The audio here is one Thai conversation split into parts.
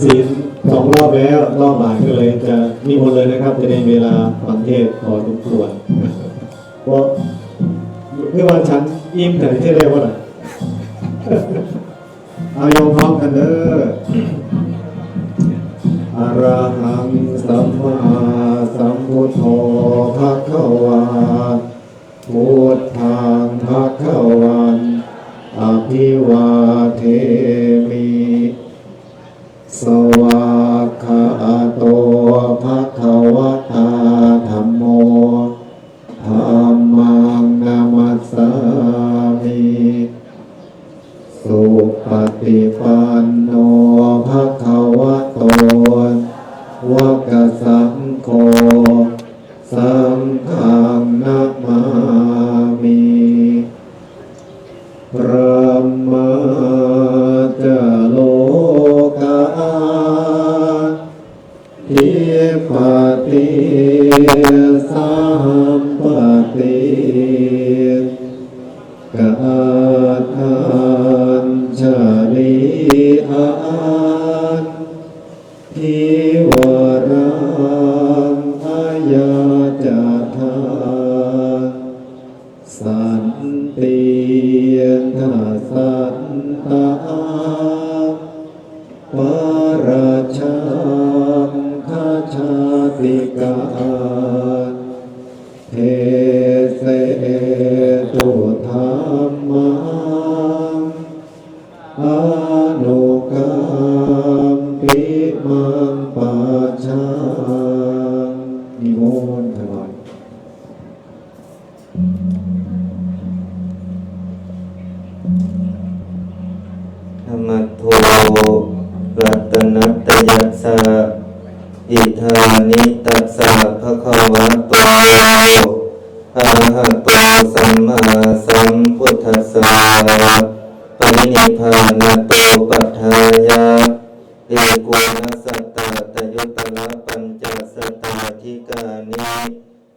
ศีล2 รอบแล้วรอบบ่ายก็เลยจะนิมนต์เลยนะครับจะได้เวลาฟังเทศน์พอสมควรเพราะเมื่อวันฉันอิ่มแต่ที่ได้ว่าเอายองพร้อมกันเด้ออะระหังสัมมาสัมพุทโธภะคะวาพุทธังภะคะวันอภิวาเทมิสวากขาโตภะคะวะตาธัมโมธัมมังนามัสสามิสุปฏิปันโนภะคะวะโตวะกสังโฆสังฆังนะมามิพระมะจโลกาทิปติสัมปติกาทัญชลิอาทิวรังอาญาจทานสันติทัสสันตาปราชังคชาติกาเทเสตุธรรมังอนุกัมปิมังปัจฉังนิมนต์ถวายธรรมโทรัตนัตยัสสะอิธานิตัสสะภะคะวะโตอะระหะโตสัมมาสัมพุทธัสสะปรินิพพานโตปัฏฐายะเอกุณสัตตะตยุตตะปัญจสัตตาธิกานิ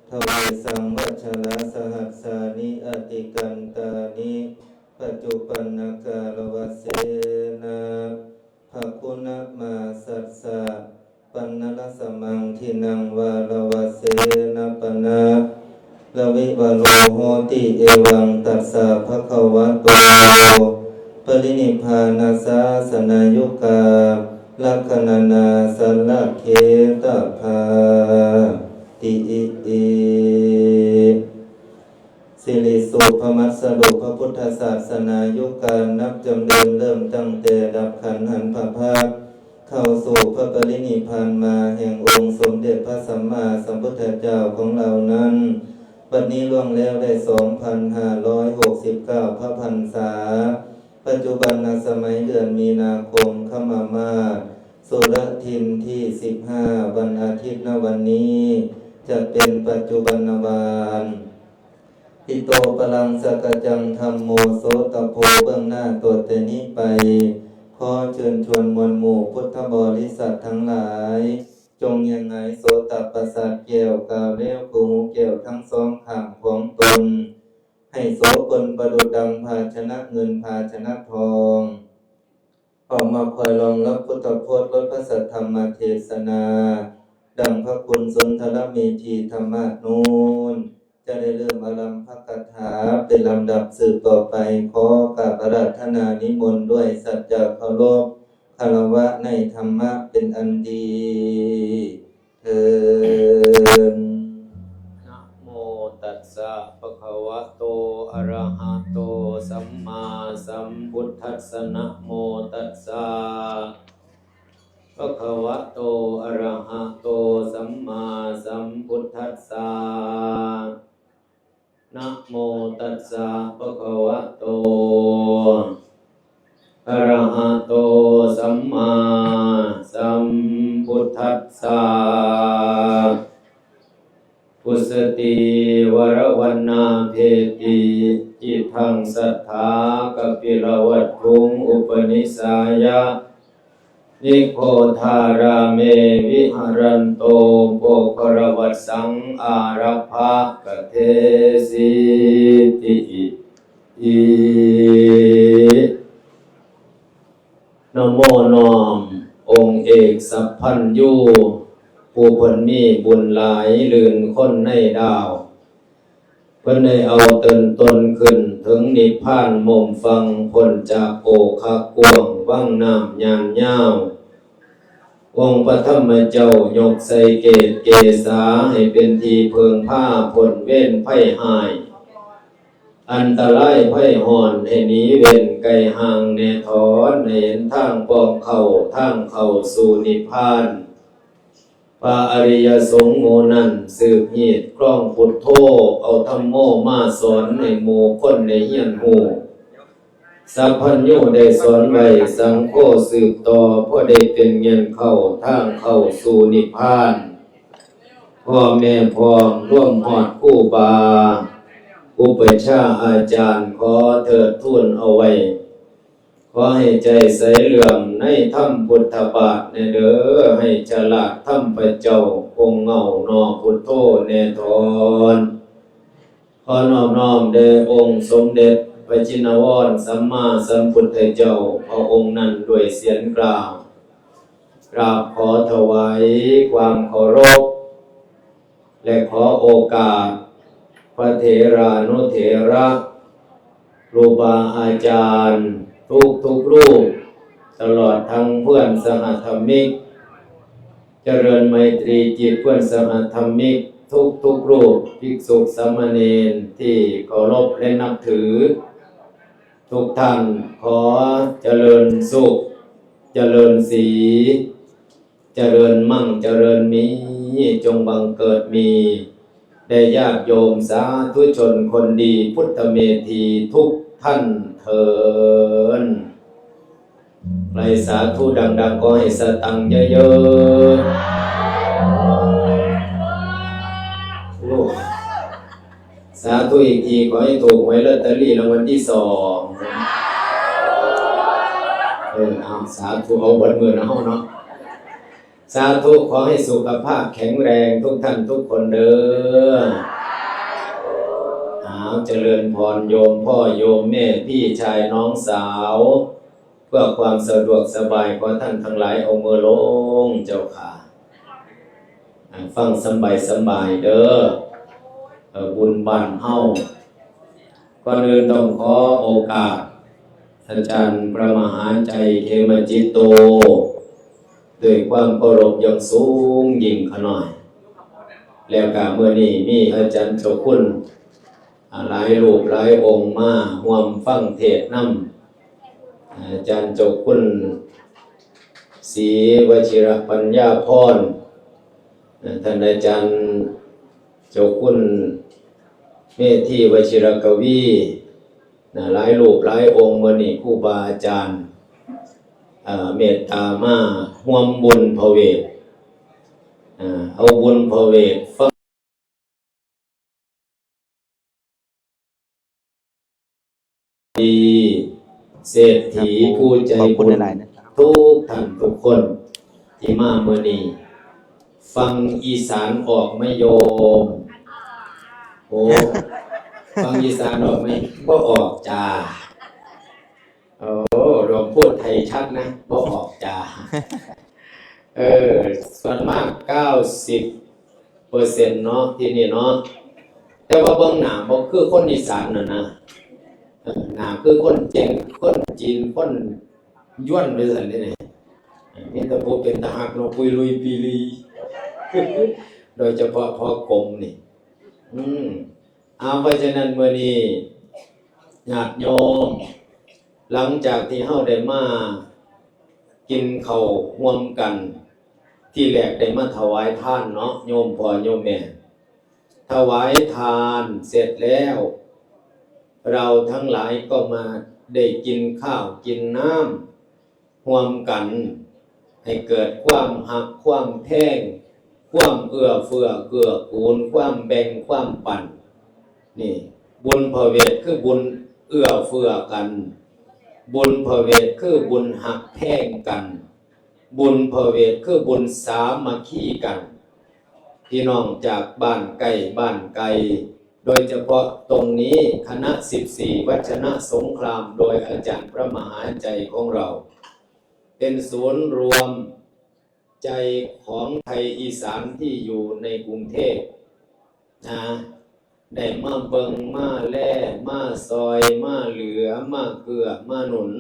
ทเวสังวัชระสหัสสานิอติกันตานิปัจจุปันนกาลวเสนะภคุณมาสัสสะปันนลสมังทินังวาลวเสนะปนะลวิวโลโหติเอวังตัสสะภะคะวะโตปรินิพพานาสาสนายุกาลักขณนาสัลลักเขตภาติอิสิริสุภมัสสรุปพระพุทธศาสนายุคการนับจำเดินเริ่มตั้งแต่ดับขันธ์หันพระภาคเข้าสู่พระปรินิพพานมาแห่งองค์สมเด็จพระสัมมาสัมพุทธเจ้าของเรานั้นบัดนี้ล่วงแล้วได้ 2,569 พระพรรษาปัจจุบันณสมัยเดือนมีนาคมขมามาสุรทินที่15วันอาทิตย์ณวันนี้จะเป็นปัจจุบันวานอิโตปรังสกจังธัมโมโสตโพเบื้องหน้าตัวแต่นี้ไปขอเชิญชวนมวลหมู่พุทธบริษัททั้งหลายจงยังไงโสตประสาทแก้วกาวเลี้ยวหูแก้วทั้งสองข้างของตนให้โสพลประดุจดังภาชนะเงินภาชนะทองออกมาคอยรองรับพุทธพจน์ลดพระสัทธรรมเทศนาดังพระคุณสุนทรเมธีธรรมนูนจะได้เริ่มอารัมภกถาเป็นลำดับสืบต่อไปขอกราบอาราธนานิมนต์ด้วยสัจจะเคารพคารวะในธรรมะเป็นอันดีเถิดนะโมตัสสะภะคะวะโตอะระหะโตสัมมาสัมพุทธัสสะนะโมตัสสะภะคะวะโตอะระหะโตสัมมาสัมพุทธัสสะนะโมตัสสะภะคะวะโตอะระหะโตสัมมาสัมพุทธัสสะพุสติวรวันนาเพติจิตังสัทธากปิลวัตถุงอุปนิสายะนิโคธาราเมวิหารันโตโปกรวัสสังอารัภากเทสิติอินะโมน้อมอ องค์เอกสัพพัญญูผู้เพิ่นมีบุญหลายลื่นคนในดาวเพิ่นได้เอาตนขึ้นถึงนิพพานมุมฟังพ้นจากโอคะกวงวังน้ำยานยาวองค์พระธรรมเจ้ายกใส่เกศเกษาให้เป็นที่เพิงผ้าพ้นเว้นภัยหายอันตรายภัยหอนให้หนีเว้นไกลห่างแน่ถอนให้เห็นทางปองเข้าทางเข้าสู่นิพพานพระอริยสงฆ์หมู่นั้นสืบเหตุคล้องพุทโธเอาธรรมโมมาสอนให้หมู่คนในเฮียนหูสัพพัญญูได้สอนไว้สังโฆสืบต่อเพื่อได้เป็นเงินเข้าทางเข้าสู่นิพพานพ่อแม่พ้องร่วมหอดครูบาอุปชฌาย์อาจารย์ขอเถิดทูลเอาไว้ขอให้ใจใสเหลื่อมในธรรมพุทธบาทแน่เด้อให้ฉลาดธรรมพระเจ้าองค์เงานอพุทโธแน่ทอนขอน้อมแด่องค์สมเด็จพระจินวรสัมมาสัมพุทธเจ้าพระองค์นั้นด้วยเสียงกล่าวกราบขอถวายความเคารพและขอโอกาสพระเถรานุเถระครูบาอาจารย์ทุกรูปตลอดทั้งเพื่อนสหธรรมิกเจริญไมตรีจิตเพื่อนสหธรรมิกทุกรูปภิกษุสามเณรที่เคารพและนับถือทุกท่านขอเจริญสุขเจริญสีเจริญมั่งเจริญมีจงบังเกิดมีได้ญาติโยมสาธุชนคนดีพุทธเมธีทุกท่านเถิดใครสาธุดังๆก็ให้สตังค์เยอะๆสาธุอีกทีขอให้ถูกหวยลอตเตอรี่รางวัลที่2เอาสาธุเอาบนมือนะเฮาเนาะสาธุขอให้สุขภาพแข็งแรงทุกท่านทุกคนเด้อเจริญพรโยมพ่อโยมแม่พี่ชายน้องสาวเพื่อความสะดวกสบายขอท่านทั้งหลายเอามือลงเจ้าค่ะฟังสบายเด้อบุญบ้านเฮาก่อนอื่นต้องขอโอกาสอาจารย์พระมหาใจเขมจิตโตด้วยความเคารพอย่างสูงยิ่งขน่อยแล้วก็เมื่อนี้มีอาจารย์เจ้าคุณหลายรูปหลายองค์มาร่วมฟังเทศน์นำอาจารย์เจ้าคุณศรีวชิรปัญญาพรท่านอาจารย์เจ้าคุณเมธีวชิรกวีหลายรูปหลายองค์เมื่อนี้ครูบาอาจารย์เมตตามาร่วมบุญพระเวทเอาบุญพระเวทฟังดีเศรษฐีผู้ใจบุญทุกท่านทุกคนที่มาเมื่อนี้ฟังอีสานออกไม่โยมโอ้ฟังอีสานออกไหมก็ออกจ้าโอ้หลวงพูดไทยชัดนะบ่ออกจ้าส่วนมาก90%เนาะที่นี่เนาะแต่ว่าเบิ่งหน้าบ่คือคนอีสานน่ะนะหน้าคือคนเจ๋งคนจีนคนย้วนไปซั่นนี่นี่แต่บ่เป็นทหารเนาะปุยลุยปีลีโดยเฉพาะพ่อกรมนี่เพราะฉะนั้นมื้อนี้ญาติโยมหลังจากที่เฮาได้มากินข้าวร่วมกันที่แรกได้มาถวายทานเนาะโยมพ่อโยมแม่ถวายทานเสร็จแล้วเราทั้งหลายก็มาได้กินข้าวกินน้ำร่วมกันให้เกิดความหักความแท่งความเอื้อเฟื้อเกื้อกูลความแบ่งความปันนี่บุญพระเวทคือบุญเอื้อเฟื้อกันบุญพระเวทคือบุญหักแท่งกันบุญพระเวทคือบุญสามัคคีกันพี่น้องจากบ้านไกลบ้านไกลโดยเฉพาะตรงนี้คณะ14วัชนะสงครามโดยอาจารย์พระมหาใจของเราเป็นศูนย์รวม ใจของไทยอีสานที่อยู่ในกรุงเทพนะได้มาเบิงมาแล่มาซอยมาเหลือมาเกือมาหนุน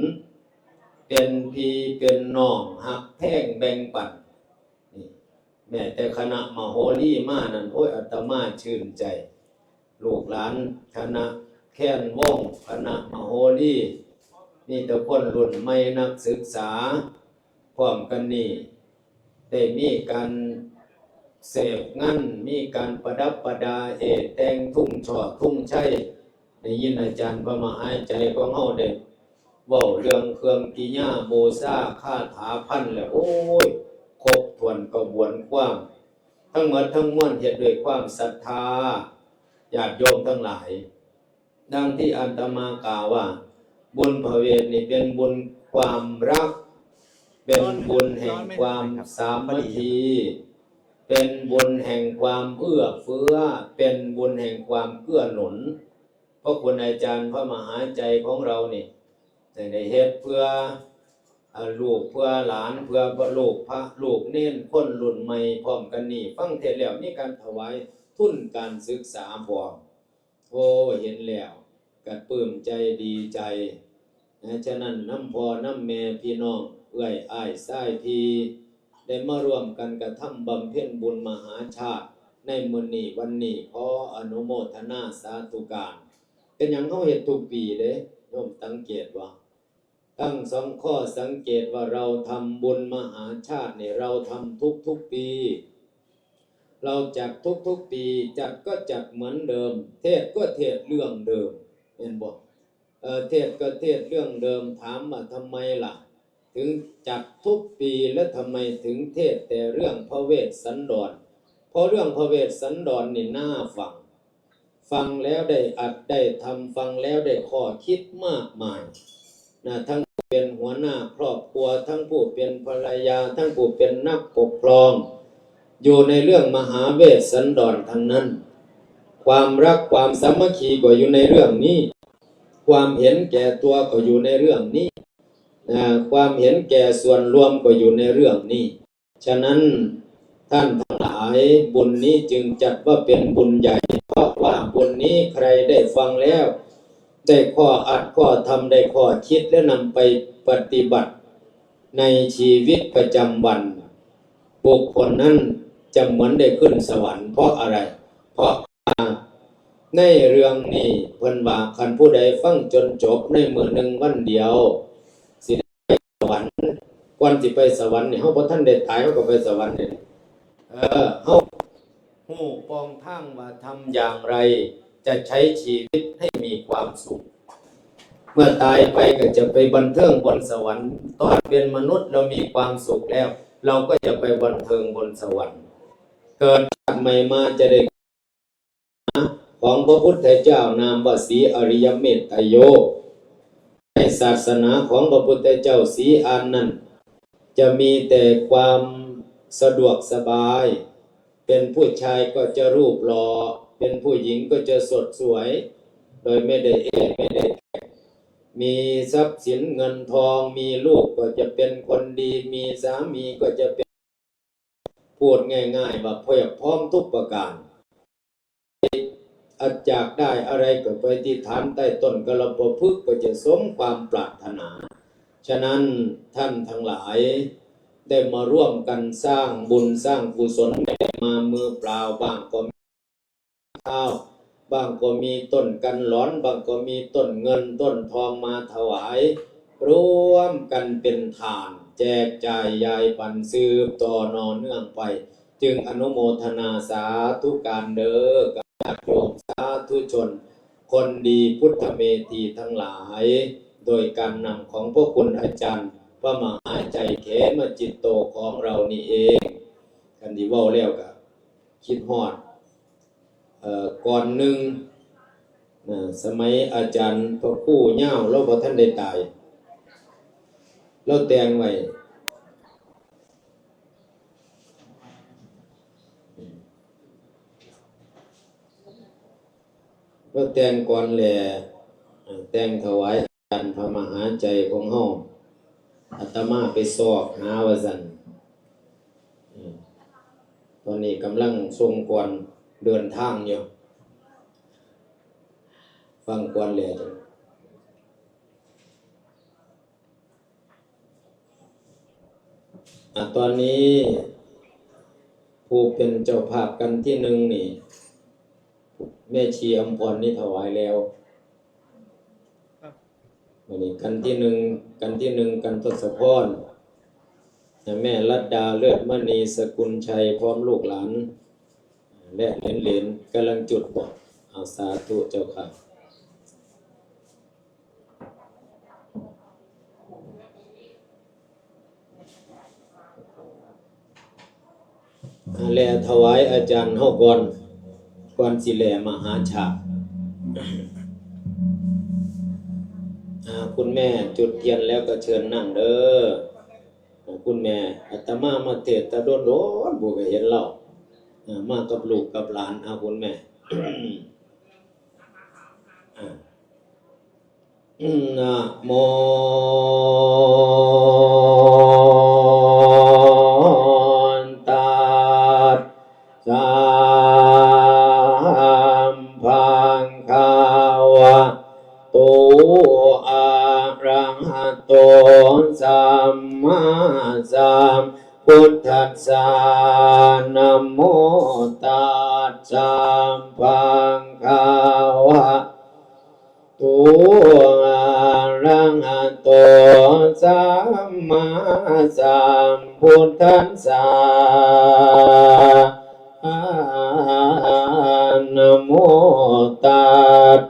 เป็นพี่เป็นน้องหักแท่งแบ่งปันนี่แม้แต่คณะมโหรีมานั่นโอ้ยอาตมาชื่นใจลูกหลานคณะแค้นวงคณะมโหรีนี่แต่คนรุ่นใหม่นักศึกษาพร้อมกันนี่ได้มีการเสพงั้นมีการประดับประดาแต่งทุ่งช่อทุ่งชัยได้ยินอาจารย์พระมหาใจของเฮาได้เว้าเรื่องเครื่องกิญาโมซาคาถาพันแล้วโอ้ยครบถ้วนกระบวนความทั้งหมดทั้งมวลเฮ็ดด้วยความศรัทธาญาติโยมทั้งหลายดังที่อาตมากล่าวว่าบุญพระเวทนี่เป็นบุญความรักเป็นบุญแห่งความสามัคคีเป็นบุญแห่งความเอื้อเฟื้อเป็นบุญแห่งความเกื้อหนุนเพราะคุณอาจารย์พระมหาใจของเรานี่ได้เฮ็ดเพื่อลูกเพื่อหลานเพื่อลูกพระลูกเน้นคนรุ่นใหม่พร้อมกันนี่ฟังเทศน์แล้วมีการถวายทุนการศึกษาพร้อมโอ้เห็นแล้วก็ปลื้มใจดีใจฉะนั้นน้ำพ่อน้ำแม่พี่น้องเอื้อยอ้ายซ้ายพี่ได้มาร่วมกันกระทำบำเพ็ญบุญมหาชาติในมื้อนี้วันนี้ขออนุโมทนาสาธุการเป็นหยังเฮาเฮ็ดทุกปีเด้โยมสังเกตว่าตั้งสองข้อสังเกตว่าเราทำบุญมหาชาติเนี่ยเราทำทุกปีเราจัดทุกปีจัดก็จัดเหมือนเดิมเทศก็เทศเรื่องเดิมเห็นบ่เทศก็เทศเรื่องเดิมถามว่าทำไมล่ะถึงจัดทุกปีและทำไมถึงเทศแต่เรื่องพระเวสสันดรเพราะเรื่องพระเวสสันดรนี่น่าฟังแล้วได้อัดได้ทำฟังแล้วได้ข้อคิดมากมายนะทั้งเป็นหัวหน้าครอบครัวทั้งผู้เป็นภรรยาทั้งผู้เป็นนักปกครองอยู่ในเรื่องมหาเวสสันดรทั้งนั้นความรักความสามัคคีก็อยู่ในเรื่องนี้ความเห็นแก่ตัวก็อยู่ในเรื่องนี้ความเห็นแก่ส่วนรวมก็อยู่ในเรื่องนี้ฉะนั้นท่านทั้งหลายบุญนี้จึงจัดว่าเป็นบุญใหญ่เพราะว่าบุญนี้ใครได้ฟังแล้วได้ข้ออัดข้อทำได้ข้อคิดและนำไปปฏิบัติในชีวิตประจำวันบุคคลนั้นจะเหมือนได้ขึ้นสวรรค์เพราะอะไรเพราะในเรื่องนี้เพิ่นว่าคันผู้ใดฟังจนจบในมื้อหนึ่งวันเดียวสิไปสวรรค์ก่อนสิไปสวรรค์นี่เฮาบ่ทันได้ตายเฮาก็ไปสวรรค์นี่เฮาฮู้ปองทางว่าทำอย่างไรจะใช้ชีวิตให้มีความสุขเมื่อตายไปก็จะไปบันเทิงบนสวรรค์ตอนเป็นมนุษย์เรามีความสุขแล้วเราก็จะไปบันเทิงบนสวรรค์เกิดชาติใหม่มาจะได้ของพระพุทธเจ้านามว่าศรีอริยเมตไตรโยในศาสนาของพระพุทธเจ้าศรีอานนั้นจะมีแต่ความสะดวกสบายเป็นผู้ชายก็จะรูปหล่อเป็นผู้หญิงก็จะสดสวยโดยไม่ได้ไม่ได้มีทรัพย์สินเงินทองมีลูกก็จะเป็นคนดีมีสามีก็จะเป็นพูดง่ายๆว่าเพียบพร้อมทุกประการอาจากได้อะไรก็ไปที่ฐานใต้ต้นกระปพึกก็จะสมความปรารถนาฉะนั้นท่านทั้งหลายได้มาร่วมกันสร้างบุญสร้างกุศลมามือเปล่าบ้างก็มีข้าวบ้างก็มีต้นกันหลอนบ้างก็มีต้นเงินต้นทองมาถวายร่วมกันเป็นทานแจกจ่ายยายปันสืบต่อนอเนื่องไปจึงอนุโมทนาสาธุการเด้อกับญาติโยมสาธุชนคนดีพุทธเมธีทั้งหลายโดยการนำของพระคุณอาจารย์พระมหาใจเขมจิตโตของเรานี่เองกันที่ว่าแล้วก็คิดฮอดก่อนหนึ่งสมัยอาจารย์พระครูเง่าเราพอท่านได้ตายเราแต่งไว้เราแต่งก่อนแหละแต่งถวายอาจารย์พระมหาใจของเฮาอาตมาไปสอกหาว่าซั่น อนนี้กำลังทรงกวนเดินทางอยู่ฟังกวนเลยตอนนี้ผู้เป็นเจ้าภาพกันที่หนึ่งนี่แม่ชีอำพรนี่ถวายแล้ววันนี้กันที่หนึ่งกันทศพรแม่รัตดาเลิศมณีสกุลชัยพร้อมลูกหลานและเหลนกำลังจุดบอกเอาสาธุเจ้าค่ะแลถวายอาจารย์เฮาก่อนสิแลมหาฉากคุณแม่จุดเทียนแล้วก็เชิญนั่งเด้อคุณแม่อาตมามาเทศน์ตะโดนบ่เคยเห็นเรามากับลูกกับหลานคุณแม่นะโมตัสสะภะคะวะโตอะระหะโตสัมมาสัมพุทธัสสะนะโมตัสสะภะคะวะโตอะระหะโตสัมมาสัมพุทธัสสะนะโมตัส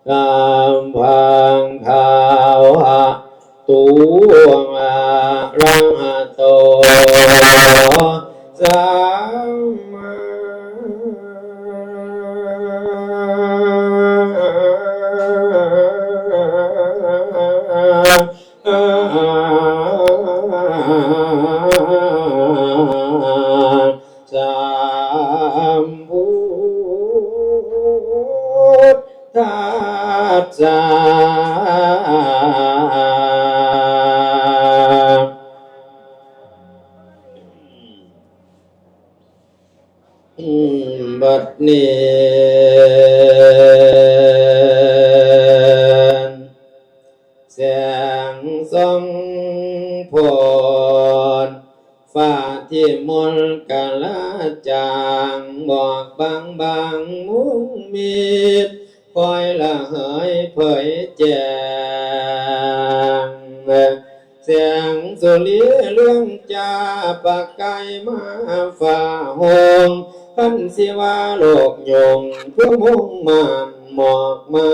สะภะคะวะโตอะระหะโตสัมมาสัมพุทธัสสะบัดนี้แสงส่องพรฟ้าที่มนกะลาจางหมอกบางมุ้งมิดคอยละเหยเผยแจ้งแสงสุริเรื่องจ่าปากไก่มาฝ่าหงขันสิว่าโลกยงเพื่อมุ่งมันหมอกมา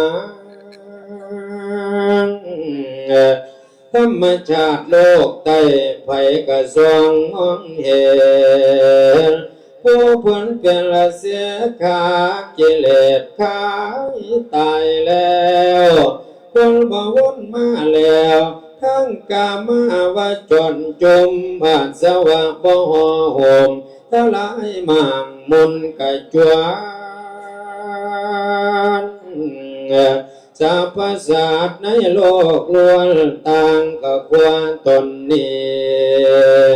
ธรรมชาติโลกใต้ไผกระทรวงมองเห็นผู้ผลเป็นละเสียขากิเลสขายตายแล้วคนบ่วนมาแล้วทั้งกามาวจรจมบาดสวะบ่ห่อห่มทลายมางมุนกะจวนสรรพสัตว์ในโลกล้วนต่างก็ควรตนนี้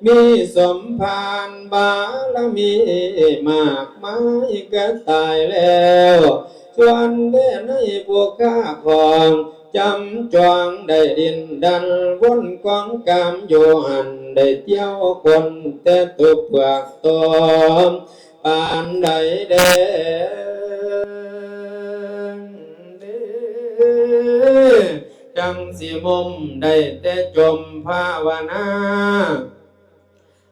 มีสมภารบารมีมากมายก็ตายแล้วส่วนเด่นในพวกข้าของจำจองได้ดินดันวนกองกามอยู่หันได้เที่ยวคนแต่ตุกเปลือกตอมปานใดเด้จังสิมุมได้แต่จมภาวนา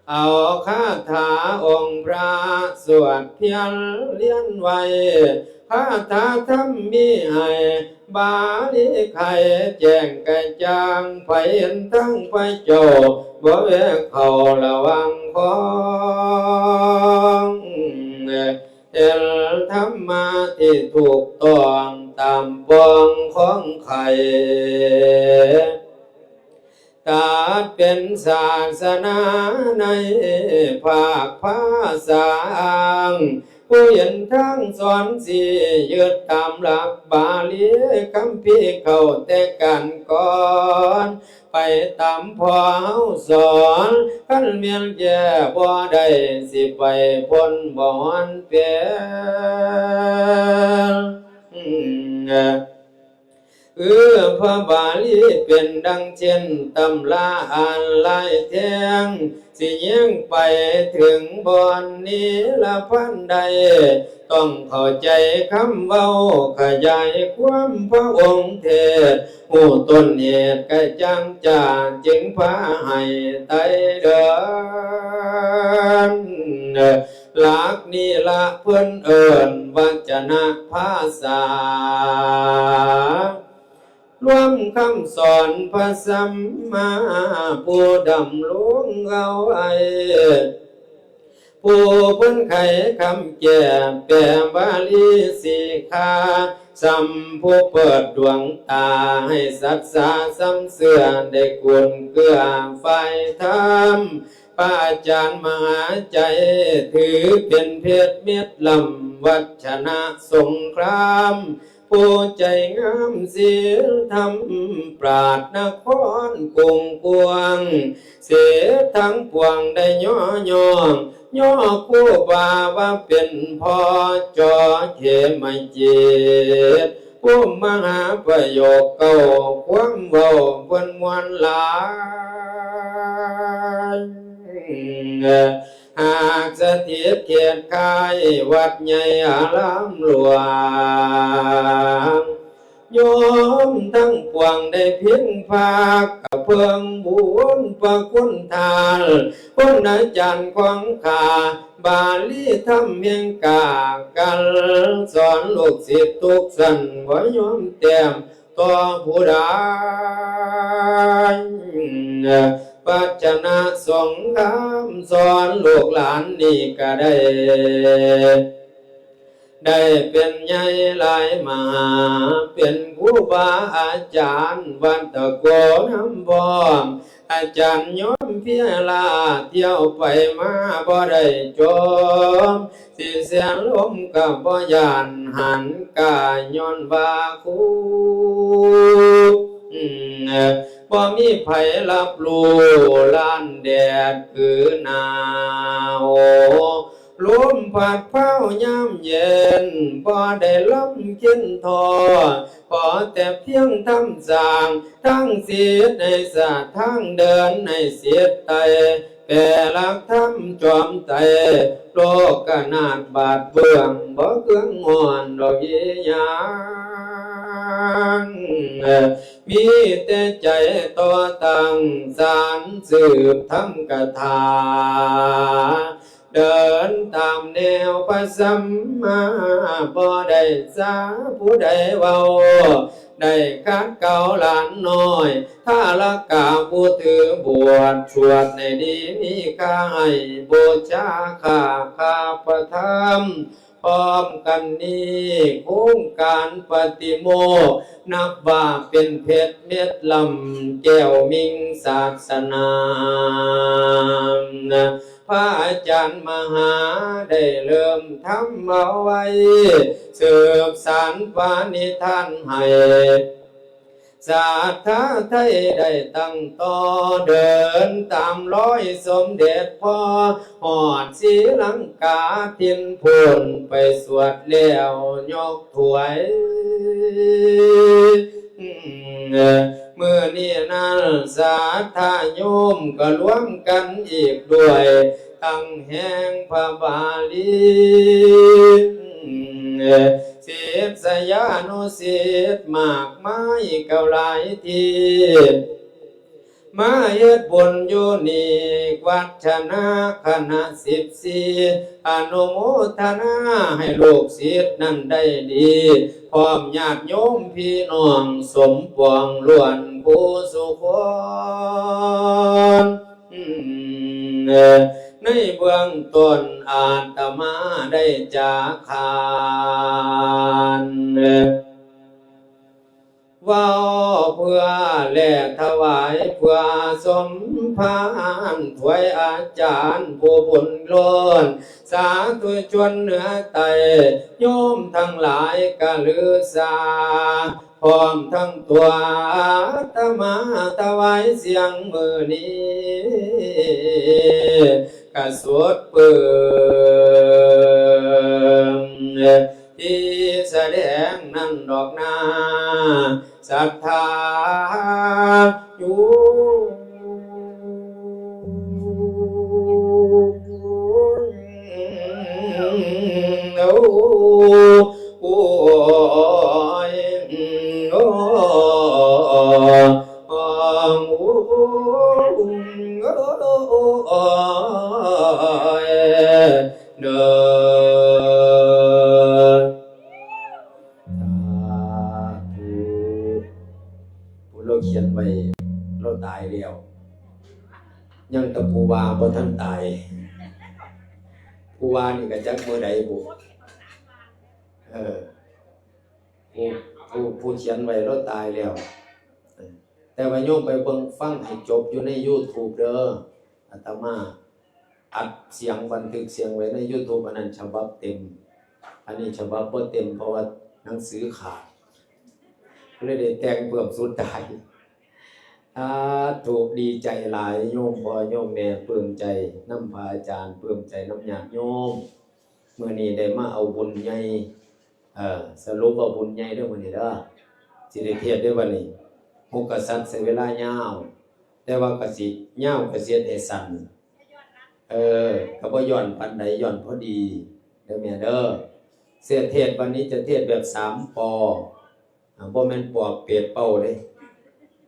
เอาคาถาองค์พระสวดเพียรเลี้ยนไว้คาถาธรรมมีให้บาลีไข่แจ้งกระจ่างไฟเห็นทั้งไฟโจบ่เวกเขาระวังของเอลธรรมะที่ถูกต้องตามปองของไข่ตาเป็นศาสนาในภาคภาษาผู้เห็นทั้งสอนสิยึดตามหลักบาลีคำพีเข้าแต่กันก่อน ไปตามพ่อเฮาสอนคันเมียนแก่บ่ได้สิไปพ้นบ่ฮอนเปียพระบาลีเป็นดังเช่นตำราอ่านลายแทงสิยังไปถึงบอนนี้ละพันใดต้องเข้าใจคำเว้าขยายความพระองค์เทศหูต้นเหตุกะจังจาจึงพาให้ไตเดินหลักนี้ละเพื่อนเอิญวัจนะภาษารวมคำสอนพระสัมมาผู้ดำลงเอาไว้ผู้เพิ่นไขคำแก่แปลบาลีสีขาสัมผู้เปิดดวงตาให้ศักษาซ้ำเสื่อได้กุลเกื้อไฟธรรมพระอาจารย์มหาใจถือเป็นเพชรเม็ดลำวัชนะสงครามผู้ใจงามศีลธรรมปราดนครกุงกวงเสียทั้งปวงได้ย่อคู่บาว่าเป็นพ่อจอเขมจิตผู้มหาประโยคเก่าความเว้าเพิ่นมวลหลายหากสถิตเกียรติกายวัดใหญ่อารามหลวงโยมทั้งปวงได้เพียงภาคกับเพิ่งบุญประคุณทานคุณอาจารย์ของข้าบาลีธรรมเมียงกากันสอนลูกศิษย์ทุกสันบ่ยอมเต็มต่อผู้ใดปัจจนะสงครามสอนลูกหลานนี่ก็ได้เป็นใหญ่หลายมาเป็นครูบาอาจารย์วันตะโกน้ำบอมอาจารย์ย้อมเพียลาเที่ยวไปมาบ่ได้จมสิเสียลมกับบ่ยานหันกายย้อนว่าคูบ่มีไผรับรู้ล้านแดดคือหนาวลมพัดเผายามเย็นบ่ได้ลมกินทอขอแต่เพียงทำสร้างทั้งเสียในศาสตร์ทั้งเดินในเสียไตแปรลักธรรมจอมไตโลกกนาดบาดเบื้องบ่เครื่องอ่อนดอกยี่ยางมีแต่ใจต่อตั้งสารสืบธรรมกถาเดินตามแนวพระสัมมาบ่ได้สาผู้ใดเว้าได้คัดเก่าหลานน้อยถ้าละกาผู้ถือบวชชวดในดีมีกายบูชาข้าประธรรมพร้อมกันนี้โครงการปฏิโมกข์นับว่าเป็นเพชรเม็ดลำแก้วมิ่งศาสนาพระอาจารย์มหาได้เริ่มทำเอาไว้สืบสานปาณิธานให้ศาสนาไทยได้ตั้งต่อเดินตามรอยสมเด็จพ่อหอดศรีลังกาทินพูนไปสวดแล้วยกถวยเมื่อนี้นั้นศาสนาโยมก็รวมกันอีกด้วยตั้งแห่งพระบาลีศิษยานุศิษย์มากมายเก่าหลายทีมาเฮ็ดบุญอยู่นี่วัชนะคณะ14อนุโมทนาให้ลูกศิษย์นั้นได้ดีพร้อมญาติโยมพี่น้องสมปองล้วนผู้สุขในเบื้องต้นอาตมาได้จาคานว่าเพื่อแลกถวายเพื่อสมภารถวายอาจารย์ผู้บุญล้นสาธุชนเหนือไตโยมทั้งหลายกะลือสาพ พร้อมทั้งตัวตมาถวายเสียงมือนี้กระสวดเปิมที่แสดงนั่นดอกนาศรัทธาอยู่โอ้ยโอ้เด้อเราเขียนไว้เราตายแล้วยังแตะปูวาบ่ทันตายปูวานี่ก็จักมื้อใดบุผู้เขียนไว้เราตายแล้วแต่ว่าโยมไปเบิ่งฟังให้จบอยู่ใน YouTube เด้ออาตมาอัดเสียงบันทึกเสียงไว้ใน YouTube อันนั้นฉบับเต็มอันนี้ฉบับบ่เต็มเพราะว่าหนังสือขาดก็เลยได้แต่งเพิ่มสุดท้ายถูกดีใจหลายโยมพ่อโยมแม่ปลื้มใจนำพระอาจารย์ปลื้มใจนำญาติโยมมื้อนี้ได้มาเอาบุญใหญ่สรุปว่าบุญใหญ่เด้อมื้อนี้เด้อสิได้เทศน์ด้วยวันนี้หกกษัตริย์ใช้เวลายาวแต่ว่าก็สิยาวก็เสียให้สั้นก็บ่ย่อนปานใดย่อนพอดีเด้อแม่เด้อเสียเทศน์วันนี้จะเทศน์แบบ3 ปอบ่แม่นปอเปียดเป้าเด้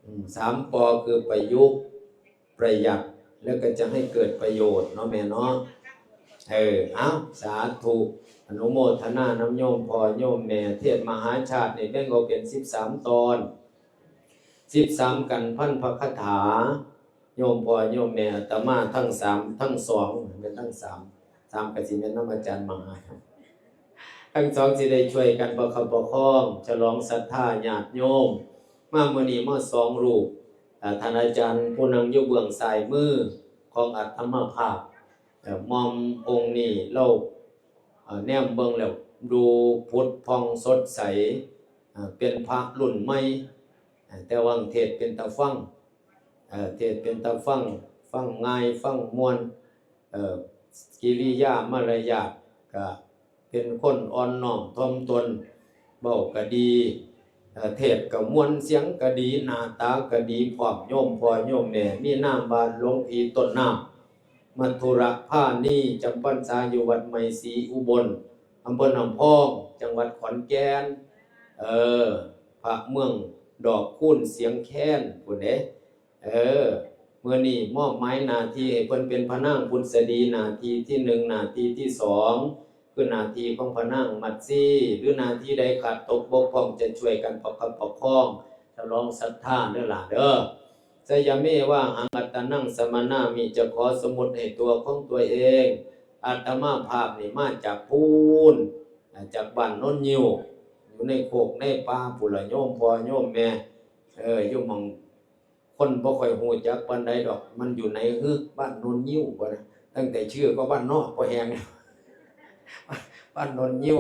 3 ปอคือประยุกต์ประหยัดแล้วก็จะให้เกิดประโยชน์เนาะแม่เนาะเอาสาธุอนุโมทนาน้ำโยมพ่อโยมแม่เทศมหาชาตินี่แบ่งออกเป็น13 ตอน13กันพันพระคาถาโยมพ่อโยมแม่อาตมาทั้ง3ทั้ง2เป็นทั้ง3ก็สิเป็นนำอาจารย์มหาทั้ง2สิได้ช่วยกันประคับประคองฉลองศรัทธาญาติโยมมามื้อนี้มา2 รูปท่านอาจารย์ผู้นั่งอยู่เบื้องซ้ายมือของอาตมาภาพมอมองค์นี้เราแนมเบิ่งแล้วดูพุทธพองสดใสเป็นพระรุ่นใหม่แต่ว่าเทศเป็นตาฟังเทศเป็นตาฟังง่ายฟังม่วนกิริยามารยาทก็เป็นคนอ่อนน้อมถ่อมตนเว้าก็ดีเทศก็ม่วนเสียงก็ดีหน้าตาก็ดีพร้อมโยมพ่อโยมแม่มีนามบาลหลวงพี่ต้นน้ำมัทุระผ้านี่จำพรรษาอยู่วัดใหม่ศรีอุบลอำเภอหนองพองจังหวัดขอนแก่นพระเมืองดอกคูนเสียงแค้นพุ่นเด้เมื่อนี้มอบหมายหน้าที่ให้เพิ่นเป็นพระนางพุทธสดีหน้าที่ที่1หน้าที่ที่2คือหน้าที่ของพระนางมัตสีหรือหน้าที่ใดขาดตกบกพร่องจะช่วยกันประคับประคองฉลองศรัทธาเด้อล่ะเด้อสยามเมว่าหังอัตตนังสมณามิจะขอสมุดให้ตัวของตัวเองอาตมาภาพนี่มาจากพูนจากบ้านโน้นยิวอยู่ในโคกในป่าผู้ละโยมพ่อโยมแม่อยู่หม่องคนบ่ค่อยฮู้จักปานใดดอกมันอยู่ในบ้านโน้นยิวบ่นะตั้งแต่ชื่อก็บ้านนอกบ่แฮงบ้านโน้นยิว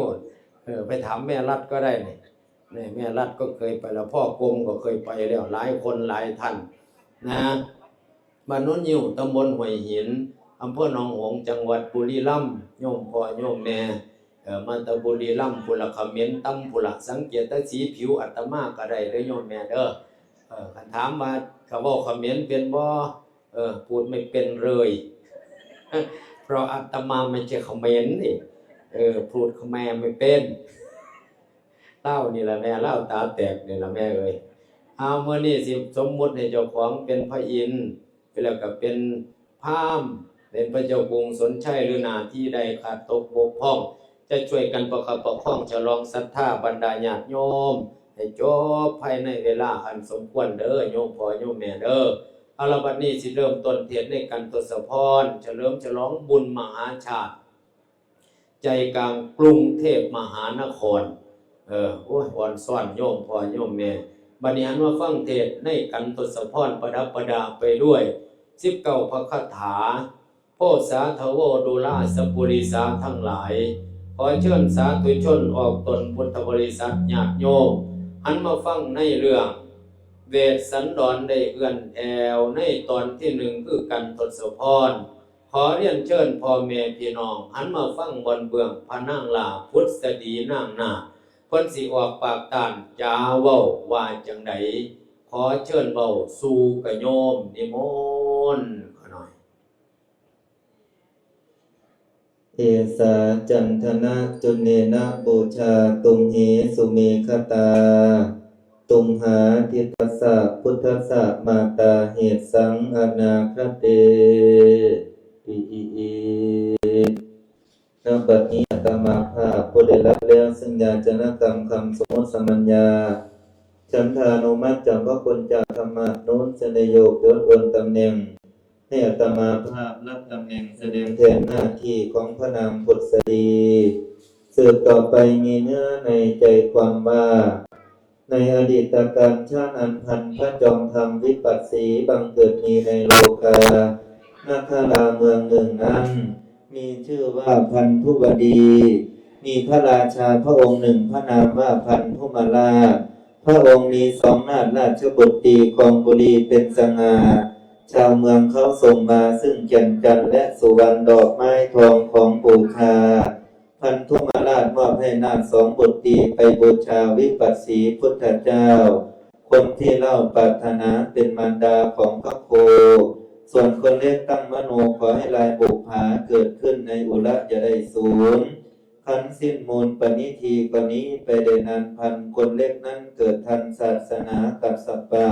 ไปถามแม่รัดก็ได้นี่แม่รัดก็เคยไปแล้วพ่อกรมก็เคยไปแล้วหลายคนหลายท่านนะบ้านโน้นยิวตำบลห้วยหินอำเภอหนองหงส์จังหวัดบุรีรัมย์โยมพ่อโยมแม่มาตะบุรีรัมย์พุละเขมรตำพุละสังเกตแต่สีผิวอาตมาก็ได้เด้อโยมแม่เด้อคันถามว่าเขาเว้าเขมรเป็นบ่พูดไม่เป็นเลยเพราะอาตมาไม่ใช่เขมรนี่พูดเขมรไม่เป็นเล่านี่ล่ะแม่เล่าตาแตกนี่ล่ะแม่เอ้ยเอามื้อนี้สิสมมุติให้เจ้าของเป็นพระอินทร์แล้วก็เป็นพราหมณ์เป็นพระเจ้ากรุงสนชัยหรือหน้าที่ใดขาดตกบกพร่องจะช่วยกันประคับประคองฉลองศรัทธาบรรดาญาติโยมให้จบภายในเวลาอันสมควรเด้อโยมพ่อโยมแม่เด้อเอาละบัดนี้สิเริ่มต้นเทศน์ในการทศพรเฉลิมฉลองบุญมหาชาติใจกลางกรุงเทพมหานครโอ้ยอ่อนซ่อนโยมพ่อโยมแม่บัดนี้หันมาฟังเทศน์ในกันทศพรประดับประดาไปด้วย19พระคาถาโพสาทโวดุลาสปุริสาทั้งหลายขอเชิญสาธุชนออกตนพุทธบริษัทญาติโยม หันมาฟังในเรื่องเวสสันดรได้เอื้อนแอวในตอนที่หนึ่งคือกันทศพรขอเรียนเชิญพ่อแม่พี่น้องหันมาฟังบนเบื้องพระนางลาพุทธดีนางนาเพิ่นสิออกปากตานจาเว้าว่าจังไดขอเชิญเว้าสู่กะโยมนิมนต์ขอหน่อย เอสาจันทนะจุเนนะบูชาตุมเหสุเมคตาตุมหาทิตัสสะพุทธัสสะมาตาเหตุสังอนาคเตอิอิอิณบัดนี้อาตมาภาพผู้ได้รับแล้วซึ่งญาจนกรรมคำสมมติสมัญญาฉันทานุมัติจากพระคุณจากธรรมะโน้นเสนโยกยศอนตำแหน่งให้อาตมาภาพรับตำแหน่งแสดงแทนหน้าที่ของพระนามพุทธดีสืบต่อไปมีเนื้อในใจความว่าในอดีตการชาติอันพันพระจอมธรรมวิปัสสีบังเกิดมีในโลกานาคราเมืองหนึ่งนั้นมีชื่อว่าพันธุบดีมีพระราชาพระองค์หนึ่งพระนามว่าพันธุมาลาพระองค์มีสองนาถราชบุตรีครองบุรีเป็นสง่าชาวเมืองเขาส่งมาซึ่งแก่นจันทร์และสุวรรณดอกไม้ทองของบูชาพันธุมาราชมอบให้นาถสองบุตรีไปบูชาวิปัสสีพุทธเจ้าคนที่เล่าปรารถนาเป็นมารดาของพระโคส่วนคนเล็กตั้งมโนขอให้ลายบุภาเกิดขึ้นในอุระจะได้สูงคันสิ้นมูลปณิธีกว่านี้ไปได้นานพันคนเล็กนั้นเกิดทันศาสนากับสัปปะ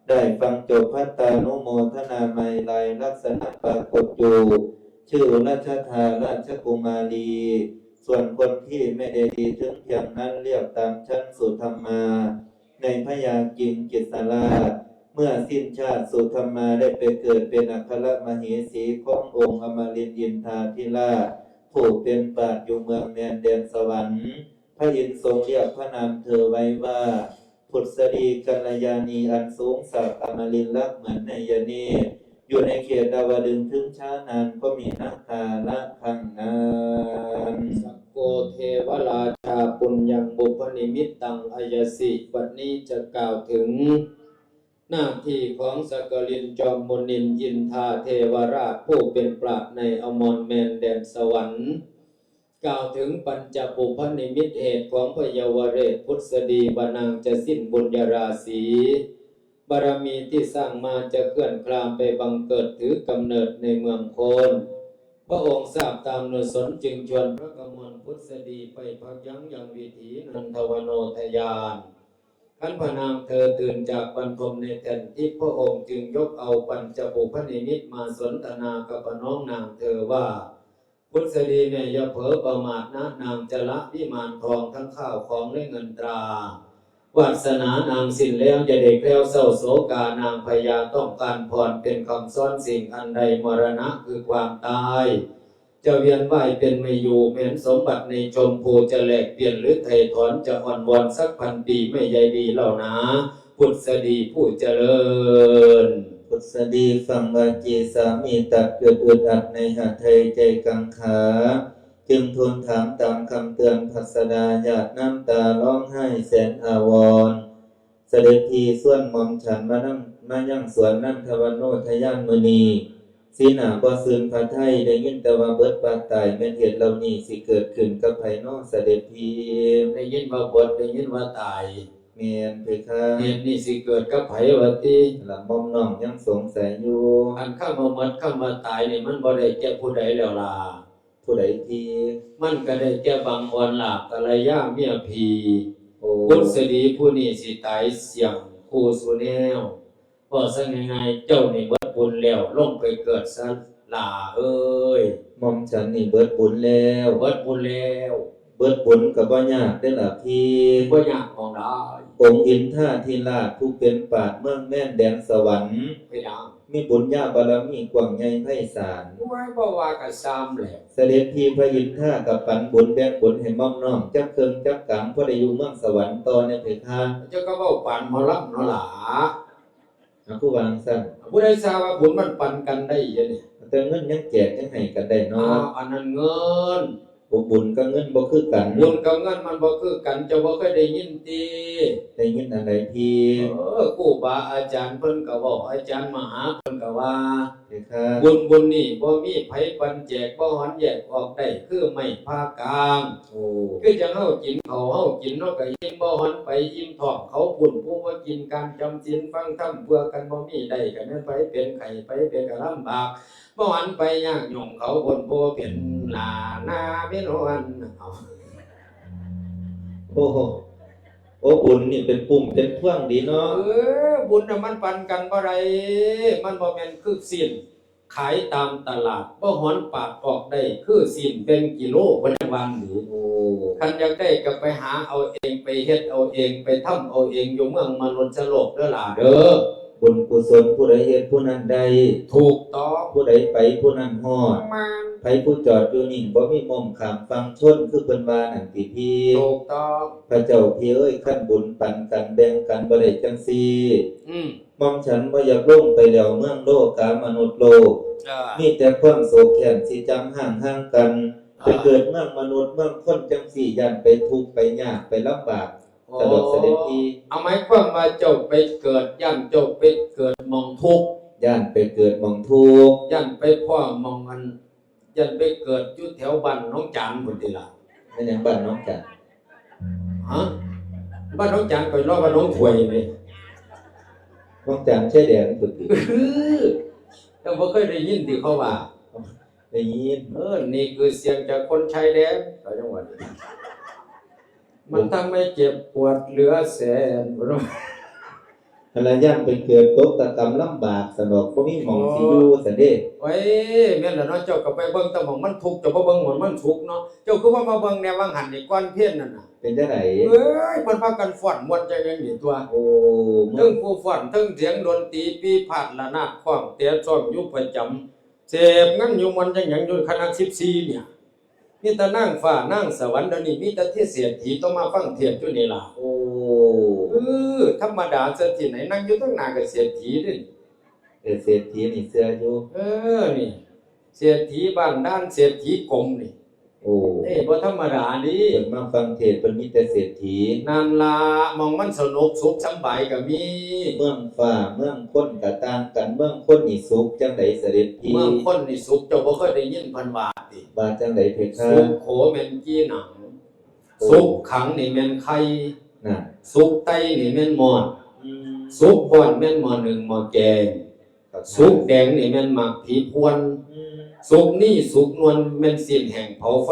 ได้ฟังจบพัตตานุโมทนาไมลายลักษณะปรากฏอยู่ชื่อราชธาราชกุมารีส่วนคนที่ไม่ได้ดีถึงเพียงนั้นเรียกตามชั้นสุธรรมาในพยากิงกิสลาเมื่อสิ้นชาติสุธรรมาได้ไปเกิดเป็นอัครมเหสีขององค์อมรินทร์อินทาธิราชผู้เป็นปราชญ์อยู่เมืองแดนสวรรค์พระอินทร์ทรงเรียกพระนามเธอไว้ว่าพุทธดีกัลยาณีอันสูงสักดิ์อมรินทร์ลักษณ์เหมือนในยเนตรอยู่ในเขตดาวดึงส์ถึงช้านานก็มีนาคาละขังนานสักโกเทวราชาปุญญังบุพนิมิตตังอายสิวันนี้จะกล่าวถึงหน้าที่ของสักกลินจอมมนินยินทาเทวราชผู้เป็นปราชญ์ในอมรแมนแดนสวรรค์กล่าวถึงปัญจบุพนิมิตเหตุของพยาวเรศพุทธดีวานางจะสิ้นบุญญาราศีบารมีที่สร้างมาจะเคลื่อนคลามไปบังเกิดถือกำเนิดในเมืองโคนพระองค์ทราบตามนุสนจึงชวนพระกมลพุทธดีไปพักยั้งยังวิถีนันทวโนทยานขันพนางเธอตื่นจากบรรทมในแผ่นที่พระองค์จึงยกเอาปัญจบุพนิมิตมาสนทนากับน้องนางเธอว่าพุทธดีเนี่ยอย่าเผลอประมาทนะนางจะละวิมานทองทั้งข้าวของและเงินตราวาสนานางสิ้นแล้วจะเด็กแล้วเศร้าโศกานางพญาต้องการพรเป็นคำซ้อนสิ่งอันใดมรณะคือความตายจะเวียนว่ายเป็นไม่อยู่เหม็นสมบัติในชมพูจะแหลกเปลี่ยนหรือไถ่ถอนจะอ่อนวอนสักพันปีไม่ใยดีเหล่านะพุทธดีผู้เจริญพุทธดีฟังวาจีสามีตัดเกิดอึดอัดในหาไทยใจกังขาจึงทูลถามตามคำเตือนพัสดาหยาดน้ำตาร้องไห้แสนอาวรณ์เสด็จทีส่วนหม่อมฉันมายั่งสวนนันทวโนทยานมุนีสีหนาบ่ซึนพระไทยได้ยินแต่ว่าเบิดปากตายแม่นเหตุเหล่านี้สิเกิดขึ้นกับไผน้อเสด็จทีได้ยินว่าเบิดได้ยินว่าตายเมียนเพคะเหตุนี้สิเกิดกับไผวะติละม่อมน้องยังสงสัยอยู่อันข้ามาหมดข้ามาตายนี่มันบ่ได้แก่ผู้ใดแล้วล่ะผู้ใดที่มันก็ได้แก่บางอ่อนหลาบกัลยาเมียพีพุทธดีผู้นี้สิตายเสี่ยงคู่สุแนวพอซะง่ายๆเจ้านี่เบิดบุญแล้วลงไปเกิดซะล่ะเอ้ยม่อมฉันนี่เบิดบุญแล้วเบิดบุญแล้วเบิดบุญก็บ่ยากเด้อล่ะพี่บ่ยากของได้องค์อินทาธิราชผู้เป็นปราชญ์เมืองแม่นแดนสวรรค์ไปดังมีบุญญาบารมีกว้างใหญ่ไพศาลบ่ว่าก็ซ้ำแหละเสด็จพี่พระอินทรากับปันบุญแบ่งบุญให้ม่อมน้องจักเครื่องจักกางพอได้อยู่เมืองสวรรค์ต่อในเพคะเจ้าก็เว้าปันหมอลำเนาะล่ะผู้วางซั่นผู้ใดทราบว่าบุญมันปันกันได้จังนี่แต่เงินยังแจกยังให้กันได้เนาะอันนั้นเงินโ บุญกับเงินบ่คือกัน บุญกับเงินมันบ่คือกันเจ้าบ่เคยได้ยินติ ได้ยินอันใดพี่ ครูบาอาจารย์เพิ่นก็บอกอาจารย์มหาเพิ่นก็ว่า เพคะ บุญนี่บ่มีไผปันแจกบ่หันแยกออกได้คือไม่พากลาง โอ้ คือจังเฮากินข้าวเฮากินเนาะก็อิ่มบ่หันไปอิ่มท้องเขาบุญผู้ว่ากินการจำศีลฟังธรรมเพื่อกันบ่มีได้ก็แม่นไปเป็นไข้ไปเป็นก็ลำบากบ่หันไปยากหย่งเขาบุญบ่เป็นหน้าเป็นวันเอา โอ้โหโอ้บุญนี่เป็นปุ่มเป็นพ่วงดีเนาะ บุญน่ะมันปันกันบ่ได้มันบ่แม่นคือสิ้นขายตามตลาดบ่หอนปากออกได้คือสิ้นเป็นกิโลเพิ่นวางหรือ โอ้ คันอยากได้ก็ไปหาเอาเองไปเฮ็ดเอาเองไปทำเอาเองอยู่เมืองมนุษย์โลกเด้อล่ะเด้อ บุญกุศลผู้ใดเฮ็ดผู้นั้นได้ ถูกต้อง ผู้ใดไปผู้นั้นฮอด มัน ไผผู้จอดอยู่นิ่งบ่มีมุมข้ามฟังชนคือเพิ่นว่านั่นติพี่ ถูกต้อง พระเจ้าพี่เอ้ยขั้นบุญปันกันแบ่งกันบ่ได้จังซี่ มอมฉันบ่อยากลงไปแล้วเมืองโลกกามนุษย์โลก มีแต่ความโศกแค้นสิจำห่างกันไปเกิดเมืองมนุษย์เมืองคนจังสี่ยันไปทุกข์ไปยากไปลำบากสะดวกเสด็จพี่ เอาหมายความว่าเจ้าไปเกิดย่านเจ้าไปเกิดหมองทุกข์ ย่านไปเกิดหม่องทุกข์ ย่านไปพ่อหมองอันย่านไปเกิดอยู่แถวบ้านน้องจานพุ่นติล่ะ แม่นหยังบ้านน้องจัน ฮะบ้านน้องจานก็รอบ้านน้องถวยนี่ น้องจันใช่แดนสุดติ แต่บ่เคยได้ยินที่เขาว่า ได้ยิน นี่คือเสียงจากคนชายแดนต่างจังหวัดนี้มันทำให้เจ็บปวดเหลือแสน ภรรยาไปเกิดตกตะกรรมลำบากสนอกบ่มีหม่องสิอยู่ซะเด้ ไว้แม่นล่ะเนาะเจ้าก็ไปเบิ่งแต่หม่องมันทุกข์เจ้าบ่เบิ่งหม่องมันสุขเนาะเจ้าคือว่ามาเบิ่งแนววังหันนี่ก่อนเพี้ยนนั่นน่ะ เป็นจังได๋ เอ้ยเพิ่นพากันฟ้อนม่วนใจอย่างนี้ตัว โอ้ ทั้งผู้ฟ้อนทั้งเสียงดนตรีปีพาดระนาดคล้องเตะซ้อมอยู่ประจำเสพงั้นอยู่มันจังหยังอยู่คณะ14เนี่ยมีแต่นางฟ้านางสวรรค์เดี๋ยวนี้มีแต่เศรษฐีต้องมาฟังเทศน์อยู่นี่ล่ะ โอ้ ธรรมดาเศรษฐีไหนนั่งอยู่ตั้งหน้าก็เศรษฐีเด้ เศรษฐีนี่เสื้ออยู่ นี่เศรษฐีบ้านด้านเศรษฐีกรมนี่ โอ้ บ่ธรรมดาดิ เพิ่นมาฟังเทศน์เพิ่นมีแต่เศรษฐี นั่นล่ะมองมันสนุกสุขสำบายก็มี เมืองฟ้าเมืองคนก็ต่างกันเมืองคนนี่สุขจังไดเสด็จพี่ เมืองคนนี่สุขเจ้าบ่เคยได้ยินเพิ่นว่าติ บาจังไดเพคะ สุขโขแม่นกี้หนังสุขขังนี่แม่นไข่ น่ะ สุขไตนี่แม่นหมอด อืม สุขพรแม่นหมอหนึ่งหมอแกงสุขแดงนี่แม่นหมักผีพวน อืม สุขนี่สุขนวลแม่นสิ้นแห่งเผาไฟ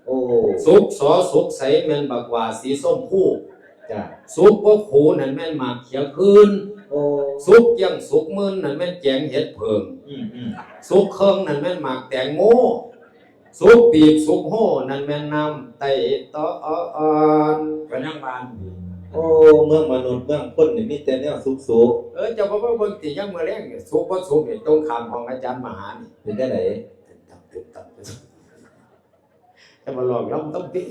โอ้ สุขสอสุขใสแม่นบักหว่าสีส้มผู้ จ้ะ สุขบ่ขูนั่นแม่นหมากเขียวคืน โอ้ สุขยังสุขมื่นนั่นแม่นแกงเห็ดเพิง อืม สุขเคิงนั่นแม่นหมากแตงโมสุขปีกสุขโหนั่นแม่นน้ำไตตออ่อนเป็นยังบาน โอ้เมืองมนุษย์เมืองคนนี่มีแต่แนวสุข เจ้าบ่เบิ่งติยังมื้อแลงนี่สุขบ่สุขนี่ตรงข้ามของอาจารย์มหานี่ ๆเป็นจังได จะมาลองรับต้องติ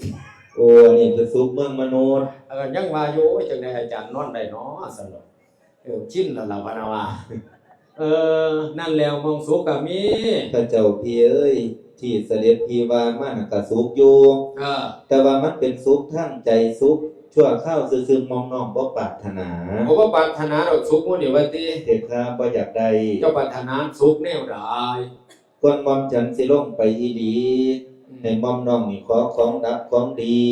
โอ้อันนี้คือสุขเมืองมนุษย์ ยังว่าอยู่จังได๋อาจารย์นอนได้เนาะซั่นดอกชินแล้วล่ะว่านะว่านั่นแล้วมองสุขก็มี พระเจ้าพี่เอ้ยที่เสด็จพี่ว่ามันก็สุขอยู่แต่ว่ามันเป็นสุขทางใจสุขชั่วคราวซื่อๆมองน้องบ่ปรารถนา บ่ว่าปรารถนาดอกสุขมื้อนี้ว่าติ เทพข้าบ่อยากได้ เจ้าปรารถนาสุขแนวใด ก่อนมอมฉันสิลงไปอีหลีให้มอมน้องนี่ขอของดับของดี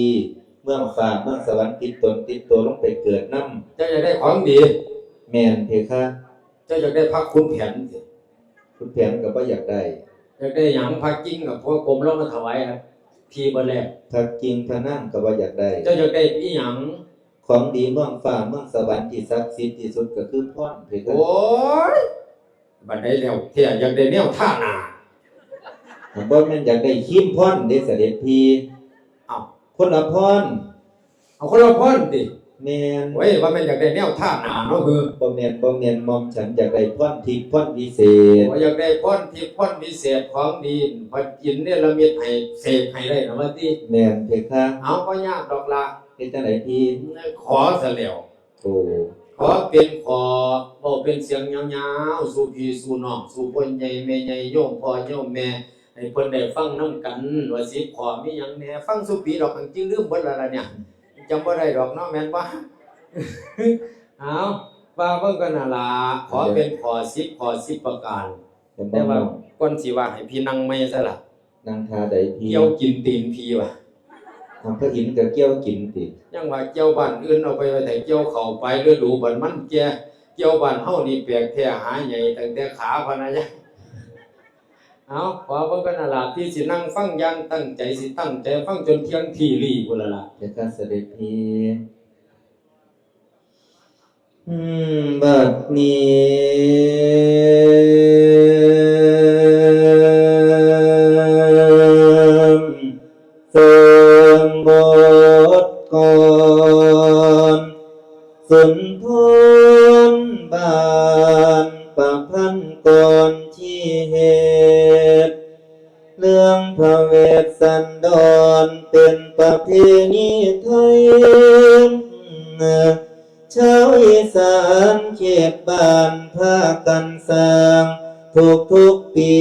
เมืองฟ้าเมืองสวรรค์ติดตัวลงไปเกิดนำ เจ้าอยากได้ของดี แม่นเพคะ เจ้าอยากได้พระคุณแผนสิ คุณแผนก็บ่อยากได้ อยากได้หยังพระจริงกับพวกกรมเรามาถวายทีบ่แลก ถ้ากินพระนั่งก็บ่อยากได้ เจ้าอยากได้อีหยัง ของดีเมืองฟ้าเมืองสวรรค์ที่ศักดิ์สิทธิ์ที่สุดก็คือพรเพคะ โอ้ยบัดได้แล้วเที่ยอยากได้แนวท่าหน้า บ่แม่นอยากได้ขีมพรเด้เสด็จพี่ เอ้า คนละพร เอาคนละพรติ แม่น เว้ยว่าแม่นอยากได้แนวท่าหน้าเนาะคือ บ่แม่นมอมฉันอยากได้พรทิพย์พรวิเศษ ว่าอยากได้พรที่พรพิเศษของดีพระกินเนี่ยละเมียดให้เสกให้ได้นะว่าติ แม่นเพคะ เอาบ่ยากดอกละ เฮ็ดจังไดพี่ ขอซะแล้ว โอ้ ขอเป็นขอบ่เป็นเสียงยาวๆสู่พี่สู่น้องสู่พ่อใหญ่แม่ใหญ่โยมพ่อโยมแม่ ให้เพิ่นได้ฟังนำกันว่าสิขอมีหยังแหน่ฟังสุปีดอกจริงลืมเบิดแล้วล่ะเนี่ยจำบ่ได้ดอกเนาะแม่นบ่ เอาว่าเบิ่งกันน่ะล่ะขอเป็นขอ10ประการแต่ว่าก่อนสิว่าให้พี่นั่งไม่ซะล่ะ นางทาใดที เกี่ยวกินตีนพี่ว่ะ ทำพระอินทร์กับเกี้ยวกินติ ยังว่าเกี่ยวบ้านอื่นเอาไปไว้แต่เกี่ยวเข้าไปฤดูบัดมันแก่เกี่ยวบ้านเฮานี่แปลกแท้หาใหญ่ตั้งแต่ขาพะนะยะเอาขอเบิ่งกันน่ะล่ะที่สินั่งฟังอย่างตั้งใจสิตั้งใจฟังจนเที่ยงทีรีพุ่นล่ะ เจ้าข้าเสด็จพีบัดนี้เสิงบทก่อนสุนทรบานประพันธ์ก่อนที่เหตุเรื่องพระเวสสันดรเป็นประเพณีไทยชาวอีสานเขตบ้านพากันสร้างทุกปี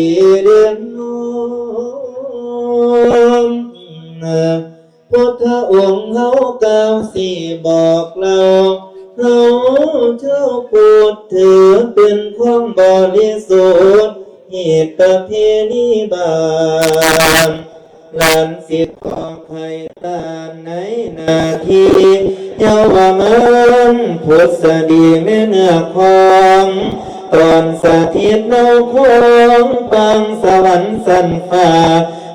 เดือนน้มพุทธองค์เฮากล่าวสิบอกเราเฮาเจ้าพูดถือเป็นของบริสุทธิ์เหตุประเพณีบ้านหลานสิทธิ์ขอใครตานในนาทีเยาวมันพุทธดีแม่เนื้อของตอนสถิตเนาคงปังสวรรค์สันฟ้า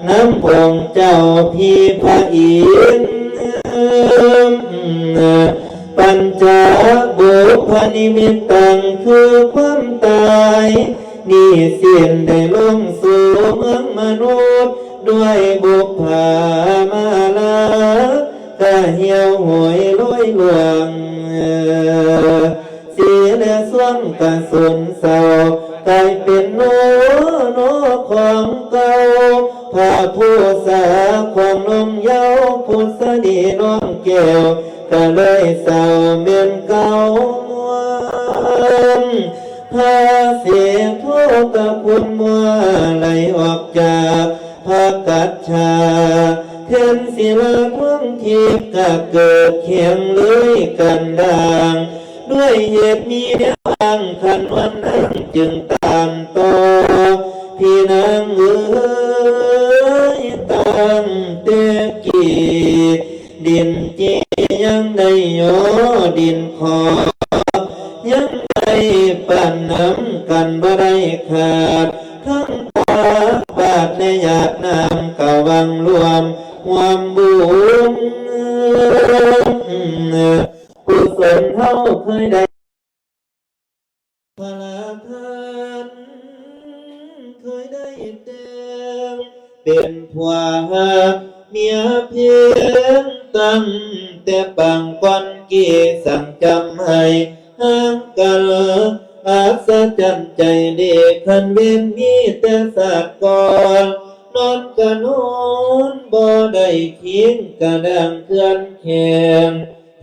น้ำพงเจ้าพี่พระอินทร์ปัญจบุพนิมิตตังคือความตายนี่เสียนได้ลงสู่เมืองมนุษย์ด้วยบุพามาลากะเหี่ยวหวยลอยหลวงสีและส่วงกะสุนเศร้ากลายเป็นโนของเก่าพระผู้สาความลงเย้าพุทธดีน้องแก้วก็เลยเศร้าเมียนเก่าพาเสียโทกับคุณมัวไหลออกจากพระกัจฉาเห็นศิลาท่วงทิพย์ก็เกิดเคียงเลยกันด่างด้วยเหตุมีเดียบางขันวันนั้นจึงตามต่อพี่นางเอ๋ยตั้งแต่กี่ดินจียังได้ย่อดินขอยังได้ปั่นน้ำกันบ่ได้ขาดทั้งตาบาดในหยาดน้ำกะวังรวมความบุญกุศลเฮาเคยได้พระท่านเคยได้แต้มเป็นผัวหักเมียเพียงตั้งแต่ปางก่อนกี่สั่งจำให้ห่างกันอาศจรรย์ใจเด็กคันเว้นมีแต่ศาสตร์ก่อนนอนกันนอนบ่ได้คิงกระดังเคลื่อนแขน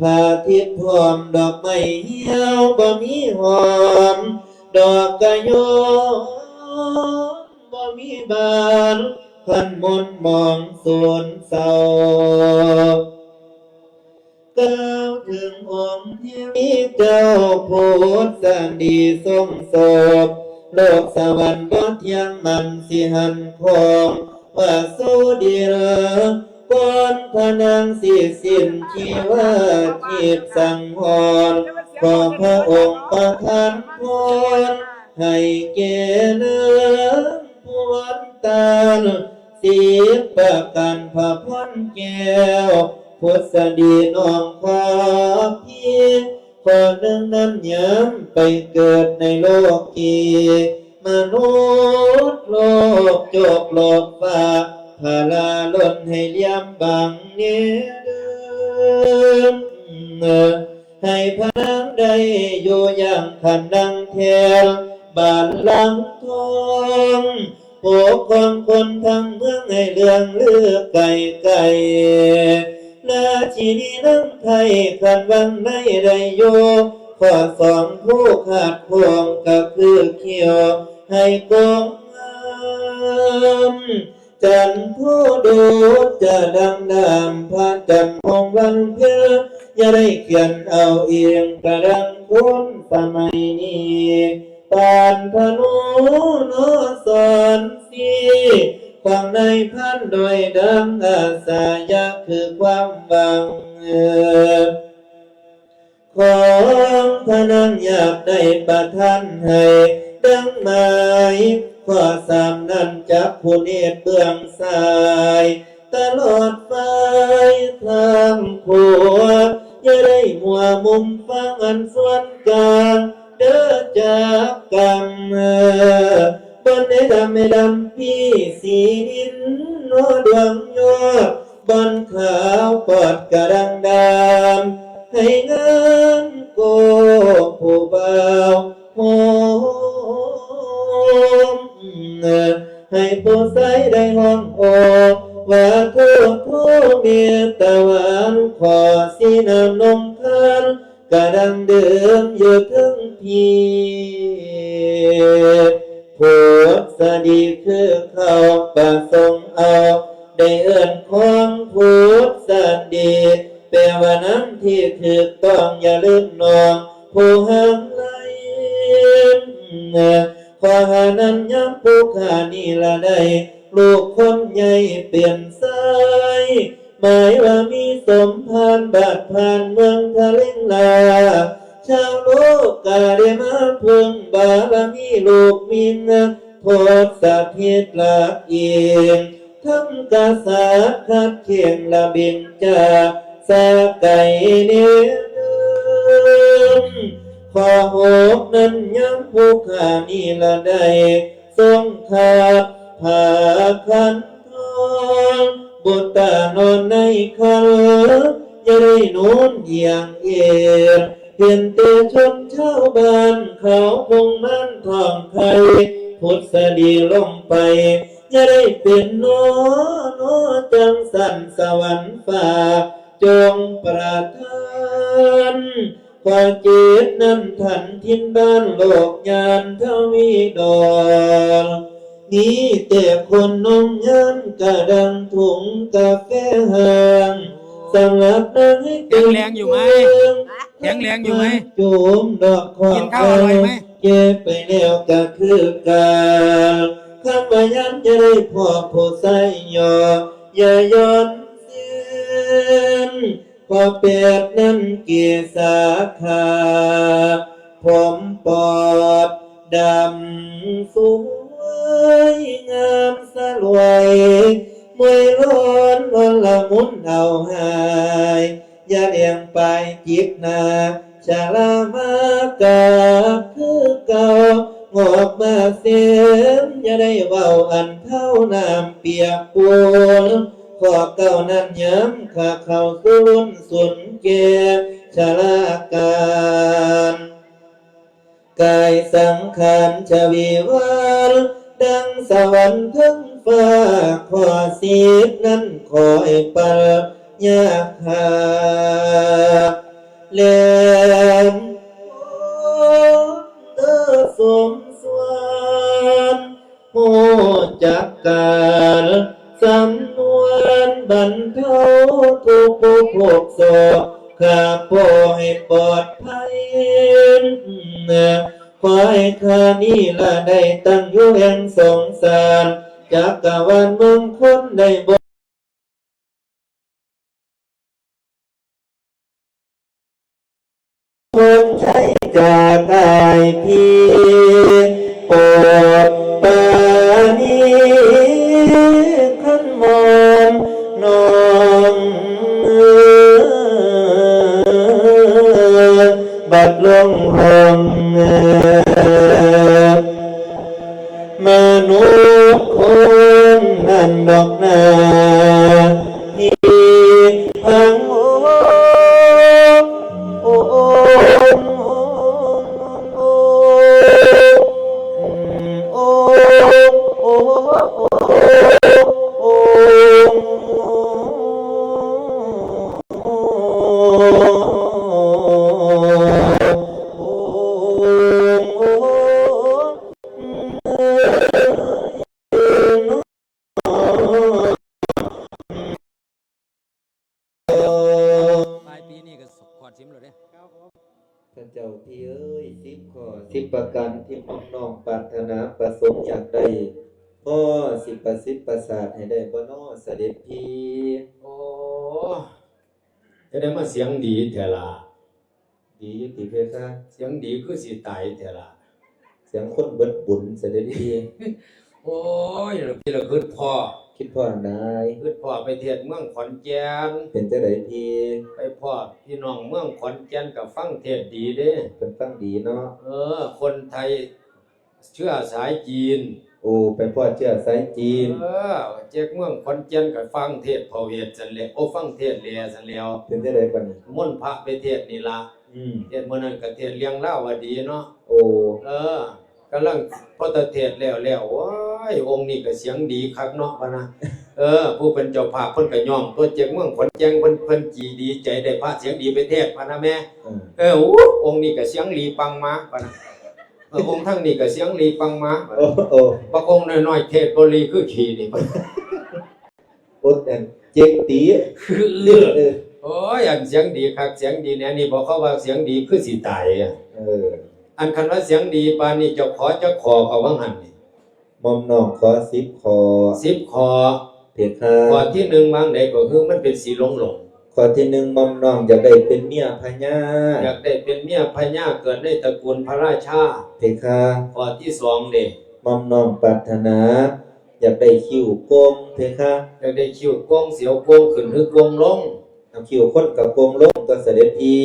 พระอาทิตย์พร้อมดอกไม้เหี่ยวบ่มีหอมดอกกระโยมบ่มีบานคันมนมองสวนเศร้าก้าวถึงองค์ที่มีเจ้าพุทธดีทรงศพโลกสวรรค์บ่เที่ยงมันสิหันคงว่าสู้ดีเรอก่อนพระนางสิสิ้นชีวาชีพสังหรณ์ขอพระองค์ประทานพรให้แก่นางผู้วันตาล10ประการพระพรแก้วพุทธดีน้องขอพี่ขอหนึ่งนั้นย้ำไปเกิดในโลกอีมนุษย์โลกโจกโลกฟ้าพาลาล้นให้เลี้ยมบังเนื้อให้พระนางได้อยู่อย่างขันดังแถวบ้านหลังทองปกครองคนทั้งเมืองให้เรื่องลือไก่และชีนีน้ำไทยขันวังในได้อยู่ข้อสองผู้ขาดพวงก็คือเขียวให้กงงา จันทร์ผู้ดูจะดังดำพระจันทร์มองวันเพื่ออย่าได้เขียนเอาเองกระดังคุณสมัยนี้ปานพนุโนสอนสีฟังในพันโดยดังอาสายะคือความหวังของพนังอยากได้ประทานให้ดังหมายข้อสามนั้นจากผู้เนตรเบื้องซ้ายตลอดไปทางขวาอย่าได้มัวมุมฟังอันส่วนกลางเด้อจากกรรมบนในดำไม่ดำพี่สีดินโนดวงยอดบนขาวปอดกระดังดำให้งามโกผู้เบาโฮมให้ผู้ใสได้ห้องโอว่าทุกผู้เมียตะวันขอสีน้ำนมทานกระดังเดิมอยู่ถึงพี่ผู้สดีคือเขาประสงค์เอาได้เอื้อนของผู้สดีแปลว่าน้ำที่ถูกต้องอย่าลืมนองผู้ห้ามไล่ขอหานั้นย้ำผู้ขานี่ละได้ลูกคนใหญ่เปลี่ยนสายหมายว่ามีสมภารบาดผ่านเมืองทะเลลาชาวโลกกาได้มาพึ่งบารมีลูกมีเงินโทษสาเหตุหลักเองทั้งกษัตริย์ขัดเคียงละบินจากสาไก่เนื้อขอหกนั้นยังผู้ขานี่ละได้ทรงขาดผ่าคันทองบุตรนอนในคันอย่าได้โน้นเอียงเอียงเห็นเตชนชาวบ้านเขาคงมันทองไข่พุทธดีลงไปอย่าได้เป็นโนจังสันสวรรค์ฟ้าจงประทานความจิตนั้นทันทินบ้านโลกญาณเท่ามีดอกนี้แต่คนนมยันกระดังถุงกาแฟห่างสำหรับนั่งให้กินแรงอยู่ไหมแข็งแรงอยู่ไหมจุ่มดอกขอบ กินข้าวอร่อยไหมเก็บไปแล้วก็คือการคำว่ายันจะได้พอผู้ใส่ยออย่าย้อนเส้นพอเปียกนั้นเกียสาขาผมปอดดำสวยงามสลวยเมื่อยร้อนวันละมุนเอาหายอย่าเลี้ยงไปจิบนาชาลามากาคือเก่างอกมาเสียมอย่าได้เว้าอันเท่าน้ำเปียกปนขอเก่านั้นย้ำข้าเข้าสู่รุ่นสุนเกชาลาการกายสังขารชวีวันดังสวรรค์ถึงฟ้าขอสิทธิ์นั้นขอให้ปัญญาหาแหลมเด้อสมสวนโหจักการสำนวนบรรเทาทุกข์โศกโศกข้าโปรให้ปลอดภัยขอให้ข้านี่ละได้ตั้งอยู่แห่งสงสารจักรวาลเมืองคนได้บ่คนใช้จากกายพี่โปรดปานีขันมอนน้องบัดลงหงมนุษย์คนนั้นดอกนาที่พังโอ้ พระเจ้าพี่เอ้ย10 ข้อ10 ประการที่น้องปรารถนาประสงค์อยากได้พ่อสิประสิทธิ์ประสาทให้ได้บ่น้อเสด็จพี่โอ้จะได้มาเสียงดีแท้ล่ะดีอยู่ติเพคะเสียงดีคือสิตายแท้ล่ะเสียงคนเบิดบุญเสด็จพี่โอ้ยพี่ละคิดพ่อคิดพ่อได้คิดพ่อไปเทศเมืองขอนแก่นเป็นจังได๋พี่ไปพ่อพี่น้องเมืองขอนแก่นก็ฟังเทศดีเด้เพิ่นฟังดีเนาะคนไทยเชื้อสายจีนโอ้ไปพ่อเชื้อสายจีนเจ๊กเมืองขอนแก่นก็ฟังเทศพระเวทซั่นแหละโอ้ฟังเทศแลซั่นแล้วเป็นจังได๋บัดนี้มนต์พระไปเทศนี่ล่ะเทศมื้อนั้นก็เทศเลี้ยงลาวดีเนาะโอ้กำลังพอเทศแล้วว้ายองค์นี้ก็เสียงดีคักเนาะพะนะผู้เป็นเจ้าภาพเพิ่นก็ย่อมตัวเจ๊กเมืองขอนแก่นเพิ่นจีดีใจได้พระเสียงดีไปเทศพะนะแม่องค์นี้ก็เสียงลีปังมาพะนะองค์ทั้งนี้ก็เสียงลีปังมาพระองค์น้อยๆเทศบ่ลีคือขี้นี่โอ้แต่เจ๊กตีโอ้ยอันเสียงดีคักเสียงดีแน่นี่บอกเขาว่าเสียงดีคือสิตายอันคันว่าเสียงดีปานนี้เจ้าขอเขาว่าหั่นนี่มอมน้องขอ10 ข้อ10 ข้อเพคะข้อที่1บางใดก็คือมันเป็นสีหลงข้อที่1มอมน้องอยากได้เป็นเมียพญาอยากได้เป็นเมียพญาเกิดในตระกูลพระราชาเพคะข้อที่2เด้มอมน้องปรารถนาอยากได้คิ้วโกงเพคะอยากได้คิ้วโกงเสียวโกงขึ้นหรือโกงลงเอาคิ้วคนกับโกงลงก็เสด็จพี่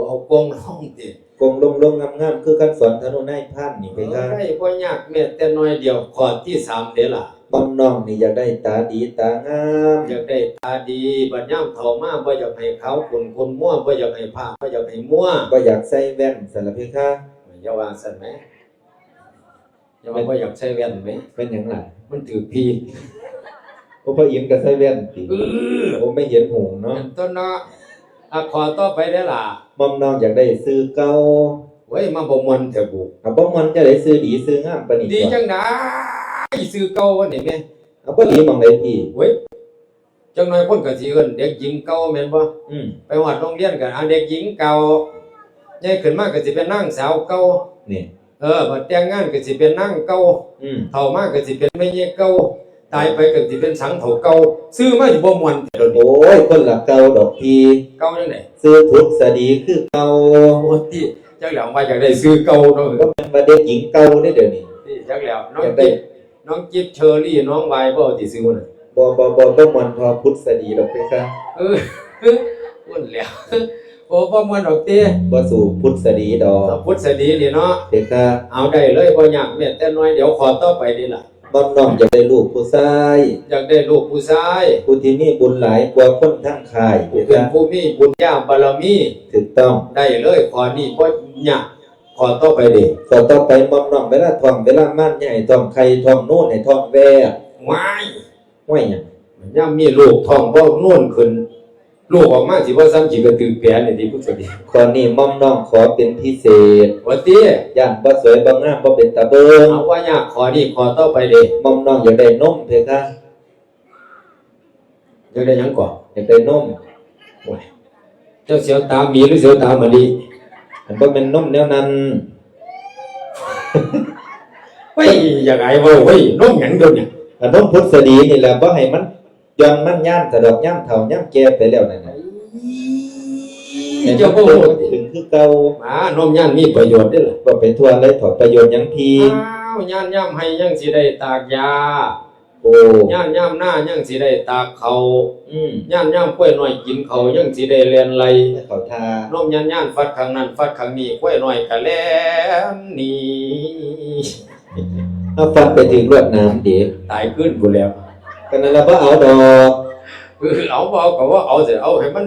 เอาโกงลงติโกงลงงามๆคือคำสอนธนูนายพรานนี่เพคะได้บ่ยากแม้แต่น้อยเดียวข้อที่3เด้ล่ะมอมน้องนี่อยากได้ตาดีตางามอยากได้ตาดีบัดยามเฒ่ามาบ่อยากให้ขาวขุ่นมั่วบ่อยากให้ผ้าบ่อยากให้มั่วบ่อยากใส่แว่นซั่นล่ะเพคะอย่าว่าซั่นแหมอย่าว่าบ่อยากใส่แว่นแหมเป็นหยังล่ะมันถือพี่พระอินทร์ก็ใส่แว่นติโอ้ไม่เห็นหูเนาะต้นเนาะขอต่อไปได้ล่ะมอมน้องอยากได้ซื้อเก่าเว้ยมาบ่ม่วนเถอะบุบ่ม่วนจะได้ซื้อดีซื้องามปานนี้ดีจังได๋ซื้อเก่าว่านี่แม่บ่ดีหม่องใดพี่เว้ยจังน้อยคนก็สิเอิ้นเด็กหญิงเก่าแม่นบ่ไปฮอดโรงเรียนก็เด็กหญิงเก่าใหญ่ขึ้นมาก็สิเป็นนางสาวเก่านี่บัดแต่งงานก็สิเป็นนางเก่าเฒ่ามาก็สิเป็นแม่ใหญ่เก่าตายไปก็สิเป็นสังเฒ่าเก่าซื้อมาสิบ่ม่วนโอ้ยคนละเก่าดอกพี่เก่าจังได๋ซื้อทุกสดีคือเก่าโอ้ติจักแล้วว่าอยากได้ซื้อเก่าเนาะก็เป็นว่าเด็กหญิงเก่าเด้อเดี๋ยวนี้จักแล้วน้องจิ๊บเชอรี่น้องวายบ่สิซื้อน่ะบ่ม่วนพอพุทธสดีดอกเพคะม่วนแล้วโอ้บ่ม่วนดอกติบ่สู่พุทธสดีดอกพุทธสดีนี่เนาะเพคะเอาได้เลยบ่ยากแม้แต่น้อยเดี๋ยวขอต่อไปนี่ล่ะมอมน้องอยากได้ลูกผู้ชายอยากได้ลูกผู้ชายผู้ที่มีบุญหลายกว่าคนทั้งค่ายเป็นผู้มีบุญญาบารมีถูกต้องได้เลยขอนี้บ่ยากขอต่อไปดิขอต่อไปมอมน้องเวลาท้องเวลาม่านใหญ่ท้องไข่ท้องโน่นให้ท้องแว่ว้ายหยังยามมีลูกท้องบ่โน่นขึ้นลูกออกมาสิบ่ซ้ำสิกระตือแผลนี่ดิผู้สดีขอนี้มอมน้องขอเป็นพิเศษว่าติย่านบ่สวยบ่งามบ่เป็นตาเบิ่งเอาว่ายากขอนี้ขอต่อไปดิมอมน้องอยากได้นมเพคะอยากได้หยังก่ออยากได้นมโอ้ยเจ้าเสียวตามีหรือเสียวตามะลิอันบ่แม่นนมแนวนั้นเฮ้ยอยากไอ้เว้าเฮ้ยนมหยังเด้อเนี่ยอันนมพุทธดีนี่แหละบ่ให้มันย้อนมันย่านสะดอกย่ำเฒ่าย่ำแก่ไปแล้วนั่นน่ะเจ้าบ่ฮู้ถึงคือเก่านมย่านมีประโยชน์เด้อล่ะบ่ไปทั่วเลยถอดประโยชน์หยังพี่ย่านย่ำให้ยังสิได้ตากยาโอ้ย่านย่ำหน้ายังสิได้ตากเขาย่านย่ำกล้วยน้อยกินเขายังสิได้เลียนไหลเขาทานมย่านฟัดข้างนั้นฟัดข้างนี้กล้วยน้อยก็แล่นนี่เอาฟัดไปถึงรวดน้ำดิตายขึ้นกูแล้วกันนั่นล่ะบ่เอาดอกเอาบ่เอาก็ว่าเอาสิเอาให้มัน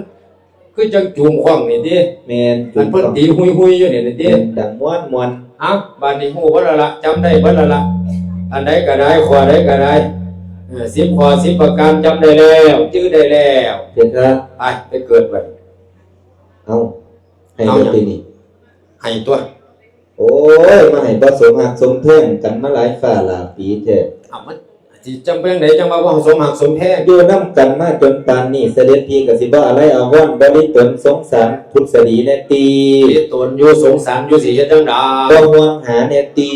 คือจังจูงขว้างนี่ติแม่นมันเพิ่นตีหุยๆอยู่นี่ติดังม่วนบัดนี้ฮู้เบิดแล้วล่ะจำได้เบิดแล้วล่ะอันใดก็ได้ข้อใดก็ได้10ข้อ10ประการจำได้แล้วจื้อได้แล้วเห็นครับไปเกิดบัดเอาให้ได้ปีนี้ให้ตัวโอ้ยมาให้บ่สมหักสมแท่งกันมาหลายฝ่าหลายปีแท้เอามัน สิจำเป็นไหนจังว่าสมหักสมแท้อยู่น้ำกันมาจนปานนี้เสด็จพี่ก็สิบ่อะไรเอาว่อนบ่ได้ตนสงสารพุทธดีแน่ตี ที่ตนอยู่สงสารอยู่สิเฮ็ดจังได๋ บ่ห่วงหาแน่ตี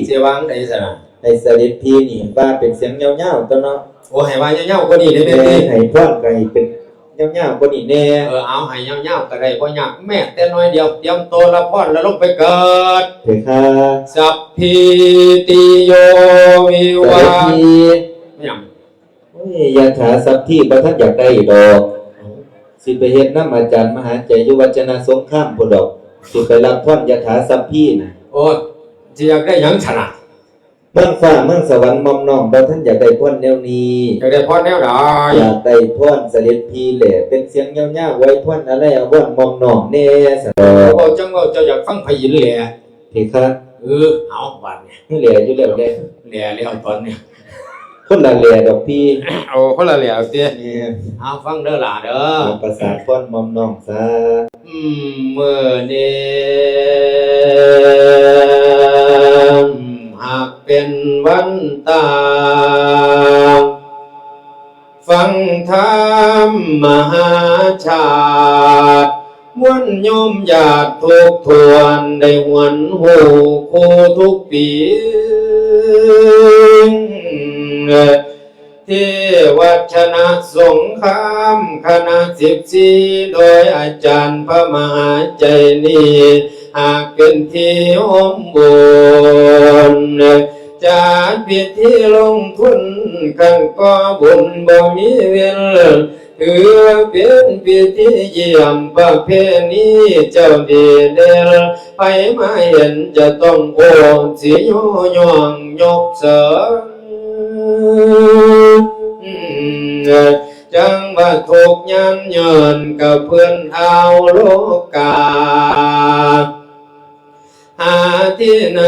สิวางได้ซะนะ ให้เสด็จพี่นี่ว่าเป็นเสียงยาวๆตัวเนาะ โอ้ให้ว่าเหย้าๆกว่านี้ได้แม่ติ ให้พรก็ให้เป็นยาวๆกว่านี้แน่ เอาให้เหย้าๆก็ได้บ่ยากแม่แต่น้อยเดียวเตรียมตัวละพรแล้วลงไปเกิด เถิดค่ะ สัพพิติโยวิ เส วา ด็จพี่ หยัง โอ้ยยาถาสัพที่บ่ทันอยากได้ดอกสิไปเฮ็ดนำอาจารย์มหาใจอยู่วัจนะสงครามพุ่นดอกสิไปรับพรยาถาสัพที่น่ะ โอ้สิอยากได้หยังฉะนะ เมืองฟ้าเมืองสวรรค์มอมน้อมบ่ทันอยากได้พรแนวนี้ อยากได้พรแนวใด อยากได้พรเสด็จพี่แหละเป็นเสียงยาวๆไว้พรอะไรเอาว่ามอมน้อมแน่สะดอก เว้าจังเว้าเจ้าอยากฟังพยินแหละ เถิดค่ะ เอาบัดเนี่ย นี่แหละอยู่แล้วแหละ แหล่แล้วตอนเนี้ย คนละแหละดอกพี่ เอาคนละแหล่เตี้ย นี่ เอาฟังเด้อล่ะเด้อ เอาประสาทพรมอมน้อมซะ เมื่อนี้หากเป็นวันตาฟังธรรมมหาชาติมวลโยมญาติทุกทวนได้หวนหูคู่ทุกปีที่วัชนะสงครามคณะ14โดยอาจารย์พระมหาใจนี้หากเป็นที่อมบุญจัดพิธีลงทุนกันก็บุญบ่มีเวลถือเป็นพิธีเยี่ยมประเพณีเจ้าดีเดลไปมาเห็นจะต้องโอนสิโยย่องยกเสริมจังว่าทุกยันเยินกับเพื่อนเอาโลกาหาที่ไหน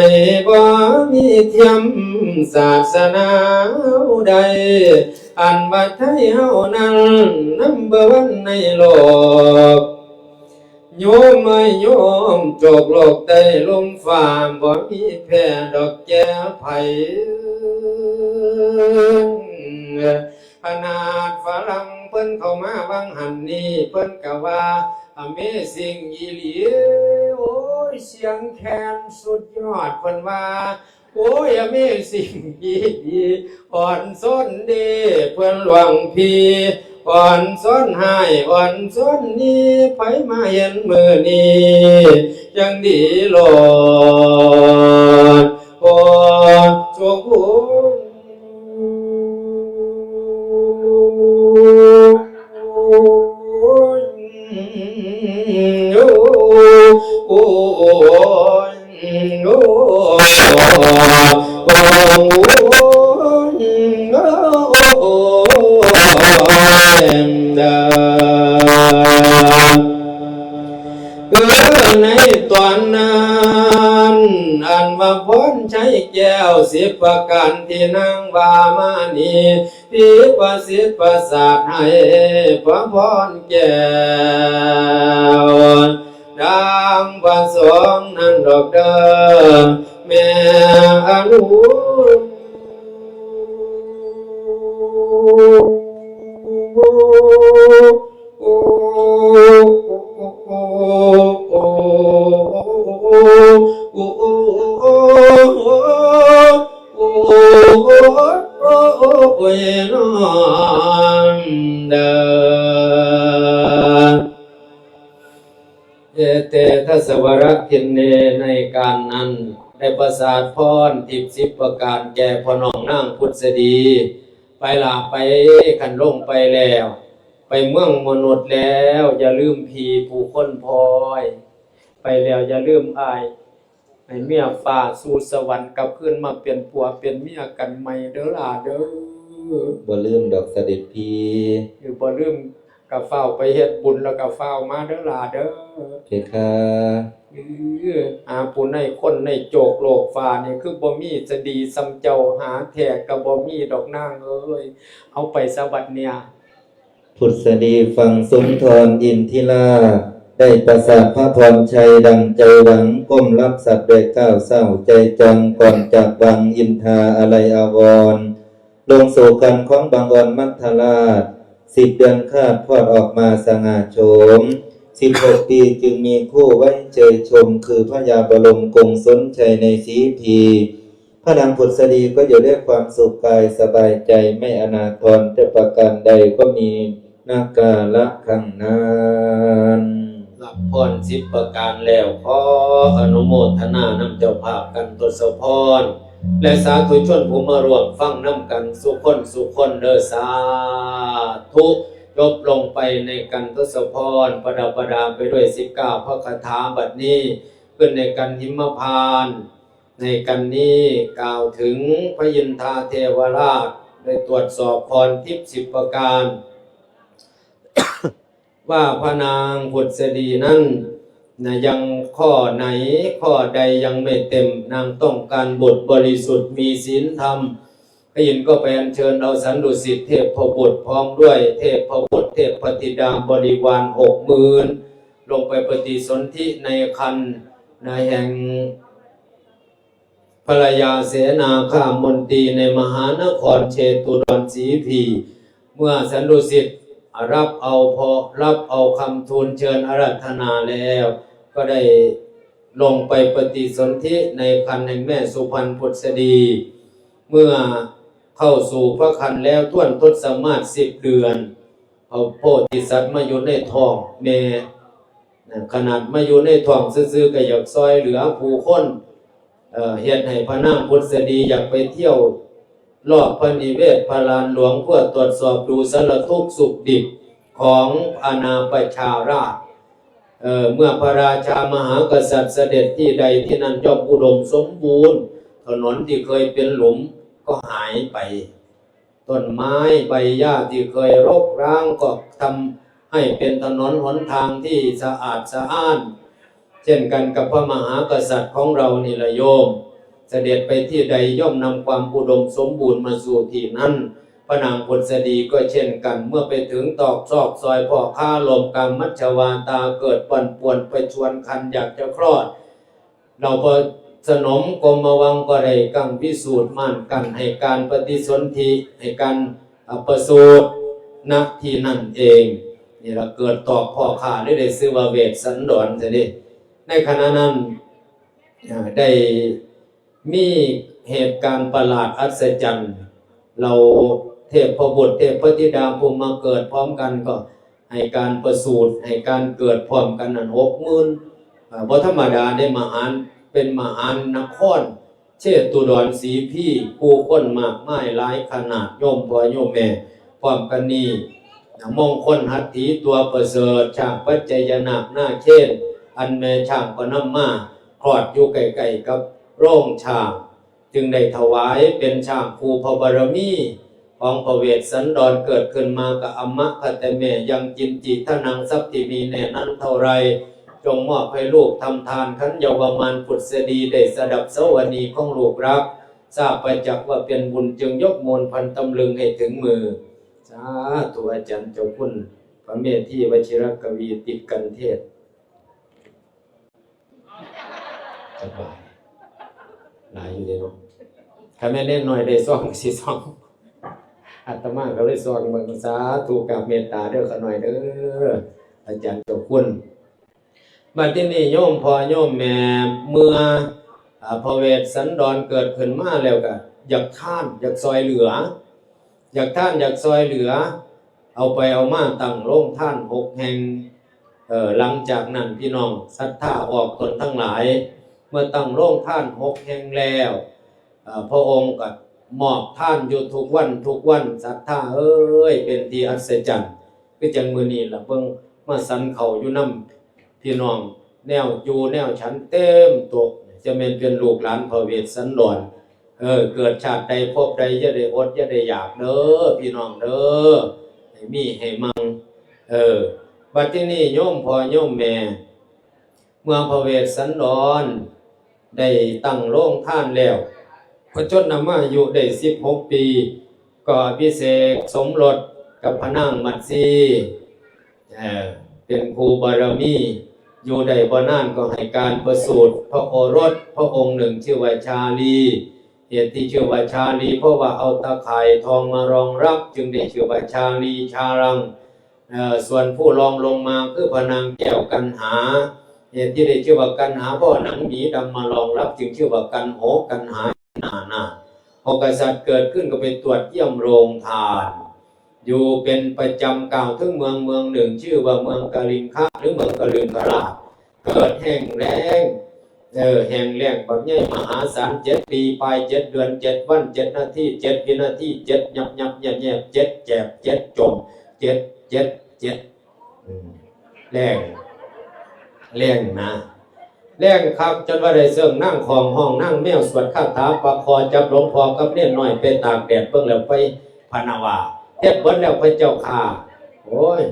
บ่มีเทียมศาสนาใดอันว่าไทยเฮานั้นนัมเบอร์วันในโลกโยมไม่โยมโจกโลกใต้ลมฟ้าบ่มีแพ้ดอกแก้ไผขนาดฝรั่งเพิ่นเข้ามาบางหันนี่เพิ่นก็ว่า Amazing อีหลีโอ้ยเสียงแคนสุดยอดเพิ่นว่าโอ้ย Amazing อีหลีอ่อนส้นเดเพิ่นหวังพี่อ่อนส้นหายอ่อนส้นนี้ไปมาเห็นมือนี้ยังดีโลดโอ้โชคในตอนนั้นอันว่าพ้นใช้แก้ว10ประการที่นางวามานีที่ประสิทธิ์ประสาทให้พระพรแก้วดังประสงค์นั้นดอกเด้อแม่อนุเตทัสวรทินเนในการนั้นได้ประสาทพรทิพย์10ประการแก่พ่อน้องนางพุทธดีไปลาไปขันลงไปแล้วไปเมืองมนุษย์แล้วอย่าลืมพีผู้คนพลอยไปแล้วอย่าลืมอายให้เมียฝ่าสู่สวรรค์กลับขึ้นมาเป็นผัวเป็นเมียกันใหม่เด้อล่ะเด้อ บ่ลืมดอกเสด็จพี่ อยู่บ่ลืมกับเฝ้าไปเฮ็ดบุญแล้วก็เฝ้ามาเด้อล่ะเด้อ เถิดค่ะ ผู้ในคนในโจกโลกฟ้านี่คือบ่มีจะดีสำเจ้าหาแท้ก็บ่มีดอกนางเอ้ยเอาไปสวัสดิ์เนี่ย พุทธดีฟังสุนทรอินทิราได้ประสาทพระพรชัยดังใจหวังก้มรับสัตว์ด้วยก้าวเศร้าใจจังก่อนจากวังอินทาอะไรอาวร ลงสู่กันของบางอ่อนมัทราช10 เดือนคาดคลอดออกมาสง่าโฉม16 ปีจึงมีคู่ไว้เจยชมคือพระยาบรมกงสนชัยในสีพีพระนางผุดสดีก็อยู่ด้วยความสุขกายสบายใจไม่อนาถรจะประการใดก็มีนาการะขังนานรับพร10 ประการแล้วขออนุโมทนานำเจ้าภาพกันทศพรและสาธุชนผู้มารวมฟังน้ำกันสุคนเด้อสาธุจบลงไปในกันทศพรประดับประดาไปด้วย19 พระคาถาบัดนี้ขึ้นในกันหิมพานต์ในกันนี้กล่าวถึงพระยินทาเทวราชได้ตรวจสอบพรทิพย์10 ประการ ว่าพระนางผุดสดีนั้นยังข้อไหนข้อใดยังไม่เต็มนางต้องการบทบริสุทธิ์มีศีลธรรมพระอินทร์ก็ไปอัญเชิญเอาสันดุสิตเทพบุตรพร้อมด้วยเทพบุตรเทพธิดาบริวาร 60,000 ลงไปปฏิสนธิในคันแห่งภรยาเสนาข้ามนตรีในมหานครเชตุรนสีพีเมื่อสันดุสิตรับเอาคำทูลเชิญอาราธนาแล้วก็ได้ลงไปปฏิสนธิในคันแห่งแม่สุพรรณผุดสดีเมื่อเข้าสู่พระคันแล้วท่วนทศมาศ10 เดือนเอาโพธิสัตว์มาอยู่ในท้องแม่ขนาดมาอยู่ในท้องซื่อๆก็อยากซอยเหลือผู้คนเฮ็ดให้พระนางผุดสดีอยากไปเที่ยวรอบพระนิเวศพระลานหลวงเพื่อตรวจสอบดูสารทุกข์สุขดิบของอาณาประชาราษฎร์เมื่อพระราชามหากษัตริย์เสด็จที่ใดที่นั่นย่อมอุดมสมบูรณ์ถนนที่เคยเป็นหลุมก็หายไปต้นไม้ใบหญ้าที่เคยรกร้างก็ทำให้เป็นถนนหนทางที่สะอาดสะอ้านเช่นกันกับพระมหากษัตริย์ของเรานี่ละโยมเสด็จไปที่ใดย่อมนำความอุดมสมบูรณ์มาสู่ที่นั้นพระนางผุดสดีก็เช่นกันเมื่อไปถึงตอกซอกซอยพ่อค้าลมกรรมมัชวาตาเกิดปั่นป่วนไปชวนคันอยากจะคลอดเราพอสนมกรมวังก็ได้กังพิสูจน์มั่นกันให้การปฏิสนธิให้การประสูติณที่นั่นเองนี่เราเกิดตอกพ่อค้าได้ซื้อว่าเวสสันดรจะได้ในขณะนั้นได้มีเหตุการณ์ประหลาดอัศจรรย์เราเทพบุตรเทพธิดาภูมิมาเกิดพร้อมกันก็ให้การประสูติให้การเกิดพร้อมกันนั้น60,000บ่ธรรมดาได้มหาเป็นมหานครเชตุรนสีพีผู้คนมากมายหลายขนาดโยมพ่อโยมแม่พร้อมกันนี้มงคลหัตถีตัวประเสริฐช่างปัจจยนาคหน้าเช่นอันแม่ช่างก็นำมาคลอดอยู่ใกล้ๆกับโรงช้างจึงได้ถวายเป็นช้างภูพระบารมีของพระเวสสันดรเกิดขึ้นมากับอมะคตแม่ยังจินจิทนังทรัพย์ที่มีแน่นั้นเท่าไรจงมอบให้ลูกทำทานขันเยาวมานผุดสดีได้สดับสวนีของลูกรักทราบไปจักว่าเป็นบุญจึงยกมนพันตำลึงให้ถึงมือสาธุอาจารย์เจ้าคุณพระเมธที่วชิรกวีติดกันเทศสบายหลายอยู่เลยเนาะถ้าแม่เล่นหน่อยได้ซ่องสิซ่องอาตมาก็เลยซ่องเบิ่งสาธุกับเมตตาเด้อขะหน่อยเด้ออาจารย์เจ้าคุณบัดนี้โยมพ่อโยมแม่เมื่อพระเวสสันดรเกิดขึ้นมาแล้วก็อยากท่านอยากซอยเหลืออยากท่านอยากซอยเหลือเอาไปเอามาตั้งโรงท่าน6 แห่งหลังจากนั้นพี่น้องศรัทธาออกตนทั้งหลายเมื่อตั้งโรงท่าน6 แห่งแล้วพระองค์ก็มอบท่านอยู่ทุกวันศรัทธาเอ้ยเป็นที่อัศจรรย์คือจังมื้อนี้ล่ะเบิ่งมาสันเขาอยู่นำพี่น้องแนวอยู่แนวฉันเต็มตกจะเป็นลูกหลานพระเวสสันดรเกิดชาติใดพบใดอย่าได้อดอย่าได้อยากเด้อพี่น้องเด้อให้มีให้มั่งบัดนี้โยมพ่อโยมแม่เมื่อพระเวสสันดรได้ตั้งโรงท่านแล้วพระชนมายุได้16 ปีก็อภิเษกสมรสกับพระนางมัตสีเป็นครูบารมีอยู่ได้บ่นานก็ให้การประสูติพระโอรสพระองค์หนึ่งชื่อว่าชาลี เหตุที่ชื่อว่าชาลีเพราะว่าเอาตะไคร่ทองมารองรับจึงได้ชื่อว่าชาลีชาลังส่วนผู้รองลงมาคือพระนางแก้วกันหาเหตุที่ได้ชื่อว่ากันหาเพราะหนังหมีดำมารองรับจึงชื่อว่ากันโหกันหาหน้าพอกษัตริย์เกิดขึ้นก็ไปตรวจเยี่ยมโรงทานอยู่เป็นประจำกล่าวถึงเมืองหนึ่งชื่อว่าเมืองกาลิงคะหรือเมืองกาลิงกราชเกิดแห้งแล้งแห่งแรงแบบใหญ่มหาศาล7 ปีไป7 เดือน7 วัน7 นาที7 วินาที7ยับแยบ7 แจบ7 จม7แรงนะแรงครับจนว่าได้เสื่องนั่งของห้องนั่งแมวสวดคาถาประคอจับหลวงพ่อกับเน่นหน่อยไปตากแดดเบิ่งแล้วไปพนาวาเทพเบิ้ลแล้วพระเจ้าข่าโอ้ย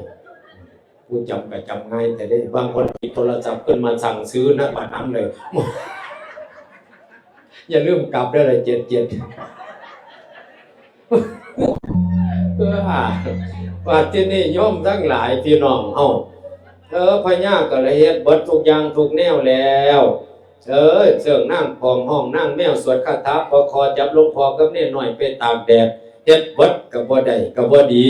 กูจำก็จำง่ายแต่ได้บางคนติดโทรศัพท์ขึ้นมาสั่งซื้อนะบัดนั้นเลยอย่าลืมกลับได้เลย7ว่าที่นี่โยมทั้งหลายพี่น้องพญาก็เลยเฮ็ดเบิดทุกอย่างทุกแนวแล้วเสื่องนั่งของห้องนั่งแมวสวดคาถาประคอจับหลวงพ่อกับเน่นหน่อยไปตากแดดเฮ็ดเบิดก็บ่ได้ก็บ่ดี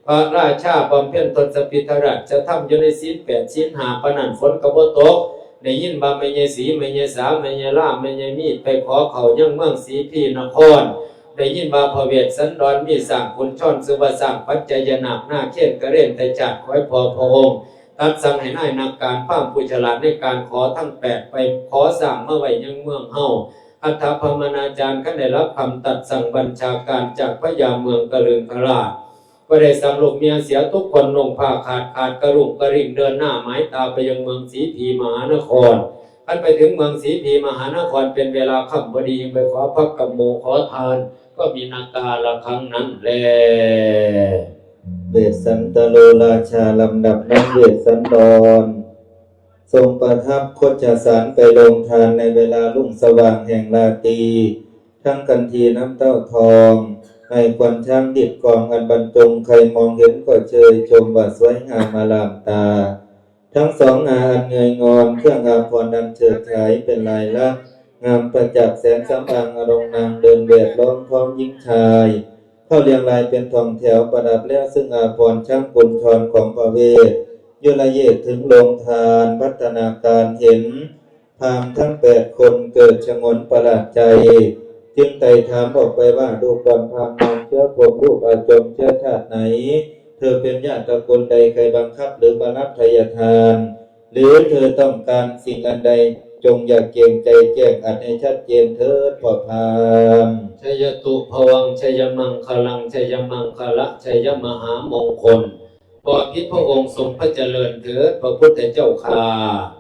พระราชาบำเพ็ญตนสปิทราชจะทำอยู่ในศีล8ศีล5ปานนั้นฝนก็บ่ตกได้ยินว่าแม่ยายศรีแม่ยายสาแม่ยายล่าแม่ยายมีดไปขอเขายังเมืองศรีพีนครได้ยินว่าพระเวสสันดรมีสร้างคุณช่อนสุวสร้างปัจจัยนาคหน้าเข่นกระเร่นแต่จัดขอให้พระองค์ตัดสั่งให้นายนักการพามผู้ฉลาดในการขอทั้ง8ไปขอสร้างมาไว้ยังเมืองเฮาอัฏฐพมนาจารย์ก็ได้รับคำตัดสั่งบัญชาการจากพระยาเมืองกะลึงกะลาดก็ได้สั่งลูกเมียเสียทุกคนลงผ้าขาดกระรุ่งกระริ่งเดินหน้าหมายตาไปยังเมืองศรีพีมหานครท่านไปถึงเมืองศรีพีมหานครเป็นเวลาค่ำพอดีไปขอพักกับโมขอทานก็มีนาการะครั้งนั้นแลเวสสันตโลราชาลำดับนั้นเวสสันดรทรงประทับโคจสารไปลงทานในเวลารุ่งสว่างแห่งราตรีทั้งกันทีน้ำเต้าทองให้ควันช้างดิดกองอันบรรจงใครมองเห็นก็เชยชมว่าสวยงามอลามตาทั้งสองงานเงยงอนเครื่องอาภรณ์ดังเฉิดฉายเป็นลายลักษณ์งามประจักษ์แสงสำอางอรงนางเดินเบียดล้อมพร้อมหญิงชายเข้าเรียงรายเป็นทองแถวประดับแล้วซึ่งอาภรณ์ช่างกุญชรของพระเวทยุลเยศถึงลงทานพัฒนาการเห็นพราหมณ์ทั้ง8 คนเกิดชงนประหลาดใจจึงไต่ถามออกไปว่าดูก่อนพราหมณ์นางเชื้อผมรูปอาจมเชื้อชาติไหนเธอเป็นญาติตระกูลใดใครบังคับหรือมารับทายทานหรือเธอต้องการสิ่งอันใดจงอย่าเกรงใจแจ้งอันให้ชัดเจนเถิดพ่อพราหมณ์ชัยตุภวังชัยมังคลังชัยมังคละชัยมหามงคลขอพิพระองค์ทรงพระเจริญเถิดพระพุทธเจ้าข้า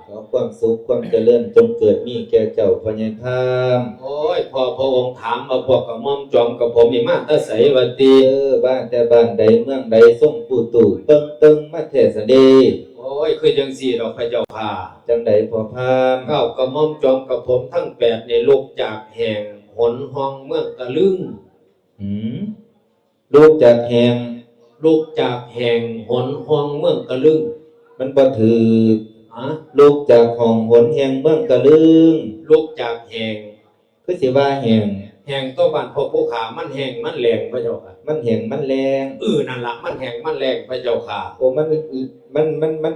ขอความสุขความเจริญจงเกิดมีแก่เจ้าพญาพามโอ้ยพอพระองค์ถามมาพวกกับม่อมจอมกับผมมีมาตาใสวัตีบ้านแต่บ้านใดเมืองใดส่งปู่ตู่ตึงมาเทศเดโอ้ยคือจังสี่ดอกพระเจ้าค่ะจังใดพอพามเข้ากับม่อมจอมกับผมทั้ง8ในลูกจากแห่งหนห้องเมืองตะลึงลูกจากแห่งหนห้องเมืองตะลึงมันบ่ถือลูกจากห้องหนแห่งเมืองตะลึงลูกจากแห่งคือสิว่าแห่งตัวบ้านพ่อผู้ขามันแห่งมันแรงพระเจ้าค่ะมันแห่งมันแรงนั่นล่ะมันแห่งมันแรงพระเจ้าค่ะโอ้มันแ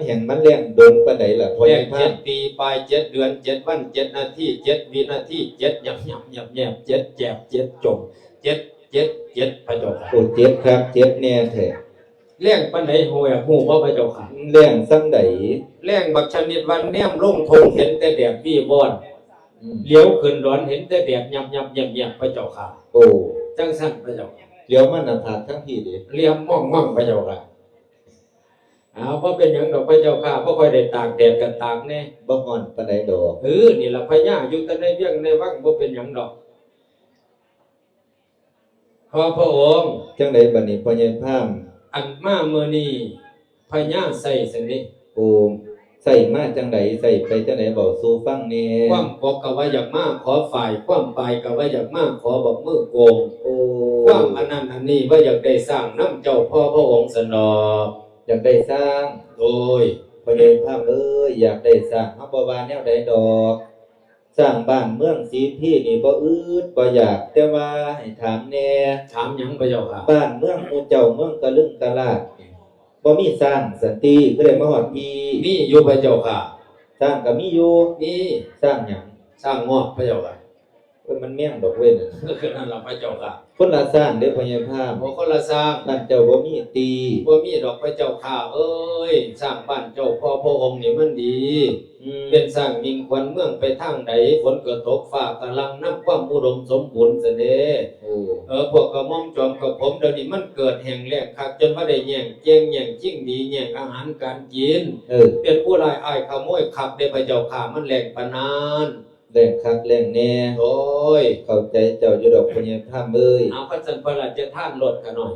ห่งมันแรงโดนปานใดล่ะพอ7 ปีไป7 เดือน7 วัน7 นาที7 วินาที7ยับ7 แจบ7 จม7พระเจ้าค่ะโอ้7ครับ7แน่แท้แรงปานใดฮู้ว่าพระเจ้าค่ะแรงซั่งใดแรงบักชนิดวันแนมลงทงเห็นแต่แดดวี่วอนเลี้ยวขึ้นร้อนเห็นแต่แดดยับพระเจ้าค่ะโอ้จังสั่นพระเจ้าเลี้ยวมันน่ะผาดทั้งที่ดิเลี้ยมม่องพระเจ้าค่ะเพราะเป็นหยังดอกพระเจ้าค่ะบ่ค่อยได้ตากแดดกันตากแน่บ่ฮ้อนปานใดดอกนี่ล่ะพญาอยู่แต่ในเวียงในวังบ่เป็นหยังดอกพระองค์จังไดบัดนี้พ่อใหญ่พามอันมาเมื่อนี้พญาใส่ซั่นนี่โอ้ใส่มาจังไดใส่ไปจังไดบอกสู่ฟังแน่ความปกก็ว่าอยากมาขอฝ่ายความปลายก็ว่าอยากมาขอบอกมือโกงโอ้ความอันนั้นอันนี้ว่าอยากได้สร้างน้ำเจ้าพ่อพระองค์สนออยากได้สร้างโดยพ่อใหญ่พามอยากได้สร้างเฮาบ่ว่าแนวใดดอก สร้างบ้านเมืองสีพี่นี่บ่อืดบ่อยากแต่ว่าให้ถามแน่ ถามหยังพระเจ้าค่ะ บ้านเมืองหมู่เจ้าเมืองกะลึงกะลาดบ่มีสร้างสันติก็เลยมาฮอดพี่ มีอยู่พระเจ้าค่ะ สร้างก็มีอยู่ มี สร้างหยัง สร้างงอกพระเจ้าค่ะ มันแม่งดอกเว้น ก็คือนั่นล่ะพระเจ้าค่ะ คนละสร้างเด้อพญาภาพ บ่คนละสร้าง บ้านเจ้าบ่มีตี บ่มีดอกพระเจ้าค่ะเอ้ยสร้างบ้านเจ้าพ่อพระองค์นี่มันดี เป็นสร้างมิ่งขวัญเมืองไปทางใดฝนก็ตกฟ้ากำลังนำความอุดมสมบูรณ์เสยเด้โอ้ พวกกระหม่อมจอมกับผมเดี๋ยวนี้มันเกิดแห่งแรกคักจนว่าได้แย่งเจียงแย่งจิ้งดีแย่งอาหารการกินเป็นผู้ลายอ้ายขโมยขับได้พระเจ้าค่ะมันแหลกปานนั้นแรงคักแรงแน่ โอ้ยเข้าใจเจ้าอยู่ดอกพญาภาพเอ้ย เอาพระสันพระราชทานรถกันหน่อย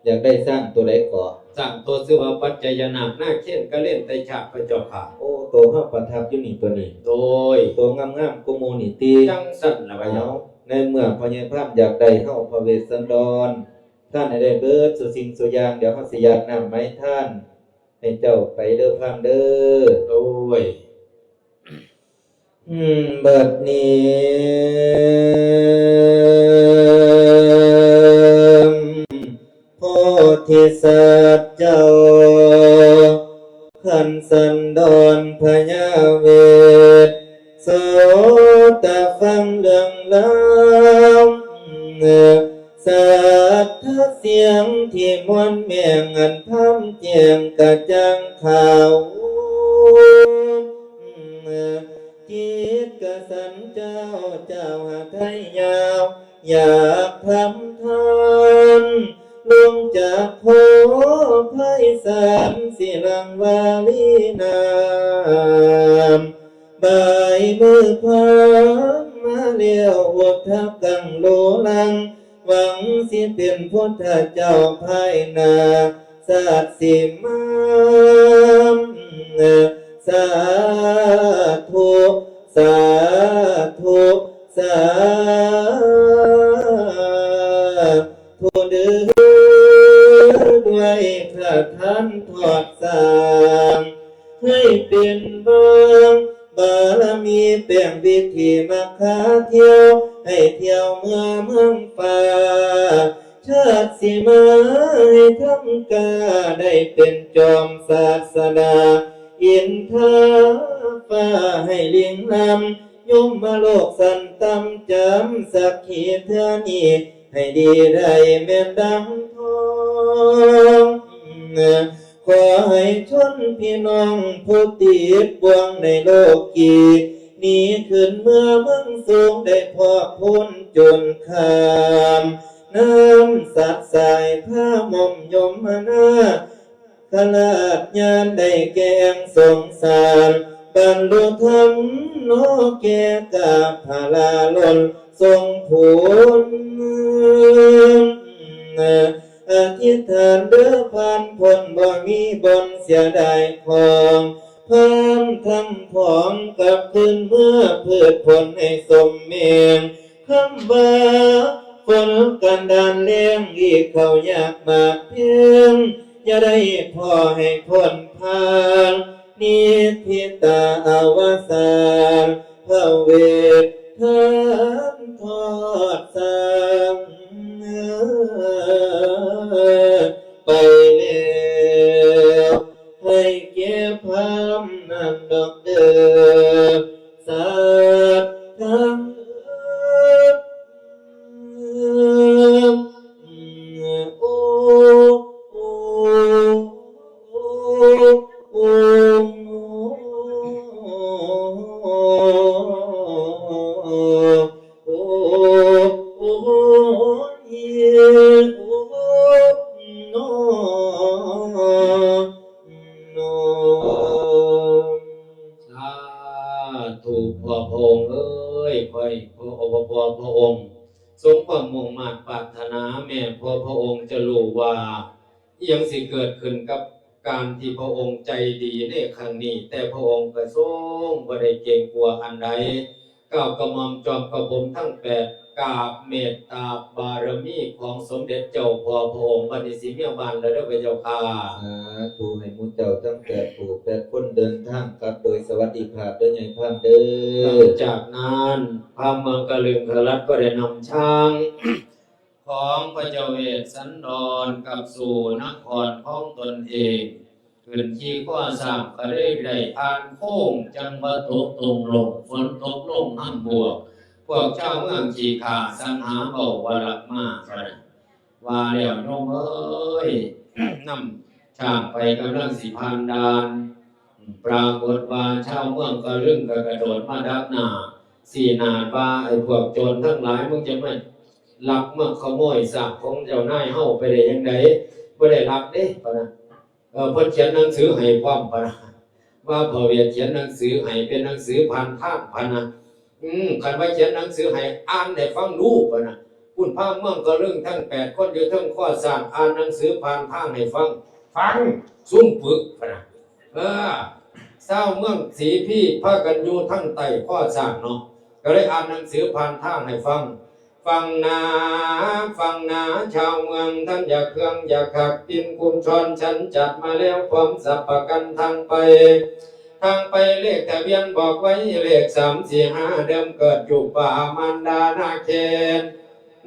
อยากได้สร้างตัวใดก่อ สร้างตัวชื่อว่าปัจจยนาคหน้าเช่นก็เล่นไตฉากพระเจ้าค่ะโอ้ตัวเฮาประทับอยู่นี่ตัวนี้ โดยตัวงามๆกุโมนี่ติจังสั่นล่ะพระเจ้าในเมื่อพญาภาพอยากได้เฮาพระเวสสันดรท่านให้ได้เบิดสุสิ่งสุอย่างเดี๋ยวเฮาสิญาติน้ำไม้ท่านให้เจ้าไปเด้อพามเด้อโดยบัดนี้โพธิสัตว์เจ้าขันสันดรพญาเวทโสตฟังเรื่องราวสัทธเสียงที่มวลแม่งอันพำแจงกระจ่างข่าวจิตกสันเจ้าหาไทยยาวอยากทำทานลงจากโพไพศาลศิลังวาลีนามบายมือพามมาเลี้ยวอุทธกังโลลังหวังสิเป็นพุทธเจ้าภายนาศาสสิมามสาธุสาธุสาธุเดือด้วยพระท่านทอดสร้างให้เป็นบางบารมีเปลี่ยนวิธีมาค้าเที่ยวให้เที่ยวเมืองป่าชาติสิมาให้ทำกาได้เป็นจอมศาสดาอินทาฟ้าให้เลี้ยงนำยมมาโลกสันตำจำสักขีเท่านี้ให้ดีได้แม่นดังทองขอให้ชนพี่น้องผู้ติดบ่วงในโลกีนี้ขึ้นเมื่อมึงสูงได้พอพ้นจนข้ามน้ำสักสายผ้ามอมยมมานาขลาดญาณได้แกงสงสารบรรลุธรรมโนแก่กาพาลาลนทรงผลอธิษฐานเด้อผ่านพ้นบ่มีบนเสียดายของเพิ่มทำของกลับคืนเมื่อพืชผลให้สมเมียงคำว่าฝนกันดานเลี้ยงอีกเขาอยากมาเพียงอย่าได้พอให้พ้นผ่านนิพิตาอวสานพระเวทท่านทอดสร้างไปแล้วให้เก็บพามนั่นดอกเดิมสัตว์ทั้งโอ้โอ้โอ้พระองค์ทรงความมุ่งมั่นปรารถนาแม่พระองค์จะรู้ว่ายังสิเกิดขึ้นกับการที่พระองค์ใจดีในครั้งนี้แต่พระองค์ก็ทรงบ่ได้เกรงกลัวอันใดก้าวกระหม่อมจอมกระผมทั้ง8 กราบเมตตาบารมีของสมเด็จเจ้าพ่อพระองค์ปฏิสิเมียบันและเด้อพระเจ้าค่ะ สาธุให้หมุเจ้าทั้ง8 คนเดินทางกลับโดยสวัสดิภาพเด้อใหญ่พามเด้ หลั อง จากนั้นพระเมืองกะลึงกะลัดก็ได้นำช้าง ของพระเจ้าเวสสันดรกลับสู่นครของตนเองขึ้นขี่ข้อสร้างก็ได้ผ่านโค้งจังหวัดตกตรงลงฝนตกลงห้ามบวกพวกเจ้าเมืองขี่ขาสังหาเบาวาละมากว่าแล้วน้องเอ้ย นำช่างไปกำลังสิพานดานปรากฏว่าชาวเมืองก็ลึงกระโดดมาดักหน้าสี่นาว่าไอ้พวกโจรทั้งหลายมึงจะไม่ลักมาขโมยสากของเจ้านายเฮาไปได้ยังไงบ่ได้ลักเด้ปะนะเพิ่นเขียนหนังสือให้พร้อมปะนะว่าพระเวทเขียนหนังสือให้เป็นหนังสือผ่านทางปะนะคันว่าเขียนหนังสือให้อ่านได้ฟังรู้ปะนะคุณพาเมืองก็เรื่องทั้ง8 คนอยู่ทั้งข้อสร้างอ่านหนังสือผ่านทางให้ฟังซุ่มปึกปะนะเศร้าเมืองสีพี่พากันอยู่ทั้งไต่ข้อสร้างเนาะก็เลยอ่านหนังสือผ่านทางให้ฟังฟังนาชาวเมืองท่านอย่าเครื่องอย่าขักปินกุมชนฉันจัดมาแล้วความสับประกันทางไปเลขทะเบียนบอกไว้เลข345เดิมเกิดอยู่ป่ามารดานาเคน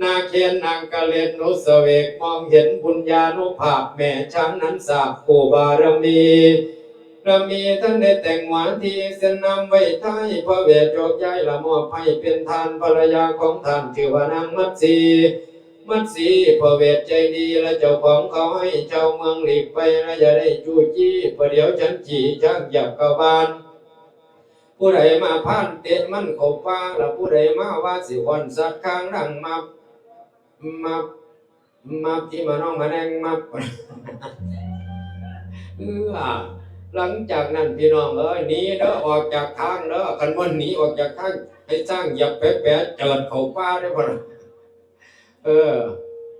นางกะเลนนุสเวกมองเห็นบุญญาณุภาพแม่ช้างนั้นสาบผู้บารมีท่านได้แต่งหวานทีเส้นนำไว้ท้ายพระเวทโยกย้ายละมอบให้เป็นทานภรรยาของท่านชื่อว่านางมัตสีพระเวทใจดีและเจ้าของเขาให้ชาวเมืองหลีกไปและอย่าได้จู้จี้ประเดี๋ยวฉันขี่ชักหยับกระบาลผู้ใดมาพานเตะมันขบฟ้าและผู้ใดมาว่าสิวันสัตว์ข้างดังมาที่มาน้องมาแดงมาหลังจากนั้นพี่น้องเอ้ยหนีเด้อออกจากทางเด้อคันวันหนีออกจากทางให้สร้างหยับแปะเจิดเข้าป่าได้บ่ล่ะ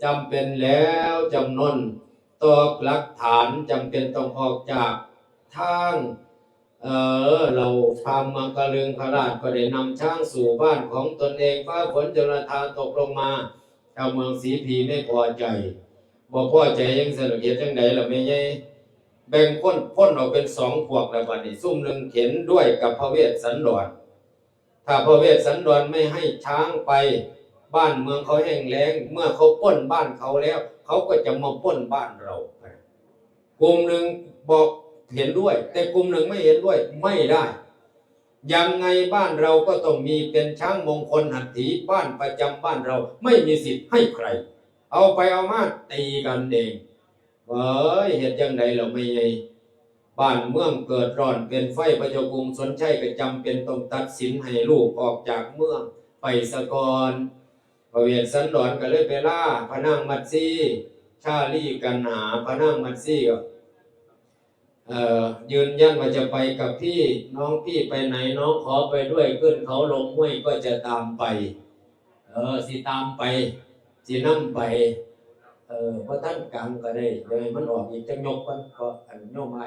จำเป็นแล้วจำนนตอกหลักฐานจำเป็นต้องออกจากทางเราพามังกรลึงพระราชก็ได้นำช้างสู่บ้านของตนเองฟ้าฝนจรทาตกลงมาชาวเมืองสีพีไม่พอใจบ่พอใจยังเสนอเขียนจังใดล่ะแม่ใหญ่แบ่งพ้นออกเป็น2 พวกแล้วบัดนี้ซุ่มหนึ่งเข็นด้วยกับพระเวสสันดรถ้าพระเวสสันดรไม่ให้ช้างไปบ้านเมืองเขาแห้งแล้งเมื่อเขาปล้นบ้านเขาแล้วเขาก็จะมาปล้นบ้านเรากลุ่มหนึ่งบอกเห็นด้วยแต่กลุ่มหนึ่งไม่เห็นด้วยไม่ได้ยังไงบ้านเราก็ต้องมีเป็นช้างมงคลหัตถีบ้านประจำบ้านเราไม่มีสิทธิ์ให้ใครเอาไปเอามาตีกันเองเหตุยังไงเราไม่ไงบ้านเมืองเกิดร้อนเป็นไฟพระเจ้ากรุงสนชัยก็จำเป็นต้องตัดสินให้ลูกออกจากเมืองไปสะก่อนพระเวสสันดรก็เลยไปล่าพระนางมัตสีชาลีกันหาพระนางมัตสีก็ยืนยันว่าจะไปกับพี่น้องพี่ไปไหนน้องขอไปด้วยขึ้นเขาลงห้วยก็จะตามไปสิตามไปสินำไปเพราะท่านกรรมก็ได้เดี๋ยวมันออกอีกจะยกมันก็อันโยมไม้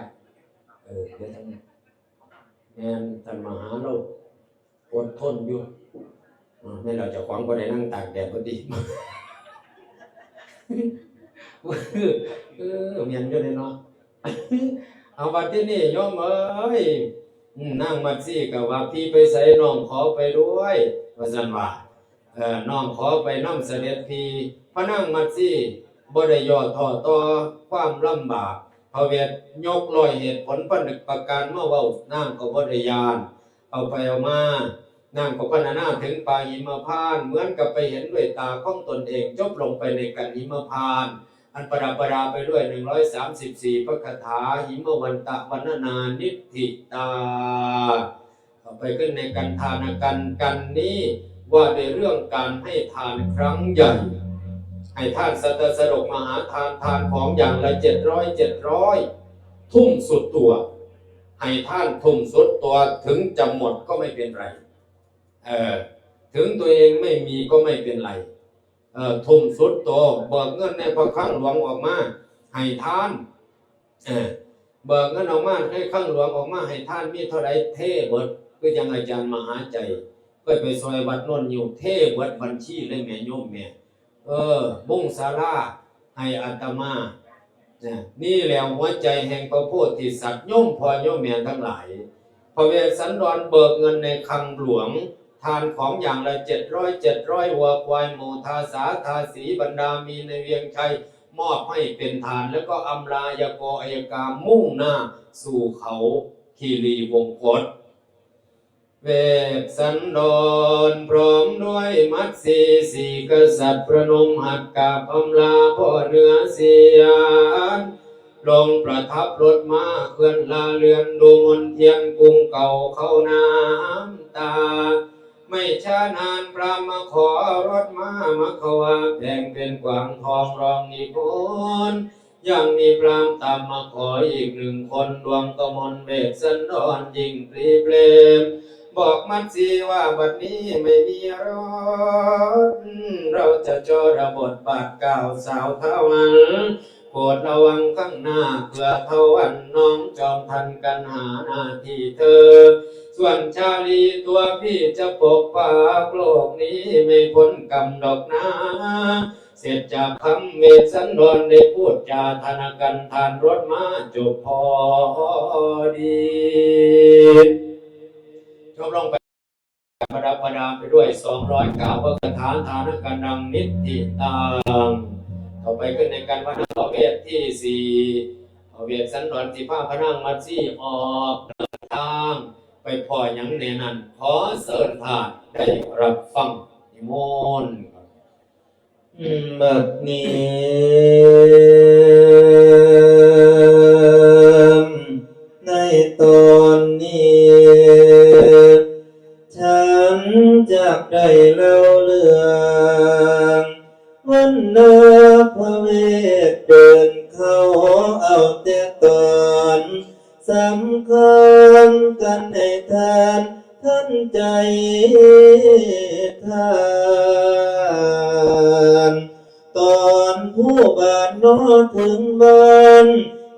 เดี๋ยวท่านแม่นท่านมหาโลกอดทนอยู่นี่เราจะขวางก็ได้นั่งตากแดดพอดีเมียนอยู่เลยเนาะเอาบัดที่นี่โยมเอ้ยนั่งมัดซี่กับว่าพี่ไปใส่น้องขอไปด้วยว่าซั่นว่าน้องขอไปนำเสด็จพี่พระนั่งมัดซี่บ่ได้ย่อท้อต่อความลำบากพระเวทยกลอยเหตุผลผนึกประการมาเว้านางก็บ่ได้ยานเอาไปเอามานางก็พรรณนาถึงป่าหิมพานต์เหมือนกับไปเห็นด้วยตาของตนเองจบลงไปในกันหิมพานต์อันประดับประดาไปด้วย134พระคาถาหิมวันตะวรรณนานิธิตาต่อไปขึ้นในกันทานกันนี้ว่าในเรื่องการให้ทานครั้งใหญ่ให้ทานสัตสดกมหาทานของอย่างละ700ทุ่มสุดตัวให้ท่านทุ่มสุดตัวถึงจะหมดก็ไม่เป็นไรถึงตัวเองไม่มีก็ไม่เป็นไรทุ่มสุดตัวเบิกเงินในพระคลังหลวงออกมาให้ทานเบิกเงินออกมาให้คลังหลวงออกมาให้ทานมีเท่าไรเท่เบิดก็ยังอาจารย์มหาใจก็ ไปซอยวัดนนท์อยู่เทวัดบัญชีเลยแม่โยมแม่มุ่งศาลาให้อาตมานี่แหละหัวใจแห่งพระโพธิสัตว์โยมพ่อโยมแม่ทั้งหลายพระเวสสันดรเบิกเงินในคลังหลวงทานของอย่างละ700วัวควายหมูทาสาทาสีบรรดามีในเวียงชัยมอบให้เป็นทานแล้วก็อำลายโกอัยกามุ่งหน้าสู่เขาคีรีวงกฏเวสสันดรพร้อมด้วยมัตสีกษัตริย์ประนมหัตถ์กราบอำลาพ่อเหนือเสียนลงประทับรถม้าเคลื่อนลาเรือนดูมนเทียนกรุงเก่าเข้าน้ำตาไม่ช้านานพระมาขอรถม้ามาขวาแพงเป็นกวางทองรองนิพนธ์ยังมีพรามตามมาขออีก1 คนดวงกมลเวสสันดรยิ่งปรีเปรมบอกมัดสีว่าบัดนี้ไม่มีรถเราจะจอระบทบาทก่าวสาวเท่านั้นโปรดระวังข้างหน้าเพื่อเท่าวันน้องจอมทันกันหาหน้าที่เธอส่วนชาลีตัวพี่จะปกปักโลกนี้ไม่พ้นกรรมดอกนะเสร็จจากคำเวสสันดรได้พูดจาธนกันทานรถม้าจบพอดีจบลงไปประดับประดาไปด้วย209 พระคาถาทานกันดังนิตติตังต่อไปขึ้นในการวัดพระเวทที่4พระเวสสันดรที่พาพนั่งมัดซี่ออกเดินทางไปพ่ออย่างแน่นั้นขอเสริญทานได้รับฟังนิมนต์บัดนี้ในตอนนี้ฉันจะได้เล่าเรื่องวันนาพระเวทเดินเข้าเอาแต่ตอนสำคัญกันให้ทานท่านใจทานตอนผู้บ้านนอถึงบ้าน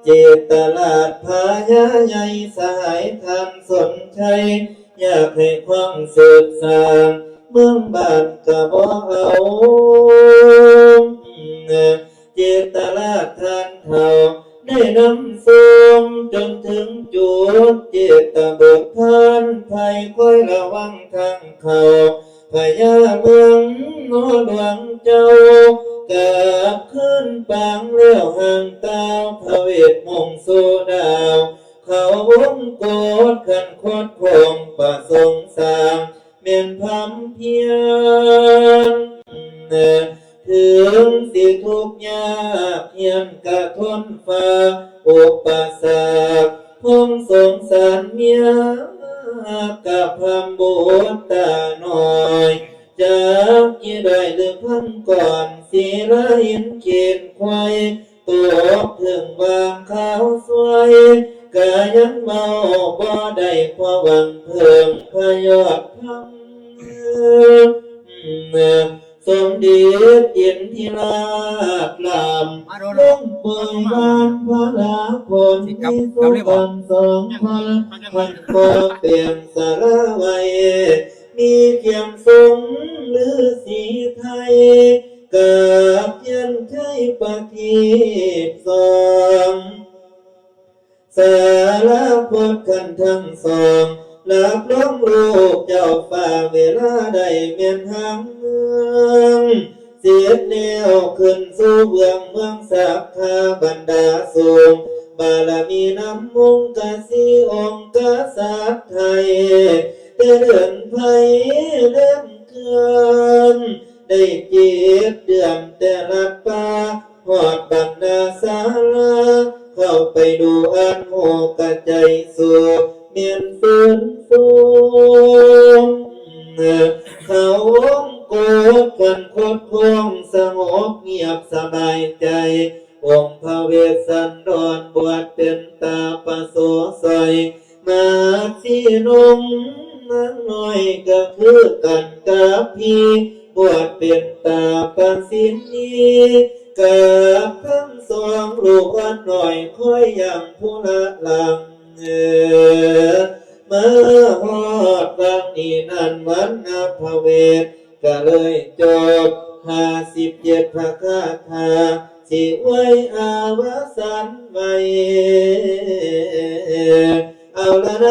เจตตลาดพายาใหญ่สายทานสนชัยอยากให้ความสืบสานเมืองบ้านกะบ่เอาเจตตลาดทานเท่าได้นำส้มจนถึงจุดเจตบทพานภัยคอยระวังทางเขาพญาเมืองนอหลวงเจ้ากลับขึ้นปางเลี้ยวห่างตาพระเวทมงโซดาวเขาวงโกดขันโคตรคงประสงค์สามเมียนพำเพียรถึงสิทุกยากเพียนกระทนฟ้าอุปสรรคพงสงสารเมียกับพำบุตรตาหน่อยจากยี่ได้หรือพันก่อนสีละหินเขียนควายตัวถึงวางขาวสวยกายังเมาบ่ได้พอหวังเพิ่มพยอดพังสมเด็จอินทิราชลำลงเปิดบ้านพระลาพลที่สุพรรณ2,000มันก็เปลี่ยนสารไว้มีเขียมสงหรือสีไทยกับเพียนไทยปฏิบสองสารพัดกันทั้งสองหลับล้มลูกเจ้าฝ่าเวลาใดเมียนหางเมืองเสียดแนวขึ้นสู่เบื้องเมืองสักคาบรรดาสูงบารมีน้ำมุงกะสีองค์กษัตริย์ไทยเดือนไผ่เล่มเกินได้จีบเดือนแต่ละป่าหอดบรรดาศาลาเข้าไปดูอันโมกะใจสูเมียนฝืนฟูเขาโกดกันโคตรคงสงบเงียบสบายใจองค์พระเวสสันดรบวชเป็นตาประโสใสมาสีนมนางน้อยก็คือกันกับพี่บวชเป็นตาประสินนี้กับทั้งสองลูกอันหน่อยค่อยอย่างผู้ละลัง มาฮอดวันนี้นั่นวันนับพระเวทก็เลยจบ57พระคาถาสิไว้อาวสันไว้เอาละไร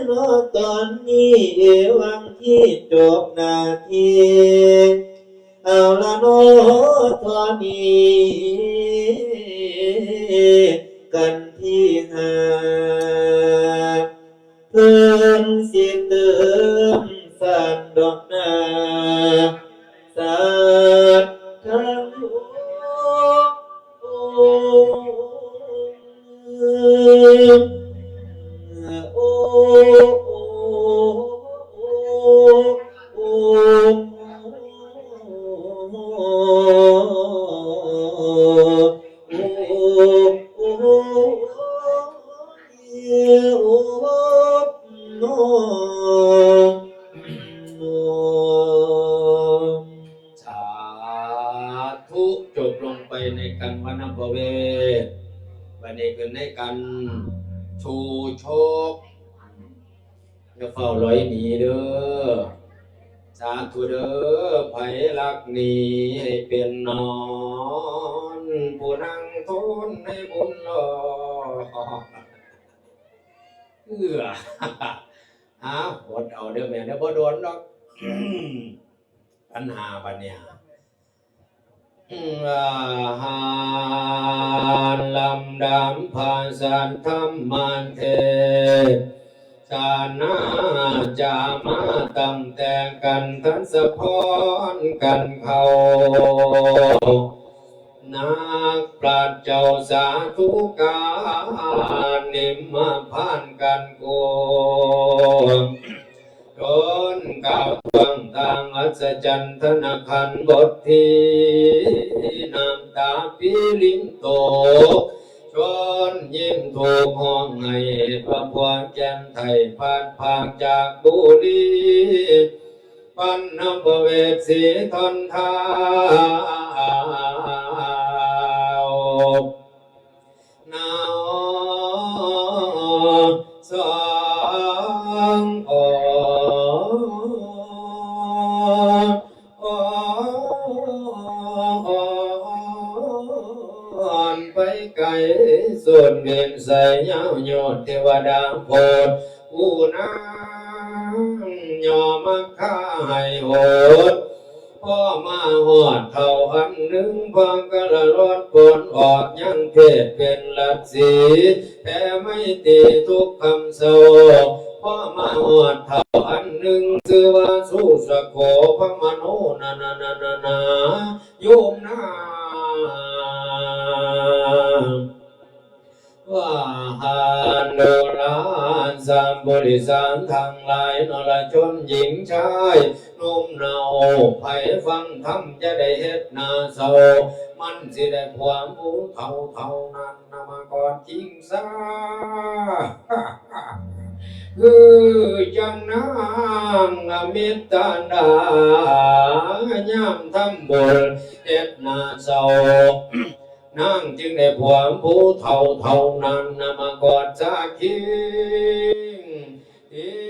เนาะตอนนี้เอวังที่จบนาทีเอาละเนาะตอนนี้กันที่เพิ่นสิเติมสันดอกนาสัตทั้งโอ้โอ้โสาธุจบลงไปในกันวันพเวทวันนี้คือในกันชูโชคอย่าเฝ้าลอยหนีเด้อสาธุเด้อไผลักหนีให้เป็นนอนผู้นั่งทนในบุญรอหาอดเอาเด้อแม่เด้อบ่โดนดอก ปัญหาบัดเนี่ยหานลำดำภาสันธรรมันเทชานาจามาตั้งแต่งกันทันสะพรกันเขานักปราชญ์เจ้าสาธุการนิมมาผ่านกันโกจนกล่าวเบื้องทางอัศจรรย์ธนขันธ์บททีน้ำตาพิลินโตชนยิ้มถูกห้องให้พระพวงแก้มไทยผ่านภาคจากบุรีปันนภเวสีทนทาวหนาวสองไปไกลส่วนเวียนใส่เงาโยดเทวดาโพดผู้นางยอมักข้าให้โหดพ่อมาหอดเท่าอันหนึ่งพังกระรอดปนออกยังเทศเป็นลัดสีแพ้ไม่ตีทุกคำโศกพ่อมาหอดเท่าอันหนึ่งชื่อว่าสู้สะโขพระมโนนาโยมนาว่าหานโนราสามบริสารทางหลายนรชนหญิงชายนุ่มเนาไผฟังธรรมจะได้เฮ็ดนาเศร้ามันสิได้ความผู้เท่านั้นนามากอดจริงซาจังนางเมตตาดายามทำบุญเฮ็ดนาเศร้านางจึงได้ผวามผู้เท่านั้นนามากอดจากทิ้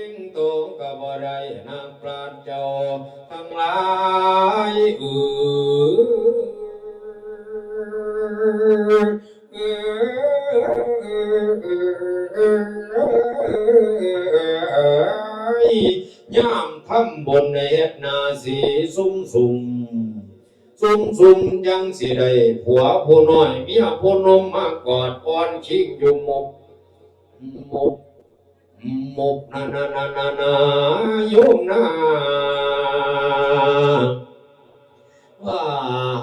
งตัวก็บ่ได้นางปราชญ์เจ้าทั้งหลายย่ามทำบนในเฮ็ดนาสีซุ่มยังสิได้ผัวผู้น้อยเมียผู้นมมากอดอ่อนชิงอยู่มุกนาโยมนาว่า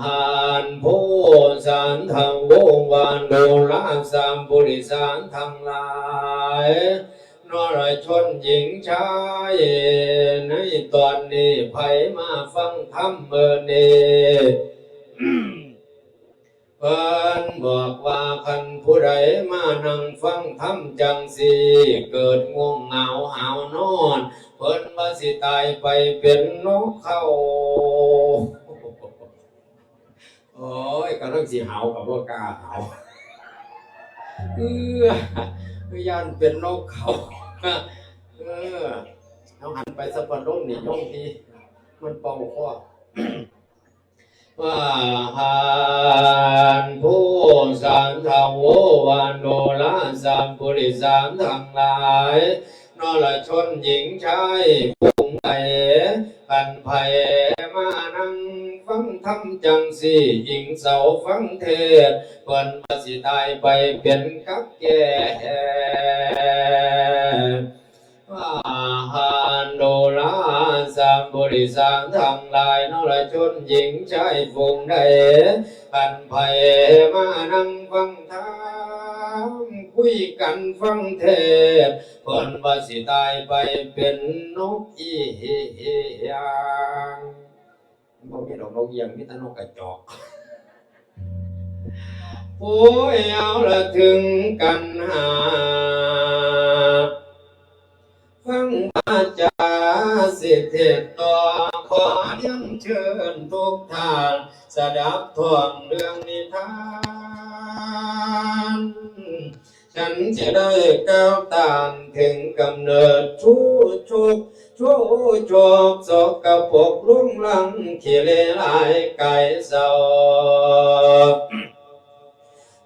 หานโพสารทางวงวานโดราสามบุริสารทางหลายนรชนหญิงชายในตอนนี้ไผมาฟังธรรมเมื่อนี้เพิ่นบอกว่าคันผู้ใดมานั่งฟังธรรมจังสิเกิดง่วงเหงาหาวนอนเพิ่นว่าสิตายไปเป็นนกเขาโอ้ยกำลังสิหาวกับว่ากล้าหาวยันเป็นนกเขา อเอาหันไปสัพพะร่มนี่โยมทีมันเป่าคอว่าหานผู้สันทาววันโนละสัมปุริสังทั้งหลายนรชนหญิงชายปุงไตกันไผมานั่งฟังธรรมจังสี่หญิงเสาฟังเทศเพิ่นว่าสิตายไปเป็นกับแก่ว่าหานโนราสัมปุริสังทั้งหลายนรชนหญิงชายปุงไตกันไผมานั่งฟังธรรมคุยกันฟังเทศเพิ่นว่าสิตายไปเป็นนกอีเหียงบ่มีดอกนกเอียงมีแต่นกกระจอกโอ้ยเอาละถึงกันหาฟังวาจาสิเทศต่อขอเรียนเชิญทุกท่านสดับทวนเรื่องนิทานฉันจะได้ก้าวตามถึงกำเนิดชู้ชุกชู้ชกสกปรกลุ่งลังขี้เลลายไก่เศร้า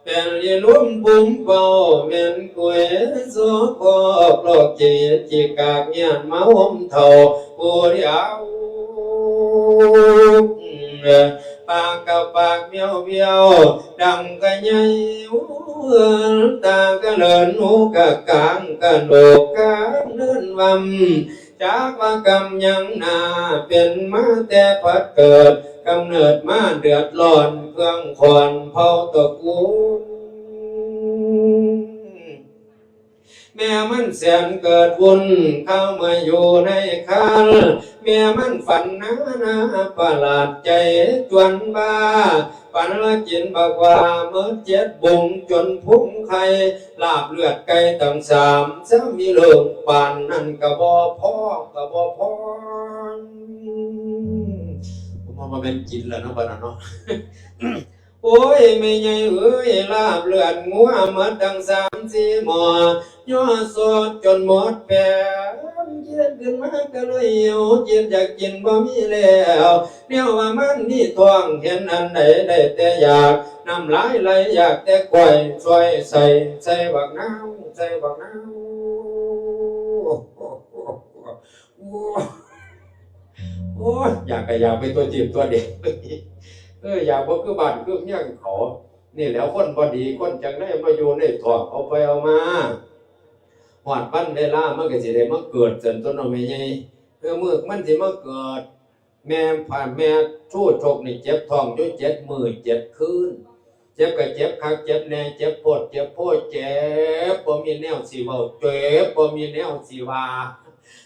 เป็นลีลุ่มบุ้มเบาเมียนกุยโซโคโลกจีจิกากเงียนมาห่มเท่าผู้เดียวปากกับปากเมียวเบี้ยวดังกะใหญ่ตากะเลินหูกะกางกะโดกกะเนินวำจากว่ากำยังนาเป็นมาแต่พัดเกิดกำเนิดมาเดือดร้อนเครื่องขอนเผาตะกูแม่มันแสนเกิดวุ่นเข้ามาอยู่ในคันแม่มันฝันนาประหลาดใจจวนบ้าฝันละกินบักว่าเมื่อเจ็ดบุงจนพุ่งไข่ลาบเลือดไก่ตั้งสามจะมีเรื่องปานนั่นกะบ่พ่อกะบ่พ่อผมมาเป็นกินแล้วนะบ้านเนาะโอ้ยไม่ใหญ่เอ้ยลาบเลือดงัวหมดดังสามสี่หมอย่อสดจนหมดแผ่เย็นขึ้นมาก็เลยหิวเย็นอยากกินบ่มีแล้วเนี่ยว่ามันนี่ท้องเห็นอันใดได้แต่อยากน้ำลายไหลอยากแต่กล้วยช่วยใส่บักน้ำใส่บักน้ำโอ้ยอยากก็อยากไปตัวจีบตัวเด็กอยากบ่คือบ้านคือเมียเขานี่แล้วคนพอดีคนจังได้มาอยู่ในท้องเอาไปเอามาหอดวันเวลามันก็สิได้มาเกิดจนต้นเอาไม่ใหญ่มื้อมันสิมาเกิดแม่ผ่านแม่ชู้ชกนี่เจ็บท้องอยู่7 มื้อ7 คืนเจ็บก็เจ็บคักเจ็บแน่เจ็บโพดเจ็บบ่มีแนวสิเว้าเจ็บบ่มีแนวสิว่า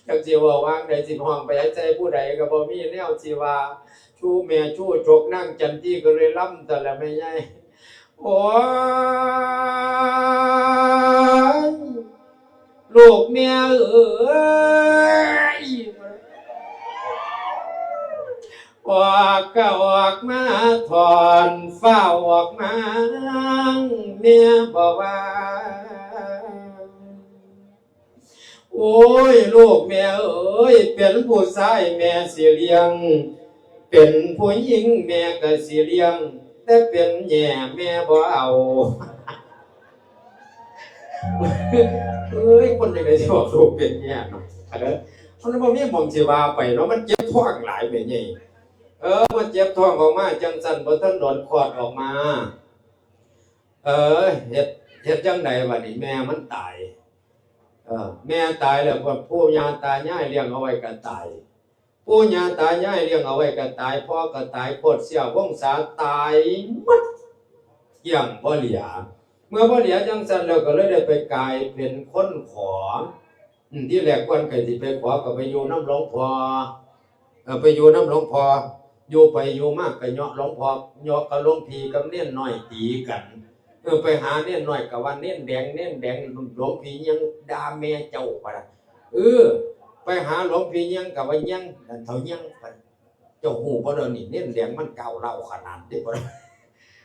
จักสิเว้าวางได้สิห้องไปให้ใจผู้ใดก็บ่มีแนวสิว่าชู้แม่ชู้ชกนั่งจันที่ก็เลยล้ำแต่ละไม่ใหญ่โอ้ยลูกเมียเอ้ยออกก็ออกมาถอนฝ้าออกมาเมียบอกว่าโอ้ยลูกแม่เอ้ยเป็นผู้ชายแม่สิเลี้ยงเป็นผู้หญิงแม่ก็สิเลี้ยงแต่เป็นแย่แม่บ่เอาเอ้ยคนยังไงที่บอกลูกเป็นแย่เนาะมันบ่มีหม่องสิว่าไปเนาะมันเจ็บท้องหลายไปใหญ่มันเจ็บท้องออกมาจังสั่นบ่ทันโดนคลอดออกมาเฮ็ดจังได๋บัดนี้แม่มันตายแม่ตายแล้วปู่ย่าตายายเลี้ยงเอาไว้ก็ตายปู่ย่าตายายเลี้ยงเอาไว้ก็ตายพ่อก็ตายโคตรเสี่ยววงศาตายหมดเกี่ยงบ่เหลือเมื่อบ่เหลือจังซั่นแล้วก็เลยได้ไปกลายเป็นคนขอที่แรกก่อนก็สิไปขอก็ไปอยู่น้ำหลวงพ่อไปอยู่น้ำหลวงพ่ออยู่ไปอยู่มากก็เหาะหลวงพ่อเหาะกับหลวงพี่กับเน้นน้อยตีกันไปหาเน้นน้อยกับว่าเน้นแดงหลวงพี่ยังด่าแม่เจ้าปะนะไปหาหลวงพี่ยังกับว่ายังเท่ายังปะเจ้าหูบ่เดินนี่เน้นแดงมันเก่าเล่าขนาดนี้ปะ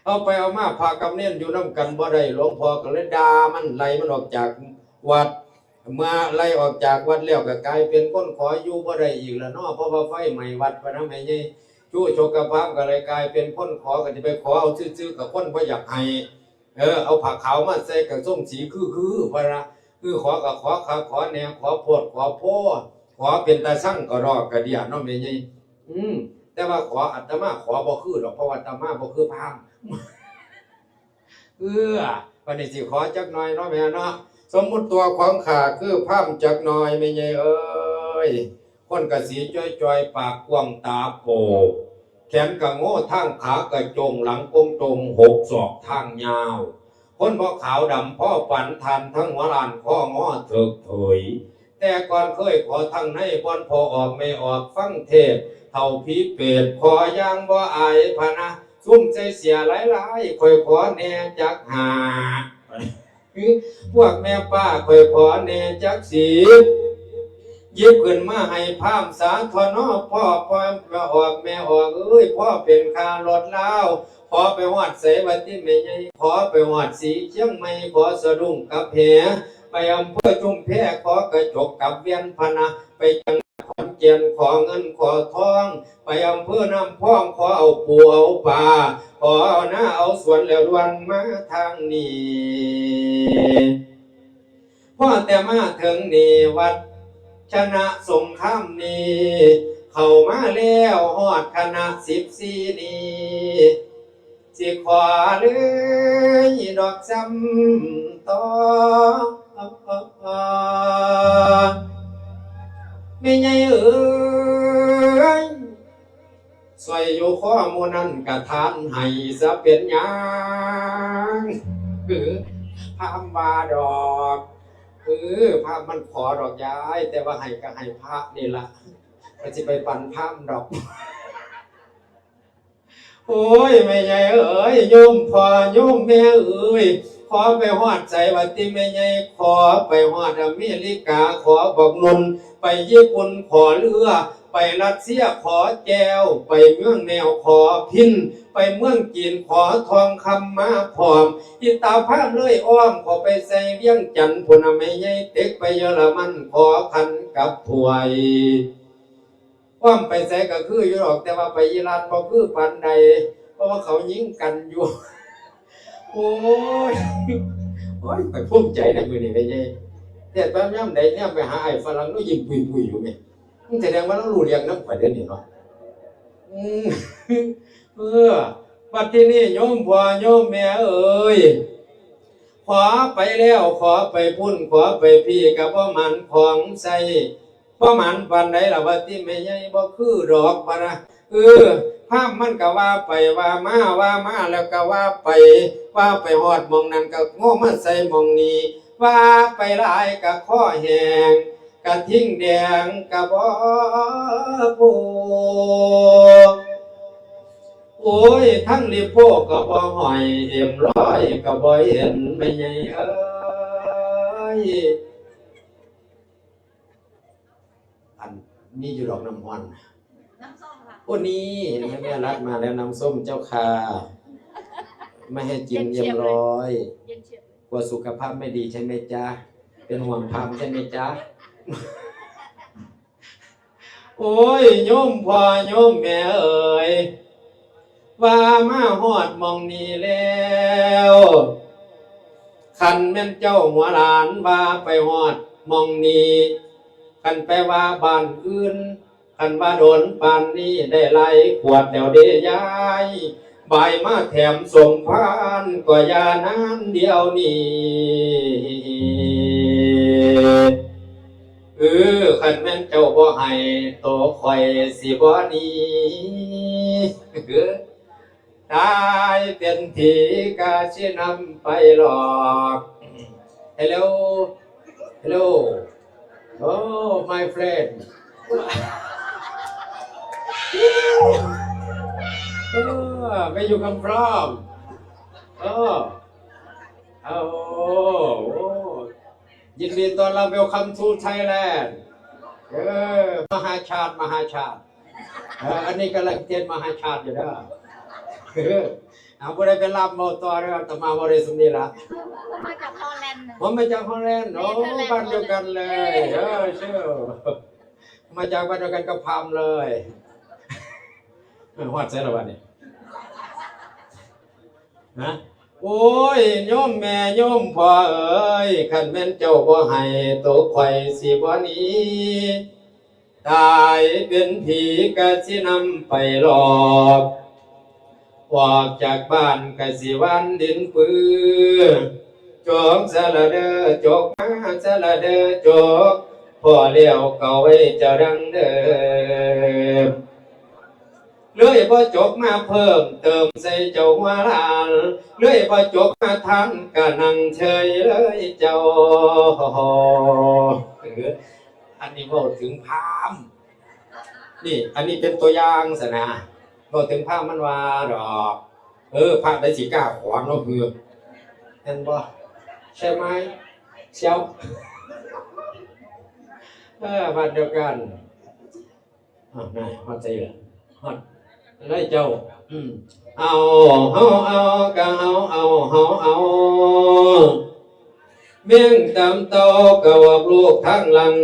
เอาไปเอามาพากับเน้นอยู่น้ำกันบ่ได้หลวงพ่อก็เลยด่ามันไล่มันออกจากวัด เมื่อไล่ออกจากวัดแล้วก็กลายเป็นคนขออยู่บ่ได้อีกแล้วเนาะเพราะว่าไฟไหม้วัดพะนะแม่ใหญ่ชู้โชกภาพก็เลยกลายเป็นคนขอก็จะไปขอเอาซื่อๆกับคนบ่อยากให้เอาผ้าขาวมาใส่กับส้มสีคือพะนะคือขอกับขอขาขอแนวขอโพดขอโพขอเป็นตาสั่งก็รอกกระเดียเนาะแม่ใหญ่แต่ว่าขออาตมาขอบ่คือหรอกเพราะว่าอาตมาบ่คือพราหมณ์วันนี้สิขอจักหน่อยเนาะแม่เนาะสมมุติตัวของข้าคือพราหมณ์จักหน่อยแม่ใหญ่เอ้ยคนกะสีจ้อยๆปากกว้างตาโปแขนกะโง่ทางขากะจงหลังกงตรง6 ศอกทางยาวคนบ่ขาวดำพ่อฝันทันทั้งหัวลานข้องอเถิกเผยแต่ก่อนเคยขอทั้งในบ่อนพอออกไม่ออกฟังเทศเท่าผีเปรตขอย่างบ่อายพะนะซุ่มใจเสียหลายๆค่อยขอแน่จักหาพวกแม่ป้าค่อยขอแน่จักสิหยิบขึ้นมาให้พามสาธนอพ่อออกแม่ออกพ่อเป็นคารถลาวขอไปหอดเสวัติแม่ใหญ่ขอไปหอดสีเชียงใหม่ขอสะดุ้งกับแหไปอำเภอชุมแพขอกระจกกับเวียนพนะไปจังขอนแก่นขอเงินขอทองไปอำเภอน้ำพองขอเอาปูเอาปลาขอเอาหน้าเอาสวนแล้วดวนมาทางนี้พ่อแต่มาถึงนี่วัดชนะสงครามนี้เข้ามาแล้วฮอดคณะ14นี้สิขอเลยดอกจำต่อแม่ใหญ่เอ้ยสวยอยู่ข้อมูลนั้นกะทานให้ซะเป็นหยังพามบาดอกพามมันขอดอกย้ายแต่ว่าให้ก็ให้พระนี่ละก็จะไปปั่นพามดอกโอ้ยแม่ใหญ่เอ้ยโยมพ่อโยมแม่เอ้ยขอไปฮอดใจวัดที่แม่ใหญ่ขอไปฮอดอเมริกาขอบอกนุนไปญี่ปุ่นขอเรือไปรัสเซียขอแก้วไปเมืองแนวขอพินไปเมืองจีนขอทองคำมาพร้อมอีตาพามเลยอ้อมขอไปใส่เวียงจันทน์พุ่นแม่ใหญ่เต็กไปเยอรมันขอคันกับถวยอ้อมไปใส่ก็คืออยู่หรอกแต่ว่าไปอิหร่านบ่คือปานใดเพราะว่าเขายิงกันอยู่โอ้ยไปภูมิใจในมือนี่ไปยัยแต่แป๊บย่ำใดเนี่ยไปหาไอ้ฝรั่งนู้ยิงปุยอยู่ไหมแสดงว่าเรารู้เรียงน้ำกว่าเดิมนี่เนาะบัดที่นี่โยมพ่อโยมแม่เอ้ยขอไปแล้วขอไปพุ่นขอไปพี่กับพ่อมันของใส่พ่อมันปันใดล่ะว่าที่แม่ใหญ่บ่คือดอกปะนะภาพมันก็ว่าไปว่ามาแล้วก็ว่าไปฮอดมองนั้นก็โง่มาใส่มองนี้ว่าไปหลายก็ข้อแหงก็ทิ้งแดงก็บ่ปูโอ้ยทั้งลิโพก็บ่หอยเอ็มร้อยก็บ่เห็นแม่ใหญ่เอ้ยอันมีอยู่ดอกน้ำมันน้ำส้มค่ะโอ้นี่แม่รัดมาแล้วน้ำส้มเจ้าค่ะไม่ให้กินเย็นร้อยกลัวสุขภาพไม่ดีใช่ไหมจ๊ะเป็นห่วงพามใช่ไหมจ๊ะโอ้ยโยมพ่อโยมแม่เอ๋ยว่ามาฮอดมองนี้แล้วคันแม่นเจ้าหัวหลานว่าไปฮอดมองนี้คันไปว่าบ้านอื่นคันว่าโดนปานนี้ได้ไล่ขวดเดี๋ยวเดียายใบมาแถมส่งพานก็ยานั้นเดียวนี้คันแม่นเจ้าบ่ให้โตคอยสิบ่หนีตายเป็นผีกาสินำไปหลอก Hello Oh my friend Where you come from Oh ยินดีต้อนรับ Welcome to Thailand มหาชาติอันนี้กำลังเทศมหาชาติอยู่นะ เอาบ่ได้ไปรับเมาต่อแล้วอาตมาบ่ได้สำนี้ละ มาจากฮอลแลนด์ ผมมาจากฮอลแลนด์โอ้บ้านเดียวกันเลยเชื่อมาจากบ้านเดียวกันกับพามเลยฮอดใส่ละบัดนี้นะโอ้ยโยมแม่โยมพ่อเอ้ยคันแม่นเจ้าบ่ให้ตกไข่สิบ่หนีตายเป็นผีก็สินำไปหลอกออกจากบ้านก็สิวันดินปื้อจกสะละเด้อจกมาสะละเด้อจกพ่อเลี้ยวเก่าไว้เจ้าดังเดิมเลยพอจกมาเพิ่มเติมใส่เจ้าหัวลานเลยพอจกมาทันก็นั่งเฉยเลยเจ้าอันนี้บอกถึงพามนี่อันนี้เป็นตัวอย่างสนะบอกถึงพามมันว่าดอกพระได้สิกล้าขวานก็คือเห็นบ่ใช่ไหมเชียวมาเดียวกันนายมาใจเลยมาอะไรเจ้าเอาก็เอาเมี่ยงตำเต้าก็ว่าลูกทางหลัง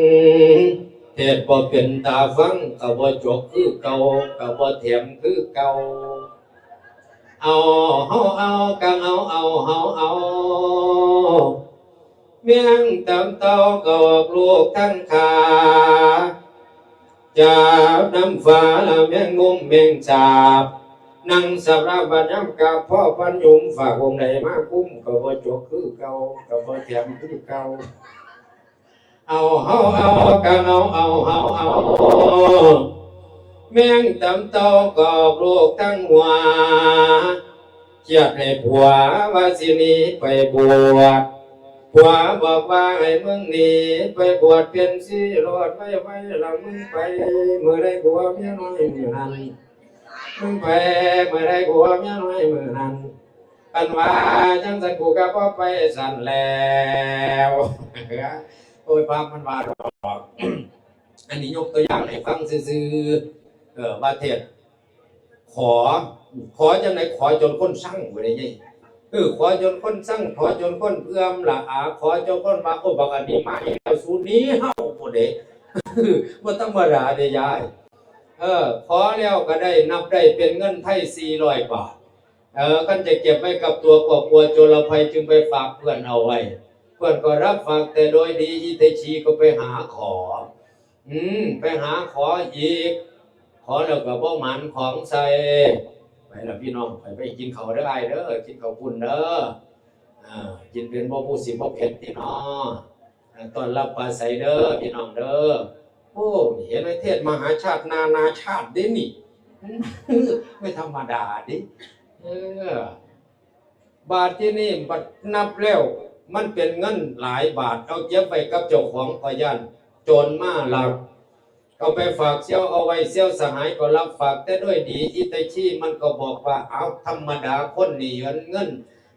เทศบ่เป็นตาฟังก็บ่จบคือเก่าก็บ่เถียมคือเก่าเอาก็เอาเมี่ยงตำเต้าก็ว่าลูกทางขาจับน้ำฟ้าละแมงมุมแมงสาบนั่งสำราบย้ำกับพ่อพันยุมฝากวงใดมาคุ้มก็บ่จบคือเก่าก็บ่แถมคือเก่าเอาก็เอาแมงตำเต้าก็ปลูกทั้งหัวเกียดให้ผัวว่าสิหนีไปบวชผัวบอกว่าให้มึงหนีไปบวชเป็นสิรอดไว้ละมึงไปเมื่อไรผัวเมียน้อยมือนั้นมึงไปเมื่อไรผัวเมียน้อยมือนั้นอันว่าจังสันกูก็พอไปสั่นแล้วโอ้ยภาพมันว่าดอกอันนี้ยกตัวอย่างให้ฟังซื่อว่าเทศขอจังไหนขอจนคนสั่งไว้ได้ยังขอจนคนสั่งขอจนคนเอื้อมละขอจนคนมาโอ้บางอันนี้มาอีกแล้วสูนี้เฮาบ่เด้บ่ธรรมดาเด้ยายขอแล้วก็ได้นับได้เป็นเงินไทย400 บาทกันจะเก็บไว้กับตัวครอบครัวโจรภัยจึงไปฝากเพื่อนเอาไว้เพื่อนก็รับฝากแต่โดยดีอิเตชีก็ไปหาขอไปหาขออีกขอแล้วก็บ่หมันของใส่ไปแล้วพี่น้องไปกินข้าวเด้อไอ้เด้อกินข้าวปุ้นเด้อกินเป็นบ่ผู้สิบ่เผ็ดพี่น้องตอนรับปลาใส่เด้อพี่น้องเด้อโอ้เห็นไหมเทศมหาชาตินานาชาติเด้นี่ไม่ธรรมดาดิบาทที่นี่บัดนับแล้วมันเป็นเงินหลายบาทเอาเก็บไปกับเจ้าของพยันโจรมาหลักเอาไปฝากเซี่ยวเอาไว้เซี่ยวสหายก็รับฝากแต่ด้วยดีอิตาชีมันก็บอกว่าเอาธรรมดาคนนี่เงิน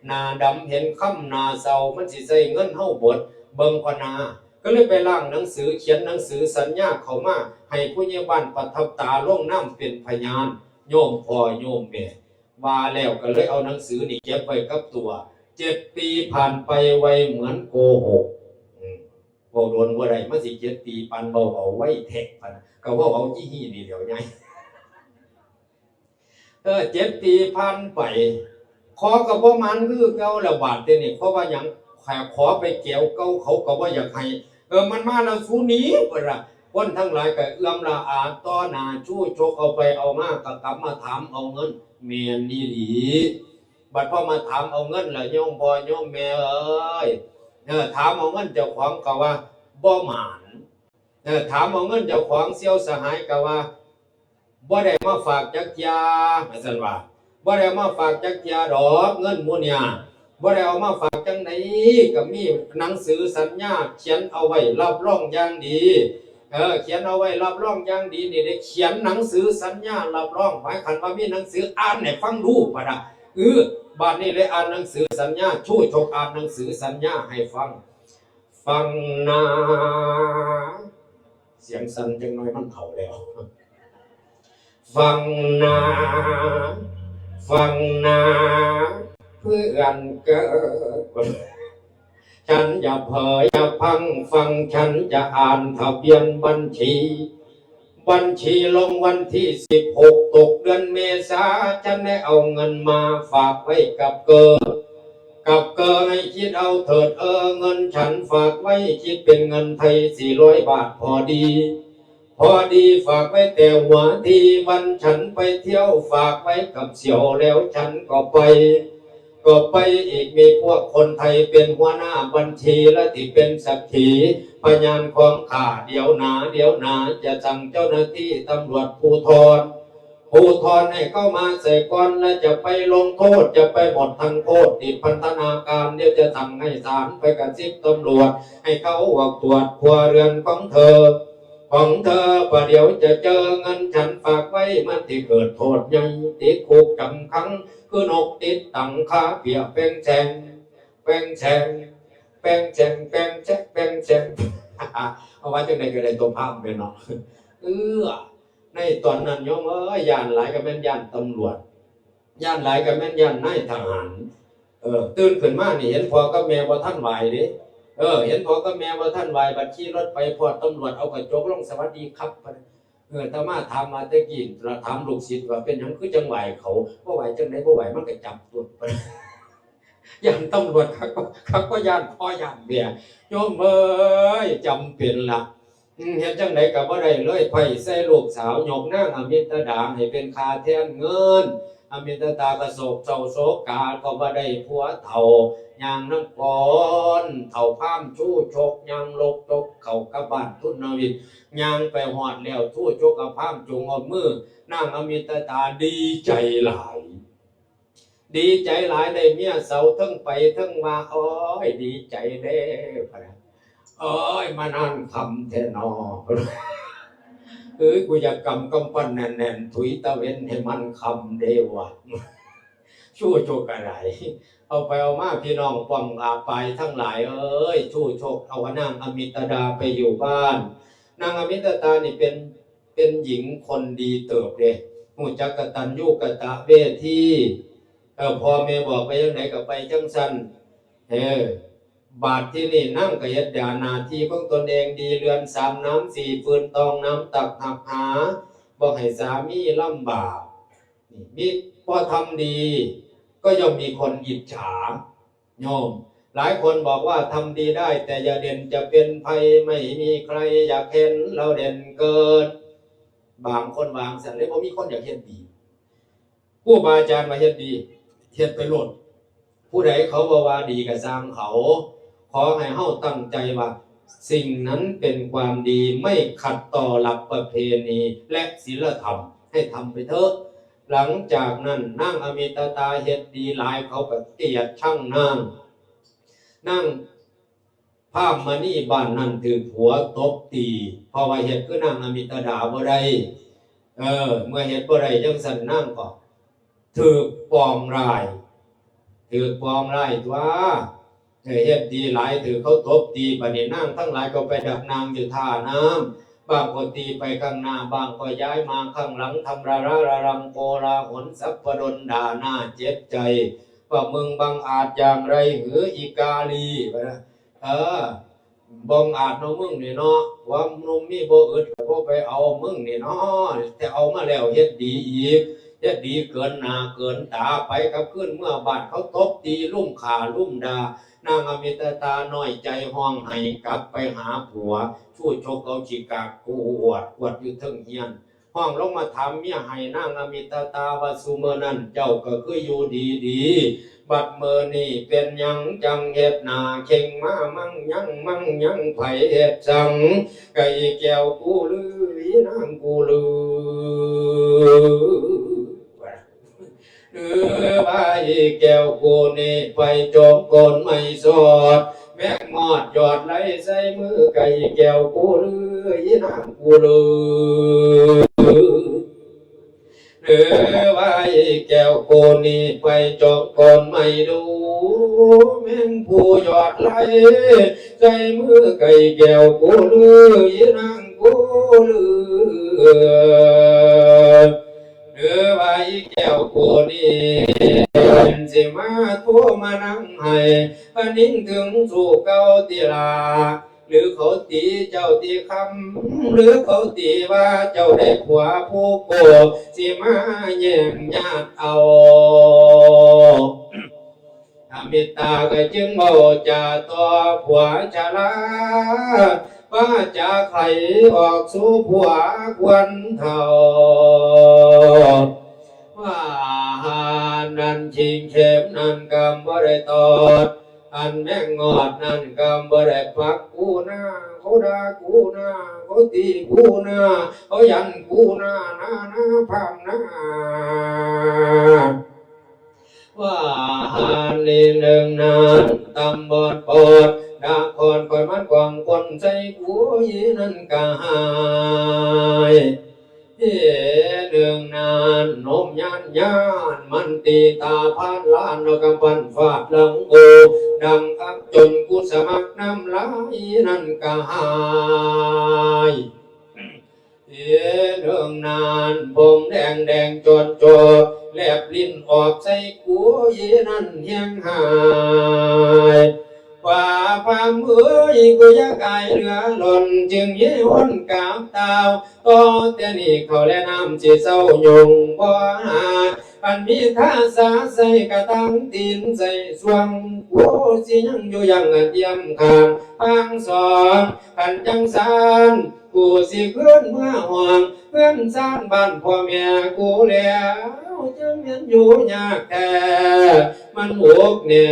หน้าดำเห็นค่ำหน้าเศร้ามันสิใส่เงินเฮาบดเบิ่งกนาก็เลยไปร่างหนังสือเขียนหนังสือสัญญาเข้ามาให้ผู้ใหญ่บ้านประทับตาลงน้ำเป็นพยานโยมพ่อโยมแม่ว่าแล้วก็เลยเอาหนังสือนี่เก็บไว้กับตัว7 ปีผ่านไปไวเหมือนโกหกเว้าโดนบ่ได้มันสิ7 ปีปันเบาเอาไว้แทกพันก็ว่าเอาจี้ฮี่นี่เดี๋ยวไง7 ปีผ่านไปขอกับบ่มันคือเก่าแล้วบาดเด้นี่เพราะว่าหยังขอไปแก้วเก่าเขาก็บ่อยากให้มันมาแล้วสู้หนีบ่ล่ะคนทั้งหลายก็เอื้อมละอาต่อหน้าชู้ชกเอาไปเอามาก็กลับมาถามเอาเงินแม่นอีหลีบัดพอมาถามเอาเงินแล้วโยมพ่อโยมแม่เอ้ยถามเอาเงินเจ้าของก็ว่าบ่หมานถามเอาเงินเจ้าของเสี่ยวสหายก็ว่าบ่ได้มาฝากจักยาว่าซั่นว่าบ่ได้มาฝากจักยาดอกเงินหมู่เนี่ยบ่ได้เอามาฝากจังได๋ก็มีหนังสือสัญญาเขียนเอาไว้รับรองอย่างดีเขียนเอาไว้รับรองอย่างดีนี่ได้เขียนหนังสือสัญญารับรองหมายคันว่ามีหนังสืออ่านให้ฟังดูป่ะนะบาดนี้เลยอ่านหนังสือสัญญาช่วยชกอ่านหนังสือสัญญาให้ฟังนาเสียงสั่นจังน้อยมันเฒ่าแล้วฟังนา ฟังนาเพื่อนเกิดฉันอย่าเผยอย่าพังฟังฉันจะอ่านทะเบียนบัญชีลงวันที่16ตกเดือนเมษาฉันได้เอาเงินมาฝากไว้กับเกิดให้คิดเอาเถิดเงินฉันฝากไว้คิดเป็นเงินไทย400 บาทพอดีฝากไว้แต่หัวทีวันฉันไปเที่ยวฝากไว้กับเสี่ยวแล้วฉันก็ไปอีกมีพวกคนไทยเป็นหัวหน้าบัญชีและที่เป็นสักขีพยานของข้าเดี๋ยวหนาจะสั่งเจ้าหน้าที่ตำรวจภูธรให้เข้ามาใส่ก้อนและจะไปลงโทษจะไปหมดทั้งโทษติดพันธนาการเดี๋ยวจะสั่งให้ศาลไปกระซิบตำรวจให้เขาออกตรวจครัวเรือนของเธอประเดี๋ยวจะเจอเงินฉันฝากไว้มันที่เกิดโทษใหญ่ติดคุกจำขังคือนกติดตังคาเปียกแป้งแฉงเอาไว้จังใดก็ได้ตัวภาพไปเนาะในตอนนั้นโยมย่านหลายก็แม่นย่านตำรวจย่านหลายก็แม่นย่านนายทหารตื่นขึ้นมานี่เห็นพ่อกับแม่ว่าท่านไหวดิเห็นพ่อกับแม่ว่าท่านไหวบัดขี่รถไปพอตำรวจเอากระจกลงสวัสดีครับตามาถามมาตะกี้เราถามลูกศิษย์ว่าเป็นหยังคือจังไหวเขาบ่ไหวจังไดบ่ไหวมันก็จับตัวไปย่านตำรวจเขาก็ย่านพ่อย่านแม่โยมเอ้ยจำเป็นล่ะเห็นจังไดก็บ่ได้เลยไผใส่ลูกสาวยกนางอมิตดาให้เป็นคาแทนเงินอมิตตากระโศกเศร้าโศกาก็บ่ได้ผัวเฒ่าย่างน้ำก่อนเฒ่าพามชู้ชกย่างลกตกเข้ากระบาดทุนวิทย์ย่างไปหอดแล้วทู่ชกเอาพามจุงเอามือนางอมิตตาดีใจหลายได้เมียเสาทั้งไปทั้งมาโอ้ยดีใจเด้โอ้ยมานั่งคำแทนอกูอยากกำปั้นแน่นถุยตะเวนให้มันคำเดวะชู้โชคอะไรเอาไปเอามาพี่น้องฟังอาไปทั้งหลายชู้โชคเอานางอมิตดาไปอยู่บ้านนางอมิตตานี่เป็นหญิงคนดีเติบเลยหูจักกตัญญูกตเวทีพ่อแม่บอกไปยังไหนก็ไปจังสันบาทที่นี่นั่งกระยัดยานาทีของตนเองดีเรือน3 น้ำ 4ฟืนตองน้ำตักหักหาบอกให้สามีลำบากนี่พอทำดีก็ย่อมมีคนอิจฉาโยมหลายคนบอกว่าทำดีได้แต่อย่าเด่นจะเป็นภัยไม่มีใครอยากเห็นเราเด่นเกินบางคนบางสันเลยเพราะมีคนอยากเห็นดีผู้บาอาจารย์มาเห็นดีเทียบไปโลดผู้ใดเขาบอกว่าดีกับสร้างเขาขอให้เฮาตั้งใจว่าสิ่งนั้นเป็นความดีไม่ขัดต่อหลักประเพณีและศีลธรรมให้ทำไปเถอะหลังจากนั้นนางอมิตตาเฮ็ดดีหลายเขาก็เกลียดช่างนางภาพมานี่บ้านนั่นถือผัวตบตีเพราะว่าเฮ็ดคือนางอมิตดาบ่ได้เมื่อเฮ็ดบ่ได้จังซั่นนางก็ถูกปองร้ายตัวเฮ็ดดีหลายถือเขาตบตีบัดนี้นางทั้งหลายก็ไปดักนางอยู่ท่าน้ำบางก็ตีไปข้างหน้าบางก็ย้ายมาข้างหลังทำระรังโกลาหลสัพพดลด่าหน้าเจ็บใจว่ามึงบังอาจอย่างไรหืออีกาลีบังอาจเนาะมึงนี่เนาะว่านุ่มมีบ่อึดก็ไปเอามึงนี่เนาะแต่เอามาแล้วเฮ็ดดีอีกเฮ็ดดีเกินหน้าเกินตาไปกับขึ้นเมื่อบ้านเขาตบตีลุ่มขาลุ่มด่านางอมิตตาน้อยใจห้องให้กลับไปหาผัวชู้ชกเอาฉีกากกูอวดอยู่เทิงเฮียนห้องลงมาถามเมียให้นางอมิตตาว่าสุเมื่อนั้นเจ้าก็คืออยู่ดีบัดเมื่อนี่เป็นยังจังเฮ็ดหน้าเข่งมามั่งยังไผเฮ็ดจังไก่แก้วกูลือนางกูลืว่าอีแก้วกูนี่ไปจบก่อนไม่สอดแม่มอดยอดไหลใส่มือไก่แก้วกูลือนางกูลืว่าอีแก้วกูนี่ไปจบก่อนไม่ดูแม่งผู้ยอดไหลใส่มือไก่แก้วกูลือนางกูลื หรือว่าอีแก้วกูนี่สิมาทั่วมานั่งให้ปนิ่งถึงสู่เก่าตีลาหรือเขาตีเจ้าตีคำหรือเขาตีว่าเจ้าได้ผัวผู้โกสิมาแย่งญาติเอาอมิตาก็จึงเมาจะตัวผัวชาลาว่าจะใครออกสู่ผัวควรเท่าว่านั่นชิงเข็มนั่นกำบ่ได้ตอดอันแม่งงอดนั่นกำบ่ได้ปักกูหน้าเขาด่ากูหน้าเขาตีกูหน้าเขายันกูหน้าพังหน้าว่าลีหนึ่งนานตำบอดปอดดาคอนคอยมันกวางคนใจกูยีนั่นกะหายเหนึ่งนานนมยานมันตีตาพานล้านนกำปั้นฟาดหลังโอดังอักจนกูสมัครน้ำลายนั่นกะหายเรื่องนานผมแดงจนโจแลบลิ้นออกใส่กูยีนั่นเฮียงหายว่าความเอ้ยกูอยากอายเหลือล้นจึงยี่ห้นกาบตาวต่อแต่นี่เขาและน้ำจีเศร้ายงบ่หาอันมีท่าสาใส่กระตังตีนใส่สวงกูสิยังอยู่ยังเตรียมขางพังสอนกันจังสานกูสิเพื่อนเมื่อห่วงเพื่อนสร้างบ้านพ่อแม่กูแล้วจึงเห็นอยู่ยากแท้มันอกเนี่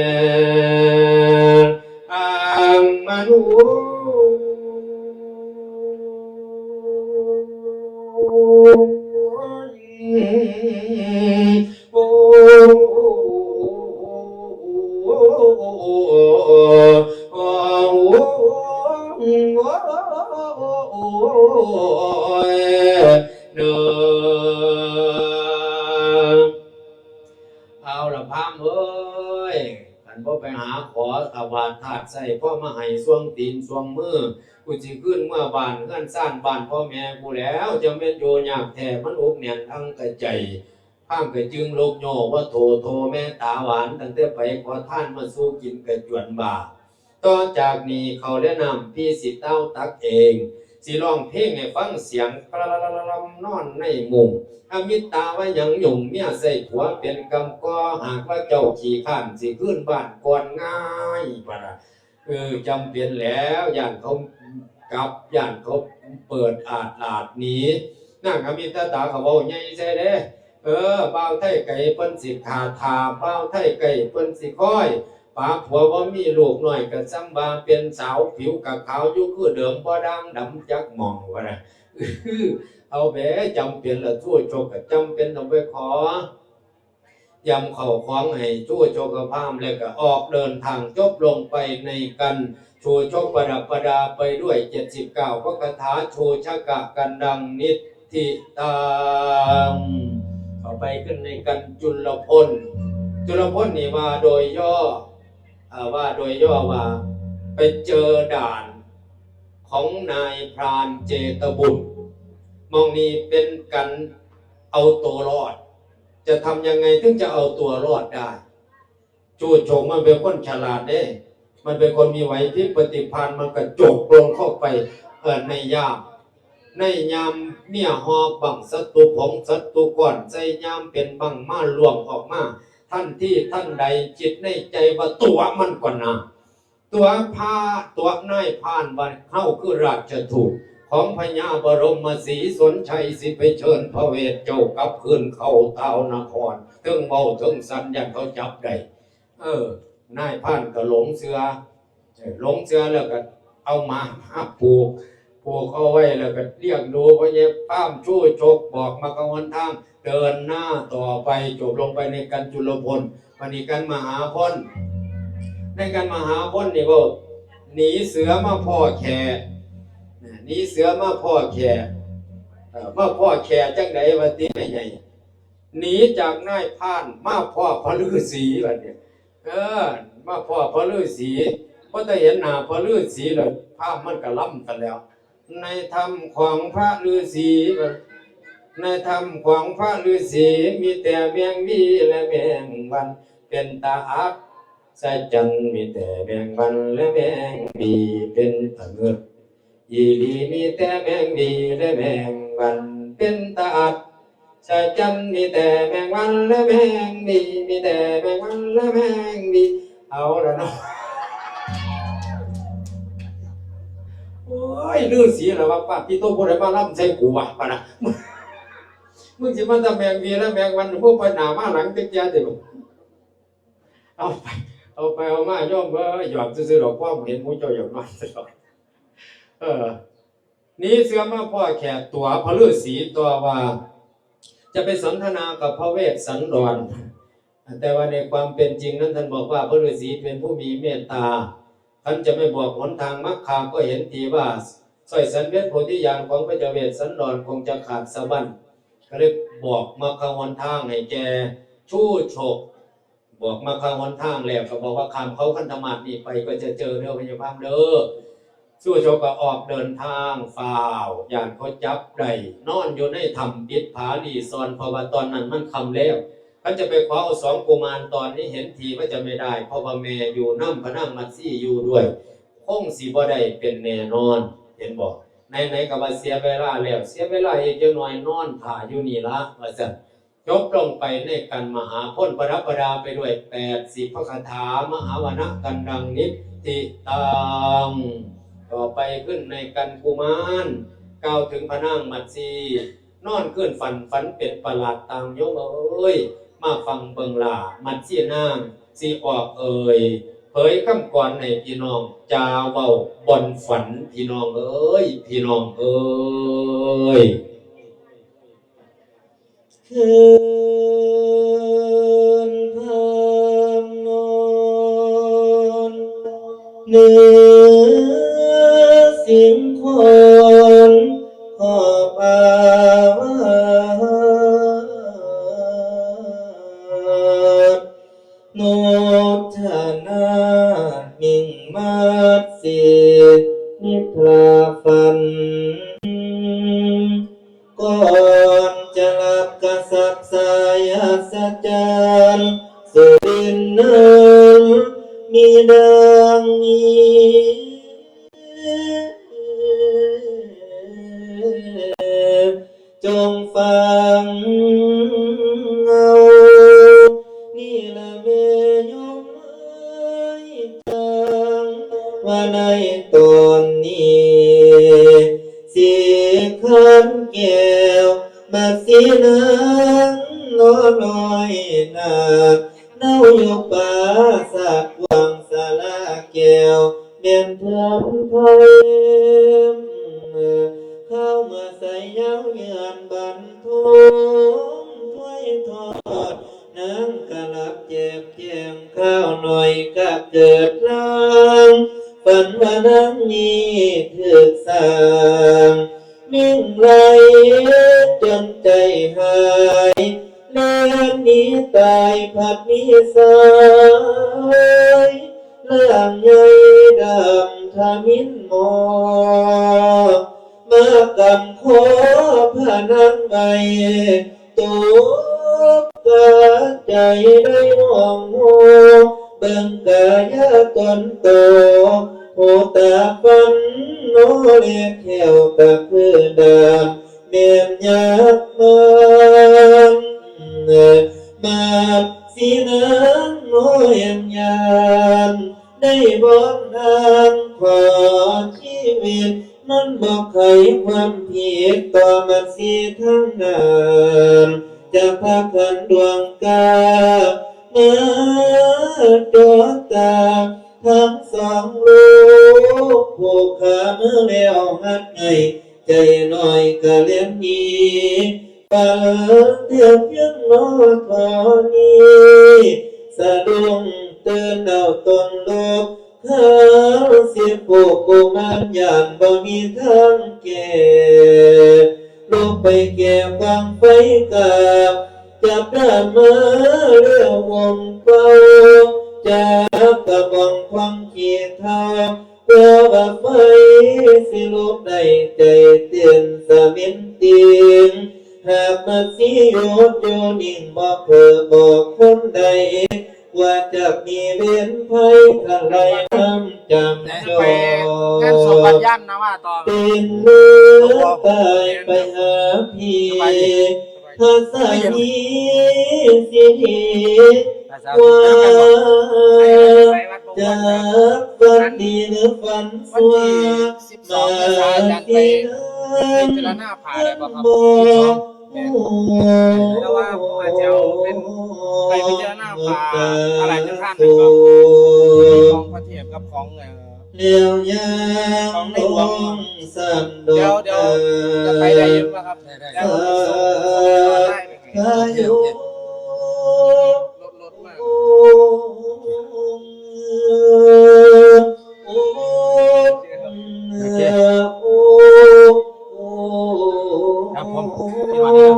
ยมันเอาละพามเอ้ยกันบ่ไปหาขออาวาสธาตุใส่พ่อมาให้สวงตีนสวงมือกูสิขึ้นเมื่อบ้านเฮือนสร้างบ้านพ่อแม่กูแล้วจะแม่นอยู่ยากแท้มันอกแน่นทั้งกระใจข้ามกระจึงโลกโยว่าโทแม่ตาหวานตั้งแต่ไปขอท่านมาสู้กินกระจวนบ่าต่อจากนี้เขาแนะนำพี่สิเต้าตักเองสิร้องเพลงให้ฟังเสียงกระลำนอนในมุงอมิตาว่ายังหยุ่มเมียใส่ผัวเป็นกำก็หากว่าเจ้าขี่ข้านสิขึ้นบ้านก่อนง่ายปะนะจำเป็นแล้วอย่างเขากับอย่างเขาเปิดอาดหนีนั่งอมิตาตาเขาบอกใหญ่ใช่เด้บ่าวไทยไก่เปิ้นสิขาถาบ่าวไทยไก่เปิ้นสิค่อยป้าผัวบ่มีลูกน้อยก็ซ้ำบาเป็นสาวผิวกับขาวอยู่คือเดิมบ่ดังดำจักมองว่าน่ะเอาแหมจำเป็นละทั่วโชคก็จำเป็นต้องไปขอยำเข่าคล้องให้ชั่วโชคพามแล้วก็ออกเดินทางจบลงไปในกันชูโชคประดับประดาไปด้วย79พระคาถาชูชกะกันดังนิติตังเข้าไปขึ้นในกันจุลพลนี่มาโดยย่อว่าไปเจอด่านของนายพรานเจตบุตรมองนี้เป็นกันเอาตัวรอดจะทำยังไงถึงจะเอาตัวรอดได้จูโฉงมันเป็นคนฉลาดเด้มันเป็นคนมีไหวพริบปฏิภาณมันกระจกลงเข้าไปในยามเมียหอบังศัตรูผงศัตรูก่อนใจยามเป็นบังมาหลวงออกมาท่านที่ท่านใดจิตในใจว่าตัวมันก่อนนะตัวนายพานวันเข้าคือราชทูตของพญาบรมศรีสนชัยสิไปเชิญพระเวทเจ้ากลับคืนเข้าเท้านครถึงเมาถึงสันยันเขาจับได้นายพานก็หลงเสือแล้วก็เอามาผูกเอาไว้แล้วก็เรียกดูพระเยป้ามช่วยชกบอกมากวันทางเดินหน้าต่อไปจบลงไปในกันจุลพลวันนี้กันมหาพลในกันมหาพลนี่ก็หนีเสือมาพ่อแขจังไดวันที่ไหนใหญ่หนีจากนายพานมาพ่อพระฤาษีวันนี้มาพ่อพระฤาษีเพราะถ้าเห็นหน้าพระฤาษีแล้วภาพมันก็ล้ำกันแล้วในธรรมของพระฤาษี ในธรรมของพระฤาษีมีแต่แมงวีและแมงวันเป็นตาอักใส่จันมีแต่แมงวันและแมงวีเป็นตะเงือกอีลีมีแต่แมงวีและแมงวันเป็นตาอักใส่จันมีแต่แมงวันและแมงวีมีแต่แมงวันและแมงวีเอาละเนาะโอ้ยฤาษีเหรอวะป้าพี่โตพูดอะไรมาล่ำใส่กูวะปะนะมึงสิมันจะแมงวีแล้วแมงวันพวกไปหนามาหลังเต็มใจเดี๋ยวเอาไปเอามาย่อมหยอดซื้อๆหรอกพ่อเห็นมูเจ้าหยอดน้อยตลอดนี่เสือมาพ่อแขกตัวพระฤาษีตัวว่าจะไปสนทนากับพระเวสสันดรแต่ว่าในความเป็นจริงนั้นท่านบอกว่าพระฤาษีเป็นผู้มีเมตตาท่านจะไม่บอกหนทางมรรคาก็เห็นทีว่าสร้อยสันเพชรโพธิญาณของพระเจ้าเวสสันดรคงจะขาดสะบั้นก็เลยบอกมาข้างหนทางให้แกชู้ฉกบอกมาข้างหนทางแล้วก็บอกว่าข้ามเขาคันธมาศนี่ไปก็จะเจอเด้อพญาพามเด้อชู้ฉกก็ออกเดินทางฝ่าวย่านเขาจับได้นอนอยู่ในถ้ำปิดผาลีซอนเพราะว่าตอนนั้นมันค่ำแล้วเขาจะไปขอเอาสองกุมารตอนนี้เห็นทีว่าจะไม่ได้เพราะว่าแม่อยู่น้ำพนังมัดซี่อยู่ด้วยคงสิบ่ได้เป็นแน่นอนเห็นบอกในกับว่าเสียเวลาแล้วเสียเวลาอีกจังหน่อยนอนถ่าอยู่นี่ละว่าซั่นจบลงไปในกันมหาพ้นประดับประดาไปด้วย80พระคาถามหาวนะกันดังนิพติตังต่อไปขึ้นในกันกุมารกล่าวถึงพระนางมัตสีนอนขึ้นฝันเป็นประหลาดตามโยมเอ้ยมาฟังเบิงลามัตสีนางสีออกเอ่ยเผยคำก่อนในพี่น้องจาเว้าบ่อนฝันพี่น้องเอ้ยพี่น้องเอ้ยคืนพามนอนเนื้อสิงคอนขอบอาวโนทนามิ่งมาสินิพลาฟันก่อนจะหลับกระสับสายอัศจรรย์สุรินนั้นมีดังนี้จงฟังเอานี่ละเมยมจังว่าในตอนนี้สีขันแก้วมาสีนางน้อน้อยนาเน่าอยู่ป่าสักวังสาลาแก้วเมียนทำไทยเข้ามาใส่เย้าเยือนบันทุงถ้วยทอดนางกะลับเจ็บแจงข้าวหน่อยก็เกิดล้างฝันว่านางนี้ถึกสร้างนิ่งไหลจนใจหายแล่นหนีตายผัดมีสายล่างใหญ่ดำทามินหมอมากำขอพระนางใบตัวกะใจได้มองโหเบิ่งกายตนโตโหตาฟันโนเล็กแขวกะคือดามเมียนยักษ์มันมาสีนางโนเอ็มยานได้บอกนางขอชีวิตมันบอกใครความผิดต่อมาสีทั้งนั้นจะพากันดวงกามาดวงตาทั้งสองลูกผูกขาเมื่อแล้วหัดไงใจหน่อยกะเลี้ยงนี้ปาเทียบยังนอทอนี้สะดุ้งตื่นเอาตนลูกข้าเสียผูกกุมารยานบ่มีทางแก่ลูกไปแก่ฟังไฟกับจับได้มาเรียววงเฝ้าจับกระบองควังเขียดทองเพื่อว่าไฟสิลูกได้ใจเตียนสมินเตียง หากมาสิหยุดอยู่นิ่งบ่เพื่อบอกคนใดว่าจะมีเวียนภัยอะไรทำจำจอง านศพบัดย่ำนะว่าต่อ เป็นมือตายไปหาพี่ถ้าสามีสิว่าจากฝันดีหรือฝันสัวมาที่นั่นมองแล้วว่าผมอาจจะเอาเป็นไปพิจารณาผ่าอะไรจะท่านนะครับของพระเทียบกับของ เลี้ยวยางต้องสั่นดอก เดี๋ยวจะไปได้ยังไหมครับได้พายุรถมาก ครับผมที่วันนี้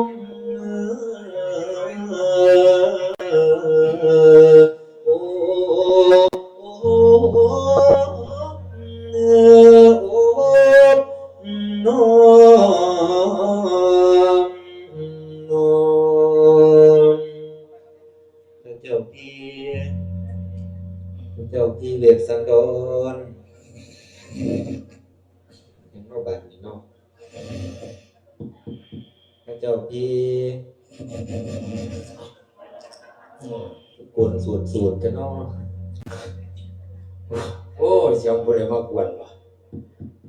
เจ้าพี่เวสสันดรยังนอกบ้านนี่เนาะเจ้าพี่กวนสูตรกันเนาะ โอ้เสียงผู้ใดมากวนวะ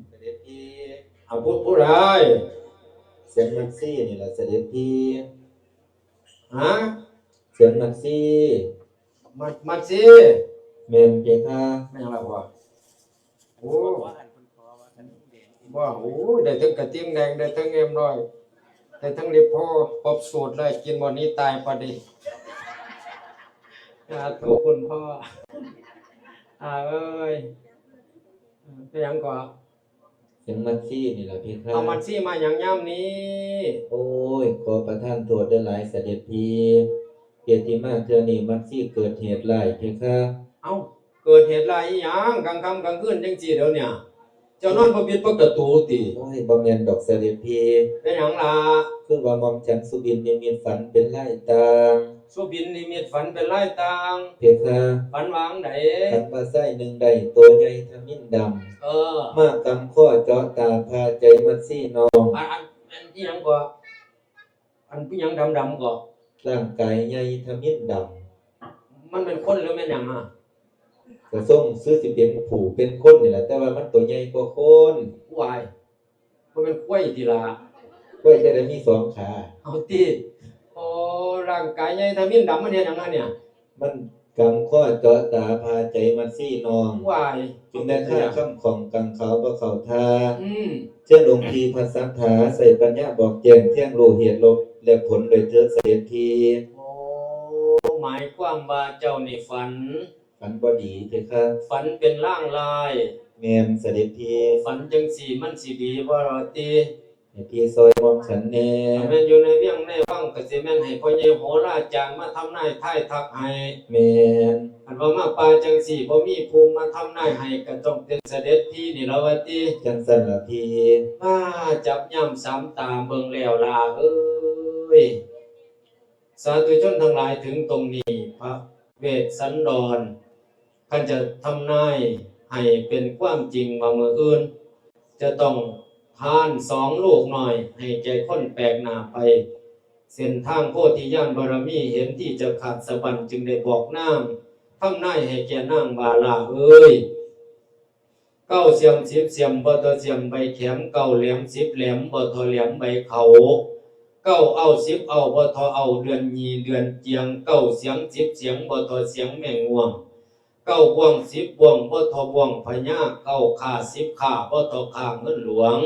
เสด็จพี่ เอาผู้ใด เสียงแม็กซี่นี่แหละเสด็จพี่ ฮะ เสียงแม็กซี่ มาสิ เมนเจค่ะ ไม่ยังไรวะโอ้ว่าโอ้ได้ทั้งกระติ้งแดงได้ทั้งเอ็มร้อยได้ทั้งริบพ่อครบสูตรเลยกินวันนี้ตายพอดีขอบคุณพ่อเอ้ยไปยังก่อน เสียงแม็กซี่นี่แหละพี่ค่ะ เอามันซี่มาอย่างย่ำนี้ โอ้ยขอประทานโทษได้หลายเสด็จพี่เกียรติมาเทื่อนี้แม็กซี่เกิดเหตุร้ายพี่ค่ะ เอาเกิดเหตุอะไรอีหยังกลางค่ำกลางคืนจังจีเดี๋ยวเนี่ยเจ้านอนบ่ปิดประตูติ โอ้ยบ่แม่นดอกเสด็จพี่ เป็นหยังล่ะ คือว่าหม่อมฉันสุบินนิมิตฝันเป็นลายตาง สุบินนิมิตฝันเป็นลายตาง เพคะ ฝันวางได ฝันว่าไส้หนึ่งใดตัวใหญ่ทมิ้นดำ เออ มากกำข้อเจาะตาพาใจมันซี่นอง อันที่หยังก็อันผู้หยังดำๆก็ ร่างกายใหญ่ทมิ้นด มันเป็นคนหรือแม่นหยังอ่ะ ำกระส่งซื้อสิเป็นผู้เป็นคนนี่แหละแต่ว่ามันตัวใหญ่กว่าคน วายมันเป็นกล้วยทีละ ก็จะได้มีสองขา เอาติโอ้ร่างกายใหญ่ทามินดำมันเฮ็ดหยังไงเนี่ย มันกำข้อเจาะตาพาใจมันซี่นอง วาย จึงได้ฆ่าข้ามของกังเขาประเขาทา ม เจ้าหลวงพีพัสสัทธาใส่ปัญญาบอกแจ้งเที่ยงรู้เหตุลบและผลโดยเถิดเสด็จที โอ้หมายความว่าเจ้านี่ฝัน ฝันบ่ดีเพคะ ฝันเป็นร่างลาย แม่นเสด็จที ฝันจังสีมันสิดีบ่รอติ ให้พี่ซอยมอมฉันแน่ แม่นอยู่ในเวียงในวังก็สิแม่นให้พ่อใหญ่โหราจารย์มาทำนายทายทักให้ แม่น อันว่ามาป่าจังสีบ่มีภูมิมาทำนายให้ก็ต้องเป็นเสด็จพี่นี่ล่ะว่าติ จังสันละพี่ จับย่ำสามตาเบิ่งแล้วล่ะเอ้ยสาธุชนทั้งหลายถึงตรงนี้พระเวสสันดรท่านจะทำนายให้เป็นความจริงว่ามื้ออื่น จะต้องทาน2 ลูกหน่อยให้แก่คนแปลกหน้าไป เส้นทางโพธิญาณบารมีเห็นที่จะขาดสะบันจึงได้บอกนางทำนายให้แก่นางบาลาเอ้ย9 เสียม10 เสียมบ่ทอเสียมใบแขม9 แหลม10 แหลมบ่ทอแหลมใบเขา9 เอา10 เอาบ่ทอเอาเดือนยีเดือนเจียง9 เสียง10 เสียงบ่ทอเสียงแมงง่วง9 บ่วง10 บ่วงบ่ทอบ่วงพญา9 ขา10 ขาบ่ทอขาเงินหลวง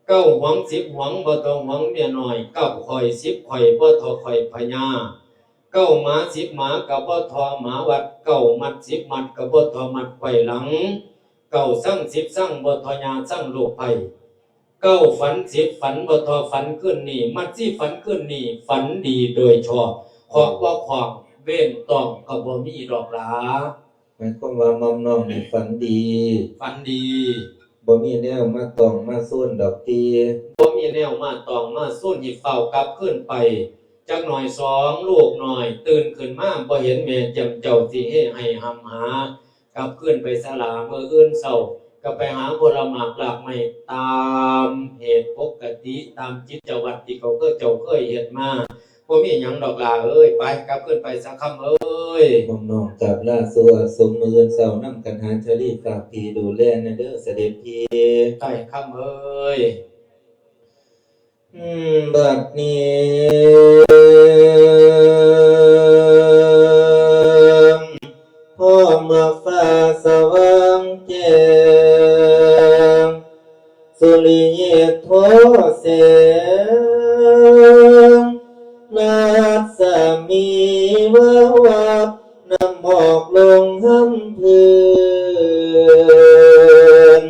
9 หวง10 หวงบ่ทอหวงเมียน้อย9 ข่อย10 ข่อยบ่ทอข่อยพญา9 หมา10 หมาก็บ่ทอหมาวัด9 มัด10 มัดก็บ่ทอมัดไขว้หลัง9 สั่ง10 สั่งบ่ทอยาสั่งโลกภัย9 ฝัน10 ฝันบ่ทอฝันขึ้นนี่มัดสิฝันขึ้นนี่ฝันดีโดยชอบขอบ่ขอบเว้นต้องก็บ่มีดอกหลา หมายความว่ามอมน้องนี่ฝันดี ฝันดี บ บ่มีแนวมาต้องมาสู้ดอกตีบ่มีแนวมาตองมาสู้หิเฝ้ากลับขึ้นไปจักหน่อยสองลูกหน่อยตื่นขึ้นมาบ่เห็นแม่จำเจ้าสิให้หำหากลับขึ้นไปศาลาเมื่ออื่นเช้าก็ไปหาผลหมากหลากไม้ตามเหตุปกติตามจิตวัตรที่เขาเจ้าเคยเฮ็ดมาบ่มีหยังดอกลาเอ้ยไปกลับขึ้นไปสักคำเอ้ยน้องๆกับล่าสัวสมมือเสานำกันหาเชอรี่ฝากพี่ดูแลนะเด้อเสด็จพี่ใกล้คำเอ้ยบัดนี้พ่อมาฟ้าสว่างแจ้งสุริยโทแสงนาสามีว่าวับน้ำหมอกลงห้ำพื้น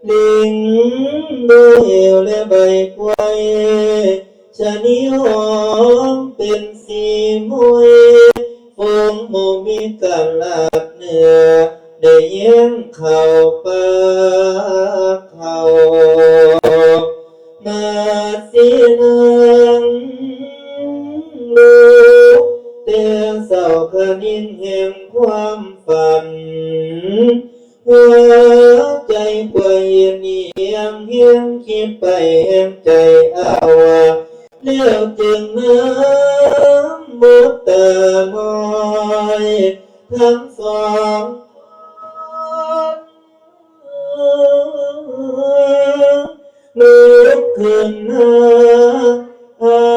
ลิงดูเหวและใบกล้วยชะนิหอมเป็นสีมวยฟงโมมีกันลาดเนื้อได้เยี่ยงเข่าปากเข่ามาสีนังลูกเตียงเศร้าคณินแห่งความฝันหัวใจป่วยเนียงเฮียงคิดไปแห่งใจเอาเลี้ยวจึงน้ำมุดตาน้อยทั้งสองลุกขึ้นหา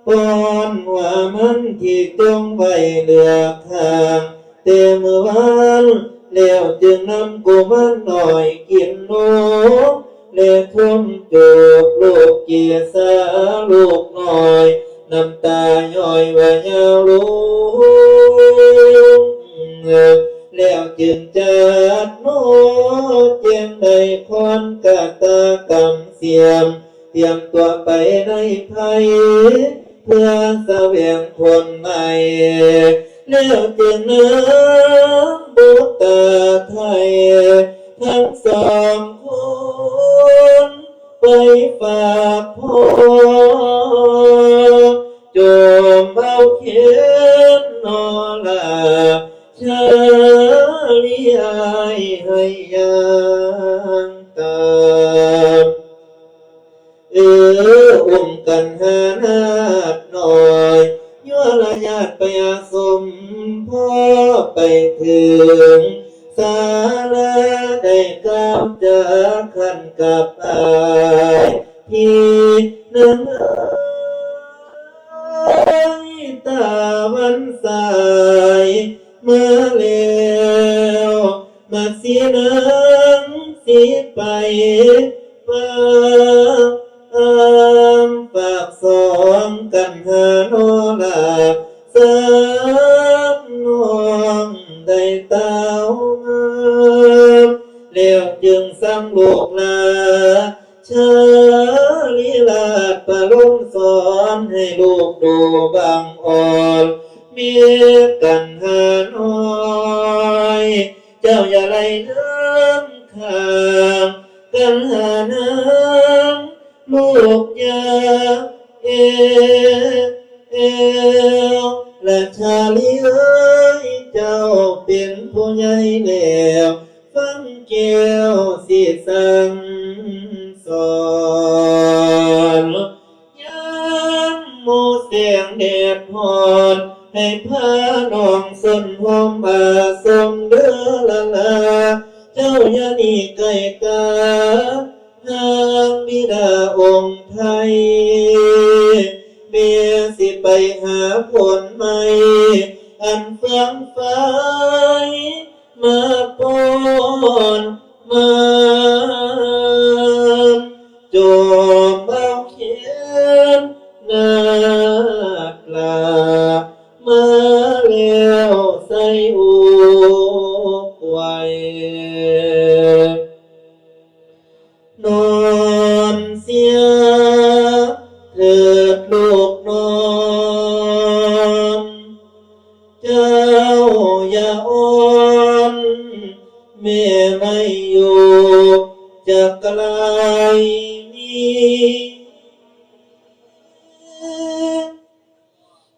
ปอนว่ามันที่จงไว้เหลือทางเต็มวันแล้วจึงนำกุมันหน่อยกินนกเลี้ยทุ่มจูบลูกเกียสาลูกหน่อยน้ำตาย่อยว่ายาวลูกแล้วจึงจัดโน้เจียงใดคอนกะตากำเสียมเตรียมตัวไปในภัยเพื่อเสวียงผลใหม่แล้วจึงน้ำบุตรไทยทั้งสองคนไปฝากพ่อจมเอาเขียนนอลาชาลีอายให้ยังตามอุ้มกันหานาดหน่อยยั่วละญาติไปอาสมพ่อไปถึงศาลาได้กล่าวจะขันกับอายพี่นั้นตาวันสายมาแล้วมาสีนังสีไปฟ้าฝากสองกันหาโนลาสามน้องได้เต้างามแล้วจึงสั่งลูกลาชาลีลาดประลมสอนให้ลูกดูบางอ่อนมีกันหาน้อยเจ้าอย่าไล่น้ำข้างกันหาน้ำลูกอย่าเอวและชาลีเอ้ยเจ้าเป็นผู้ใหญ่แล้วฟังเกี่ยวสิสั่งสอนยังโมเสียงเด็ดหอนให้พาน้องสนหอมอาสมเดือละลาเจ้าอย่าหนีไกลกาทางบิดาองค์ไทยเมียสิไปหาผลใหม่อันเฟื่องฟ้ามาปอนมาจมเอาเขียนนาลามาแล้วใส่อุกไว้นอนเสียเถิดลูกนอนเจ้าอย่าอ่อนแม่ไม่อยู่ จะกลายมี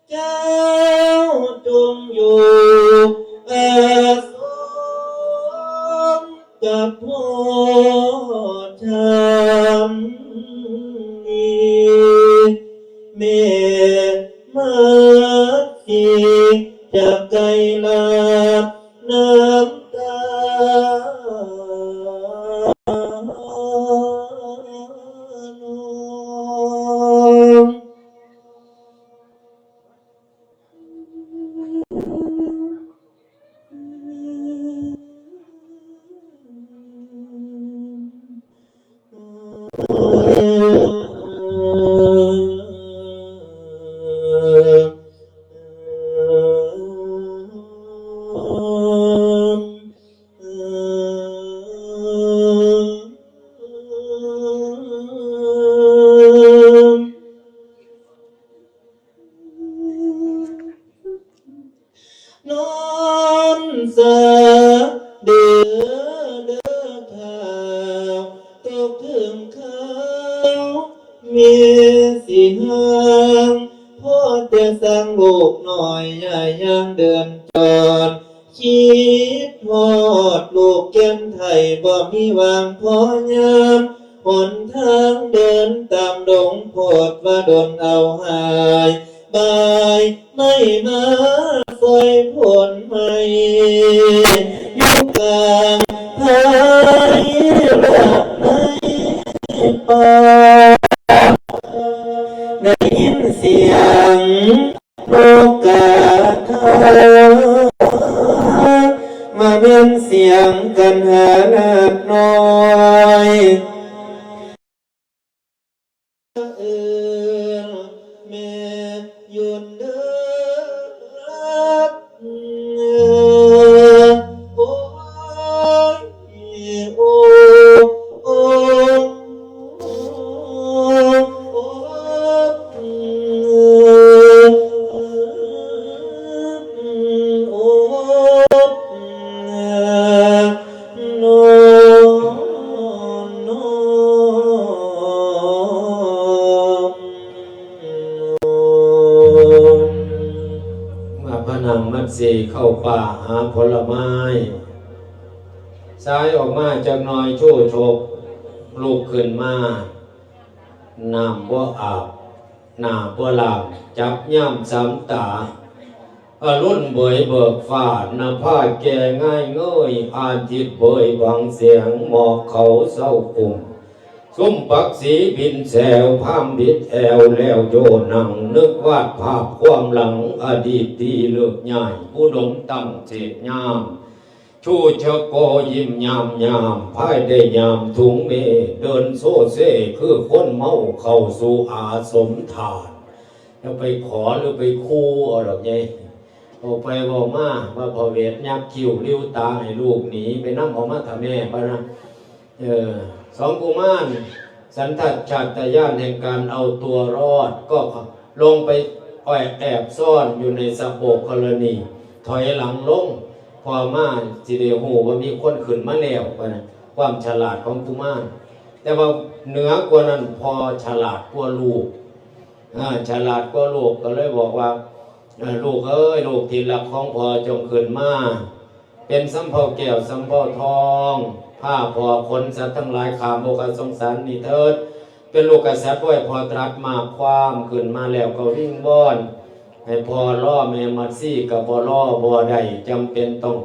เจ้าจงอยู่อาสมกับพ่อชามนี้เมตมาสีจะไกลลาน้ำตาสาเดือข่าวตกถึงข้าวมีสิหางพ่อจะสั่งลูกหน่อยอย่ายังเดินจอนคิดทอดลูกแก้มไทยบ่มีวางพอยามหนทางเดินตามดงโพดว่าโดนเอาหายบายไม่มาซอยผลไม่อยู่กลางพายหลับในป่าได้ยินเสียงโลกาทามาเป็นเสียงกันหานาดน้อยแม่ยุนเดินโอ้ยโอ้โอ้สี่เข้าป่าหาผลไม้ซ้ายออกมาจากหน่อยชู้ชกลูกขึ้นมาน้ำบ่อาบหน้าบ่หลับจับย่ำสามตาอรุณเบยเบิกฟ้าหน้าผ้าแก่ง่ายเงยอาทิตย์เบยบังเสียงหมอกเขาเศร้ากุ่มซุ้มปักสีบินแซวพามบิดแอวแล้วโยนังนึกวาดภาพความหลังอดีตดีเลือกใหญ่ผู้ดมตั้งเศษยามชูเชโกยิ้มยามยามพายได้ยามถุงเมเดินโซเซคือคนเมาเข้าสู่อาสมทานจะไปขอหรือไปคู่เอาหรอกไงออกไปบอกมาว่าพอเวทยักคิ้วลิ้วตาให้ลูกหนีไปนั่งออกมาทำแม่ปะนะสองกุมารสันทัดชาตญาณแห่งการเอาตัวรอดก็ลงไปแอบซ่อนอยู่ในสะโบกกรณีถอยหลังลงพอมาสิเดหูว่ามีคนขึ้นมาแล้วปะนะความฉลาดของกุมารแต่ว่าเหนือกว่านั้นพอฉลาดกว่าลูกฉลาดกว่าลูกก็เลยบอกว่าลูกเอ้ยลูกที่รักของพ่อจงขึ้นมาเป็นสำเภาแก้วสำเภาทองผ้าพอคนสัตว์ทั้งหลายขามโอกาสงสารนี่เถิดเป็นลูกกษัตริย์ด้วยพอตรัสมาความขึ้นมาแล้วก็วิ่งว่อนให้พอล่อแม่มัดซี่กับพอล่อบ่ได้จำเป็นต้อง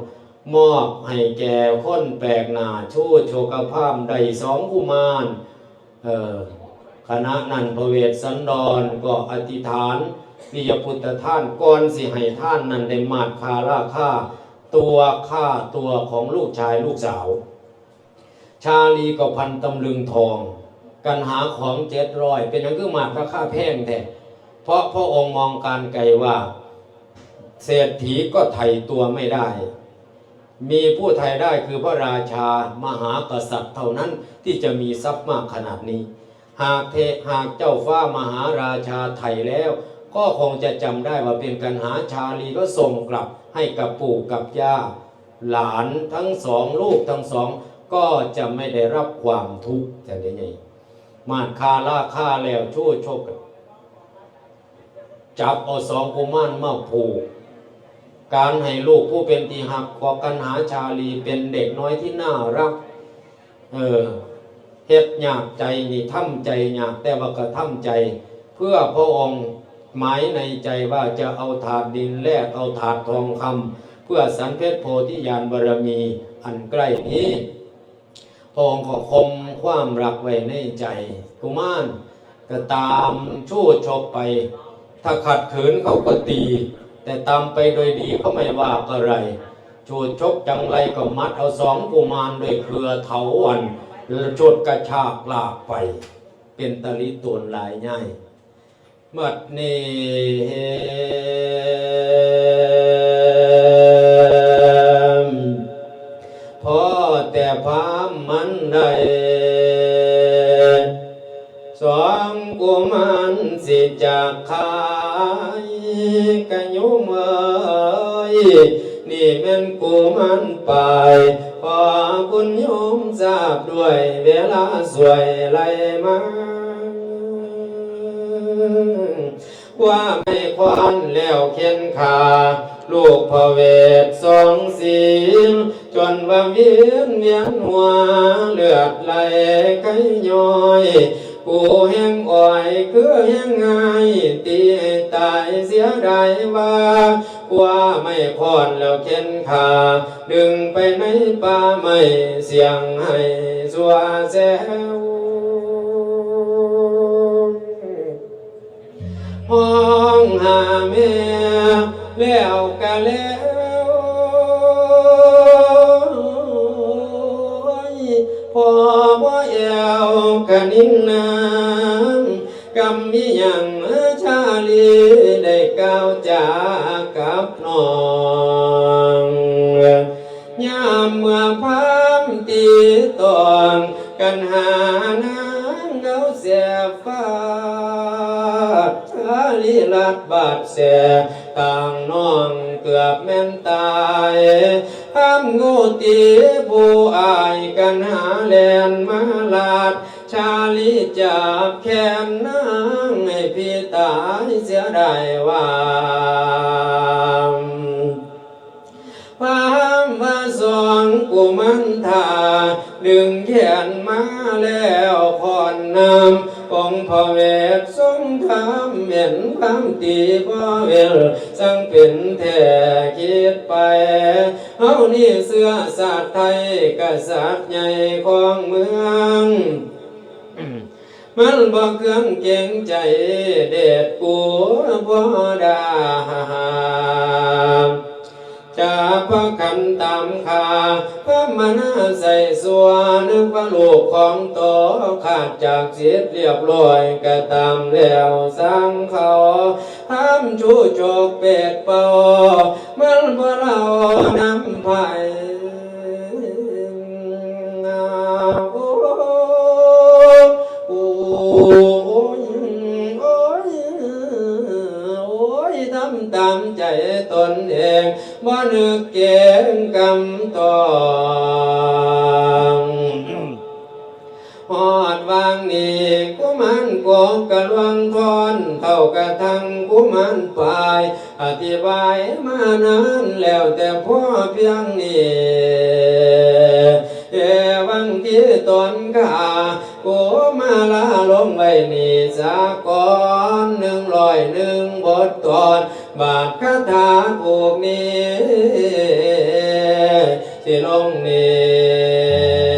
มอบให้แก่คนแปลกหน้าชู้โชกภาพใดสองกุมารคณะนั้นพระเวสสันดรก็อธิษฐานวิยพุทธท่านก่อนสิให้ท่านนั้นได้มาดคาราค่าตัวค่าตัวของลูกชายลูกสาวชาลีก็พันตำลึงทองกันหาของ700เป็นอย่างคือมาดราคาแพงแท้เพราะพระองค์มองการไกลว่าเศรษฐีก็ไถ่ตัวไม่ได้มีผู้ไถ่ได้คือพระราชามหากษัตริย์เท่านั้นที่จะมีทรัพย์มากขนาดนี้หากเจ้าฟ้ามหาราชาไถ่แล้วก็คงจะจำได้ว่าเป็นกันหาชาลีก็ส่งกลับให้กับปู่กับย่าหลานทั้งสองลูกทั้งสอง ก็จะไม่ได้รับความทุกข์จะได้ไงมาดคาล่าฆ่าแล้วชั่วชกกันจับเอาสองกุมารมาผูกการให้ลูกผู้เป็นที่หักขอกันหาชาลีเป็นเด็กน้อยที่น่ารักเฮ็ดยากใจนี่ทำใจยากแต่ว่าก็ทำใจเพื่อพระองค์หมายในใจว่าจะเอาถาดดินแลกเอาถาดทองคำเพื่อสันเพชรโพธิญาณบารมีอันใกล้นี้พระองค์ก็คมความรักไว้ในใจกุมารก็ตามชู้ชกไปถ้าขัดขืนเขาก็ตีแต่ตามไปโดยดีเขาไม่ว่าอะไรชู้ชกจังไรก็มัดเอาสองกุมารด้วยเครือเถาวัลย์ชุดกระชากลากไปเป็นตะลิตวนลายง่ายมัดนี้พอแต่พามมันได้สองกุมารสิจากขายกันยุมนี่แม่นกุมารไปขอคุณโยมทราบด้วยเวลาสวยไหลมาว่าไม่ควานแล้วเขียนขาลูกพระเวทสองศีลจนว่าเวียนหัวเลือดไหลไข้ย้อยกูแห้งอ่อยคือแห้งง่ายตีตายเสียดายว่าไม่พรแล้วเข็นขาดึงไปในป่าไม่เสียงให้สัวแซวห้องหาแม่แล้วกะแล้วพอบ่แอวกะนิ่งนางกำมีอย่างชาลีได้ก้าวจากกับน้องยามเมื่อพามตีตอนกันหานางเงาเสียฟ้าชาลีลัดบาดเสียต่างน้องเกือบแม่นตายห้ามงูตีผู้อายกันหาแลนมาลาดชาลีจับแขนนางให้พี่ตายเสียได้ว่าพามมาสองกุมันทาดึงแขนมาแล้วพรนำองค์พระเวททรงธรรมเห็นความตีพ่อเวลสังเป็นแท้คิดไปเฮานี่เสื้อสาดไทยกษัตริย์ใหญ่ของเมืองมันบ่เครื่องเก่งใจเด็ดกูบ่ดาจะพระขันตามขาพระมนาใส่สัวนึกว่าลูกของโตขาดจากเสียเรียบร้อยก็ตามแล้วสร้างเขาห้ามชูโจกเป็ดเป่ามันบ่เล่าน้ำไผ่ตามใจตนเองบ่นึกเก่งกำตองหอดวางนี่กุมันกบกะลวงทอนเท่ากะทังกุมันปลายอธิบายมานานแล้วแต่พ่อเพียงนี้วังที่ตนกากูมาลาลงไว้นี่สะก่อน101 บทตอนบาทคาถาผูกนี้สิลงนี้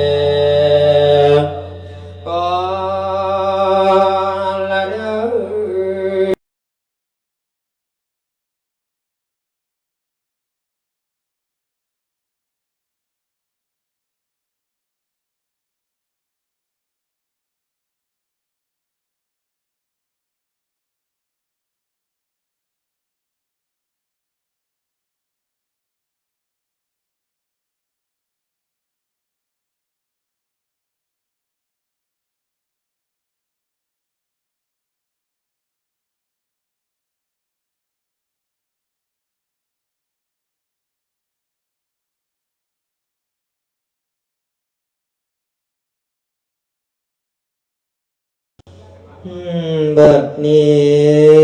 บัดนี้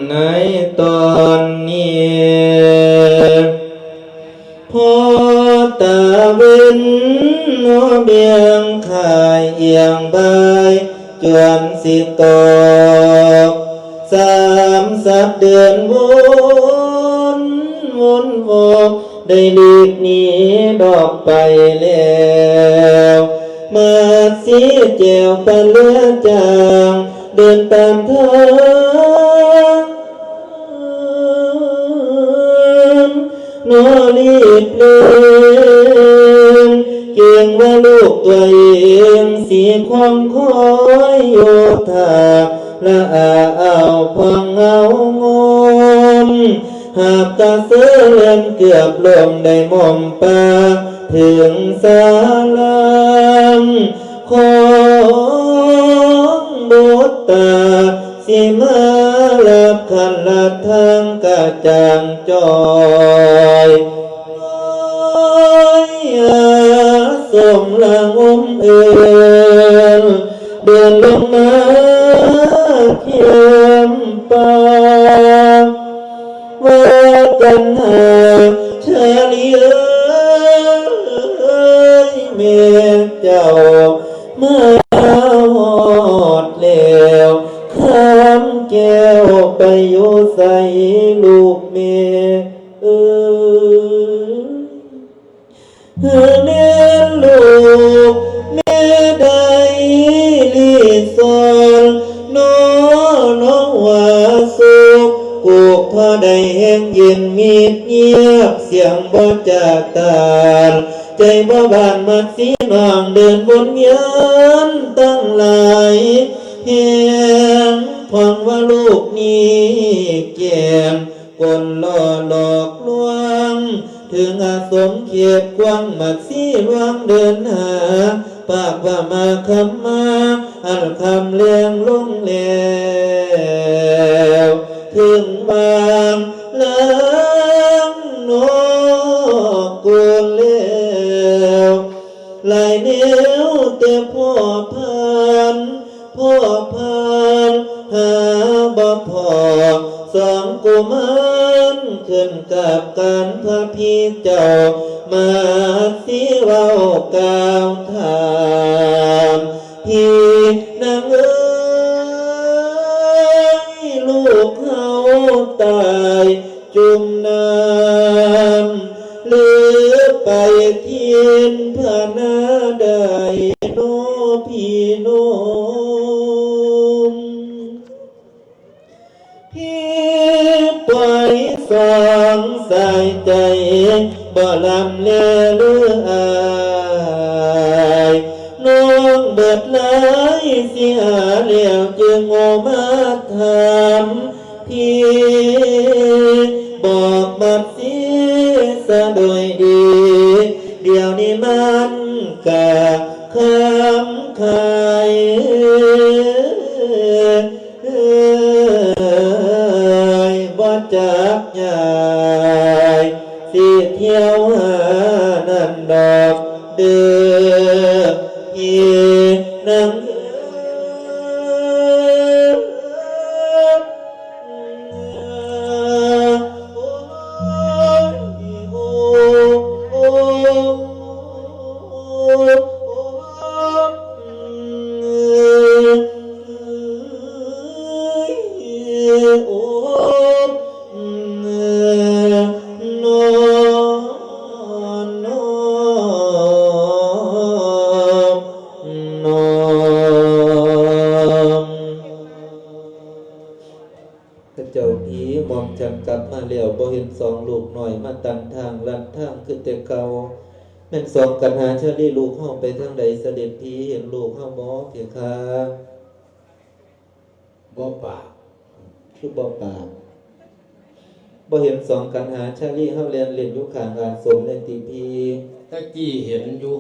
ในตอนนี้พอตาเว้นโนเบียงขายเอียงบายจวนสิตก30 เดือนวนออกได้ลีกหนีดอกไปแล้วมาสีเจียวปะเลือจางเดินตามทางนอรีบเลืมเกียงว่าลูกตัวเองสีความคอยโยธาละเอาพังเอางมหากตาเสือเลือนเกือบลงได้มอมปากถึงสาลังของบุตตาสิมาลับขันละทางกะจางจอยสมละงมเอือนเดินลงมาเขียมปาว่ากันหาชาลีเมียเจ้ามาหอดแล้วข้ามแก้วไปอยู่ใส่ลูกเมียเน้นลูกแม่ใดลีสอนน้องว่าสุขกูพอได้แห่งเย็นมีเงียบเสียงบ่จากตาใจบ่บานมัดสีน้องเดินบนยันตั้งหลายแห่งพองว่าลูกนี้แก้มกลล่อหลอกลวงถึงอาสมเขียดกวางมัดสีลวงเดินหาปากว่ามาคำมาอันคำเลี้ยงลงแล้วถึงบางล้างนกกูแล้วหลายนิ้วแต่พ่อพานหาบ่พอสองกุมารขึ้นกับการพระพี่เจ้ามาสิเว้ากล่าวถามพี่นางเอ้ยลูกเขาตายจุ่มน้ำหรือไปเทียนพระนาได้โนพี่โนปล่อยสองสายใจบ่ลำเลือเลืออายน้องเบิดหลายเสียแล้วจึงโอมาถามพี่บอกบัดสิซะโดยดีเดี๋ยวนี้มันกะคำขายบ่จักยายสิเที่ยวหานั่นดอกเด้อพี่นางเจ้าผีมองจังกลับมาแล้วบ่เห็นสองลูกหน่อยมาตั้งทางลัดทางคือแต่เก่าแม่นสองกันหาเชอรี่ลูกเฮาไปทางใดเสด็จผีเห็นลูกเฮาบ่เพียงค่ะบ่ปากคือบ่ปากบ่เห็นสองกันหาเชอรี่เฮาเรียนอยู่ข้างงานสมในติพีตะกี้เห็นอยู่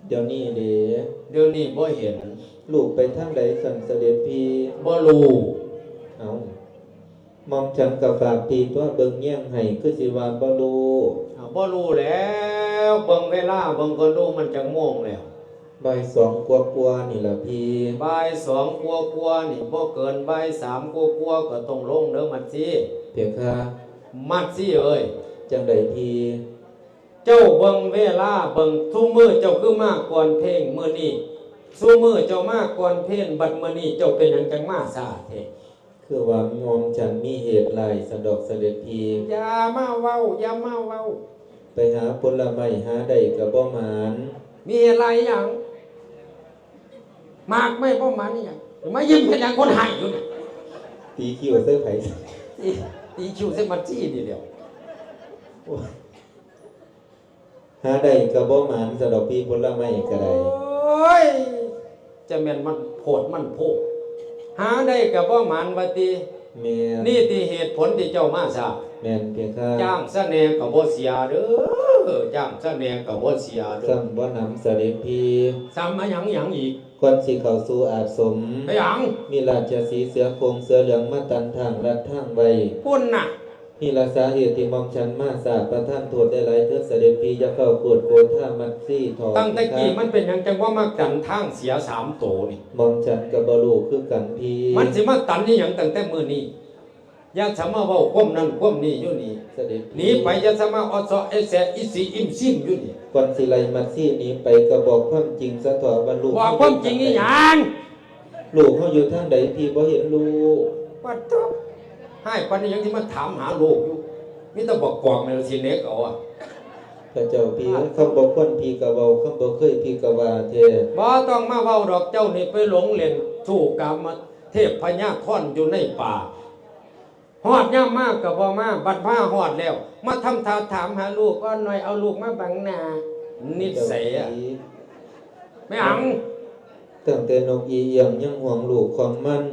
เดี๋ยวนี้เด้ เดี๋ยวนี้บ่เห็น ลูกไปทางใดสั่นเสด็จพีบ่รู้ เอามองฉันกับฝากพีตัวเบิ่งแย่งให้คือสิว่าบ่รู้บ่รู้แล้วเบิ่งเวลาเบิ่งก็รู้มันจังโมงแล้ว บ่ายสองกว่าๆนี่ล่ะพี่ บ่ายสองกลัวๆนี่บ่เกินบ่ายสามกลัวๆก็ต้องลงเด้อมัดซี่ เพียงค่ะ มัดซี่เอ้ย จังใดพี่ เจ้าเบิ่งเวลาเบิ่งทุกมื้อเจ้าคือมากก่อนเพลงมื้อนี้ซุมื้อเจ้ามากก่อนเพลงบัดมื้อนี้เจ้าเป็นหยังจังมาซ่าแท้ คือว่างอมฉันมีเหตุหลายสะดอกเสด็จพี่ อย่ามาเว้าอย่ามาเว้า ไปหาผลไม้หาได้ก็บ่หมาน มีอะไรหยังมากไม่บ่มันนี่หยังมายิ้มเป็นหยังคนให้อยู่นี่ ตีคิวเสื้อไผ ตีคิวใส่มัดซี่นี่เดียว หาได้ก็บ่หมานสะดอกพี่ผลไม้ก็ได้ โอ้ยจะแม่นมันโพดมันโพดหาได้ก็บ่หมันว่าติ แม่น นี่ที่เหตุผลที่เจ้ามาซะ แม่นเพียงค่ะ จ้างซะแหน่ก็บ่เสียเด้อจ้างซะแหน่ก็บ่เสียเด้อ ซ้ำบ่นำเสด็จพี่ ซ้ำมาหยังอีก ก่อนสิเข้าสู่อาสม ไปหยัง มีราชสีห์เสือโครงเสือเหลืองมาตันทางรัดทางไว้ พุ่นน่ะ นี่ละสาเหตุที่หมอมฉันมาสาดประท่านโทษได้หลายเถิดเสด็จพี่อย่าเข้าโกรธโกรธท่ามัดซี่ทอ ตั้งแต่กี้มันเป็นหยังจังว่ามากันทางเสีย3โตนี่ หมอมฉันกับบรูคือกันพี่ มันสิมาตันนี่หยังตั้งแต่มื้อนี้อย่าสามารถเว้าความนั้นความนี้อยู่นี่ เสด็จ หนีไปอย่าสามารถออซอเอแซอิสิอิมซิมอยู่นี่ ก่อนสิไลมัดซี่หนี้ไปก็บอกความจริงสะถอบรรลุ ว่าความจริงอีหยัง ลูกเขาอยู่ทางใดพี่บ่เห็นลูก ว่าตบให้ปานนี้ยังที่มาถามหาลูกอยู่มีแต่บอกกวางในสิเน็กเอาอ่ะ พระเจ้าพี่คำบอกคนพี่กะเว้าคำบอกเคยพี่กะว่าเท บ่ต้องมาเว้าดอกเจ้านี่ไปหลงเล่นถูกกรรมเทพพญาท่อนอยู่ในป่าฮอดย่ามากก็บ่มาบัดผ้าฮอดแล้ว มาทำท่าถามหาลูกก็หน่อยเอาลูกมาบังหน้านิสัยอ่ะไม่อัง ตั้งแต่นกอีเอียงยังห่วงลูกของมัน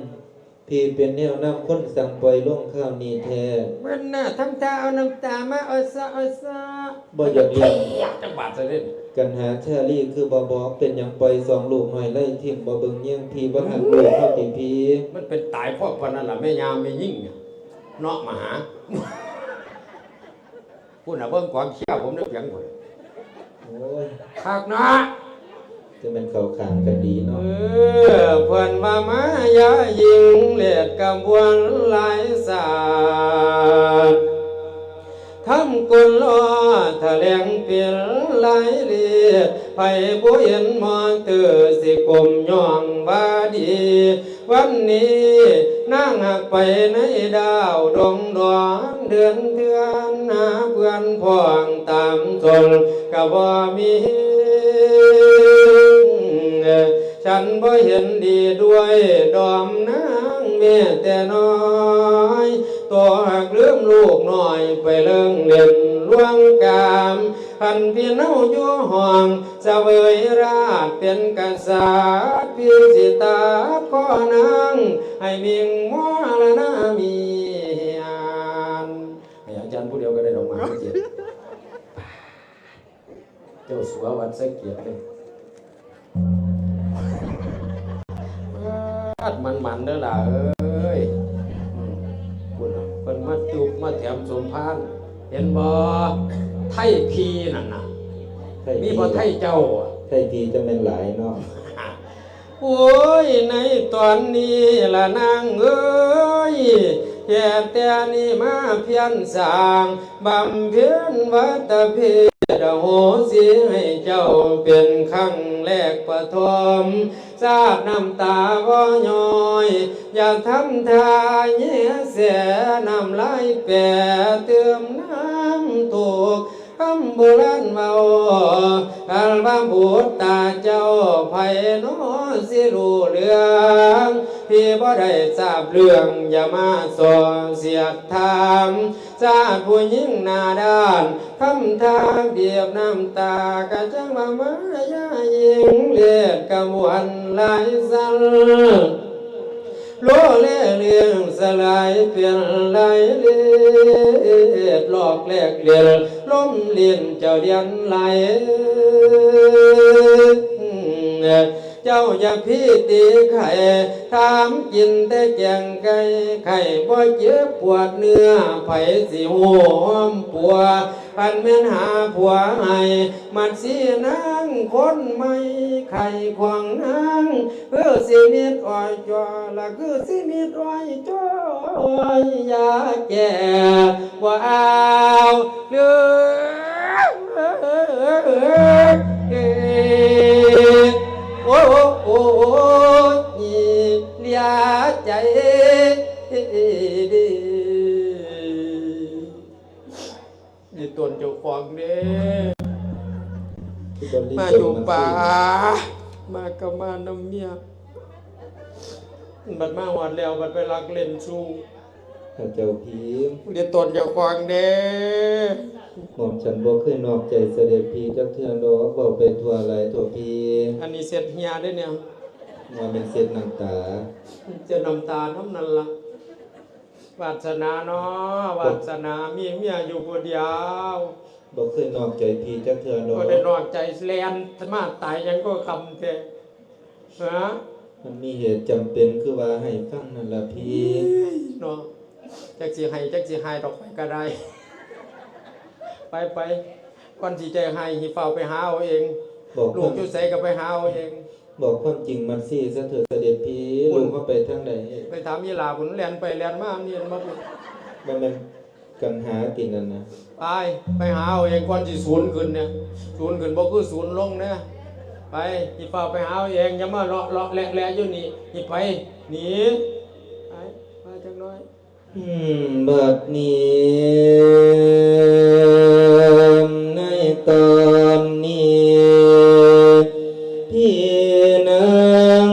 พี่เป็นแนวน้ำคนสั่งปล่อยลงข้าวนี้แท้ เว้นน่ะทำท่าเอาน้ำตามาเอาซะเอาซะ บ่อยากเลี้ยง อยากจังบาดซะเด่น กันหาแชรี่คือบ่บอกเป็นหยังปล่อยสองลูกหน่อยไล่ทิ่มบ่เบิ่งเยี่ยงพี่บ่หันลูกเข้าติพี่ มันเป็นตายเพราะปานนั้นล่ะแม่ยามไม่ยิ่งเนี่ยเนาะมาหาพูดน่ะเบิ่งความเชี่ยวผมนึกเพียงพุ่น โอ้ย คักเนาะ จะเป็นเข้าข้างกันดีเนาะ เพิ่นว่ามายายิงเลียดกำบวนหลายศาสตร์ทำกุลล้อทะเลงเปลี่ยนหลายเลียดไผผู้เห็นมองเตือสิกลมย่องบาดี วันนี้นั่งหักไปในดาวดงดวงเดือนเดือนหาเพื่อนพ้องตามทนก็บ่มีฉันบ่เห็นดีด้วยดอมนางแม่แต่น้อยตัวหักลืมลูกน้อยไปเลิงเล่นล่วงกามพันพี่เน่าอยู่ห้องเสวยราชเป็นกษัตริย์พี่สิตาขอนางให้มิงมัวละนามีอันให้อาจารย์ผู้เดียวก็ได้ดอกไม้เจ็ดเจ้าสัววัดสะเกียรติเลยมันเด้อล่ะเอ้ยคุณเพิ่นมาจุกมาแถมสมพานเห็นบ่ไทยพีนั่นน่ะมีบ่ไทยเจ้าอ่ะ ไทยพี่จะเป็นหลายเนาะ โอ้ยในตอนนี้ละนางเอ้ยแค่แต่นี้มาเพียนสร้างบำเพ็ญวัตเพศโหสิให้เจ้าเป็นครั้งแรกปฐมทราบน้ำตาบ่ย้อยอย่าทำทาเยี่ยเสียน้ำไหลแปรเติมน้ำถูกคำโบราณเมาอัลบาบุตรตาเจ้าไผ่นอสิรู้เรื่องพี่บ่ได้ทราบเรื่องอย่ามาสอเสียดถามชาติผู้หญิงหน้าด้านทำทางเบียบน้ำตากะจังมามายาหญิงเลียดกะมวนหลายสันโลเลเลียงสลายเปลี่ยนไหลเลียดหลอกแลกเลียนล้มเลียนเจ้าเดียนไหล เจ้าอย่าพี่ตีไข่ถามกินแต่แกงไก่ไข่บ่เจ็บปวดเนื้อไผสิหัวปัวพันแม่นหาผัวให้มันสินางคนไม่ไข่ควงนางสิมิดอ้อยจ้อละคือสิมิดอ้อยจ้อยาแก่ว่าเอาเลือโอ้โอ้เลียใจนี่ตนเจ้าของเด้มาอยู่ป่ามากับมาน้ำเมียบัดมาหอดแล้วบัดไปรักเล่นสู้ ข้าเจ้าพี เรียนตนเจ้าของเด้ หม่อมฉันบ่เคยนอกใจเสด็จพีจักเทื่อดอกเว้าไปทั่วหลายทั่วพี อันนี้เสร็จเฮียได้เนี่ย ว่าเป็นเสียดน้ำตา จะน้ำตาน้ำนั่นละวาสนาเนาะวาสนามีเมียอยู่คนเดียว บ่เคยนอกใจพีจักเทื่อดอก ก็ได้นอกใจแลนมาตายยังก็คำแท้ฮะ มันมีเหตุจำเป็นคือว่าให้ฟังนั่นล่ะพี เนาะจักสิให้จักสิหายดอกไปก็ได้ ไปก่อนสิใจให้หิเฝ้าไปหาเอาเอง บอก ลูกอยู่ไสก็ไปหาเอาเอง บอกความจริงมันสิซะเถิดเสด็จพีลูกเขาไปทางใด ไปถามยีหลาพุ่นแล่นไปแล่นมานี่มาพุ่น มันเป็นกังหาตินั่นนะ ไปหาเอาเองก่อนสิศูนย์ขึ้นเนี่ยศูนย์ขึ้นบ่คือศูนย์ลงเนี่ยไปหิเฝ้าไปหาเอาเองอย่ามาเลาะแหละอยู่นี่หิไปหนีไปจังน้อย บัดนี้ในตอนนี้พี่นาง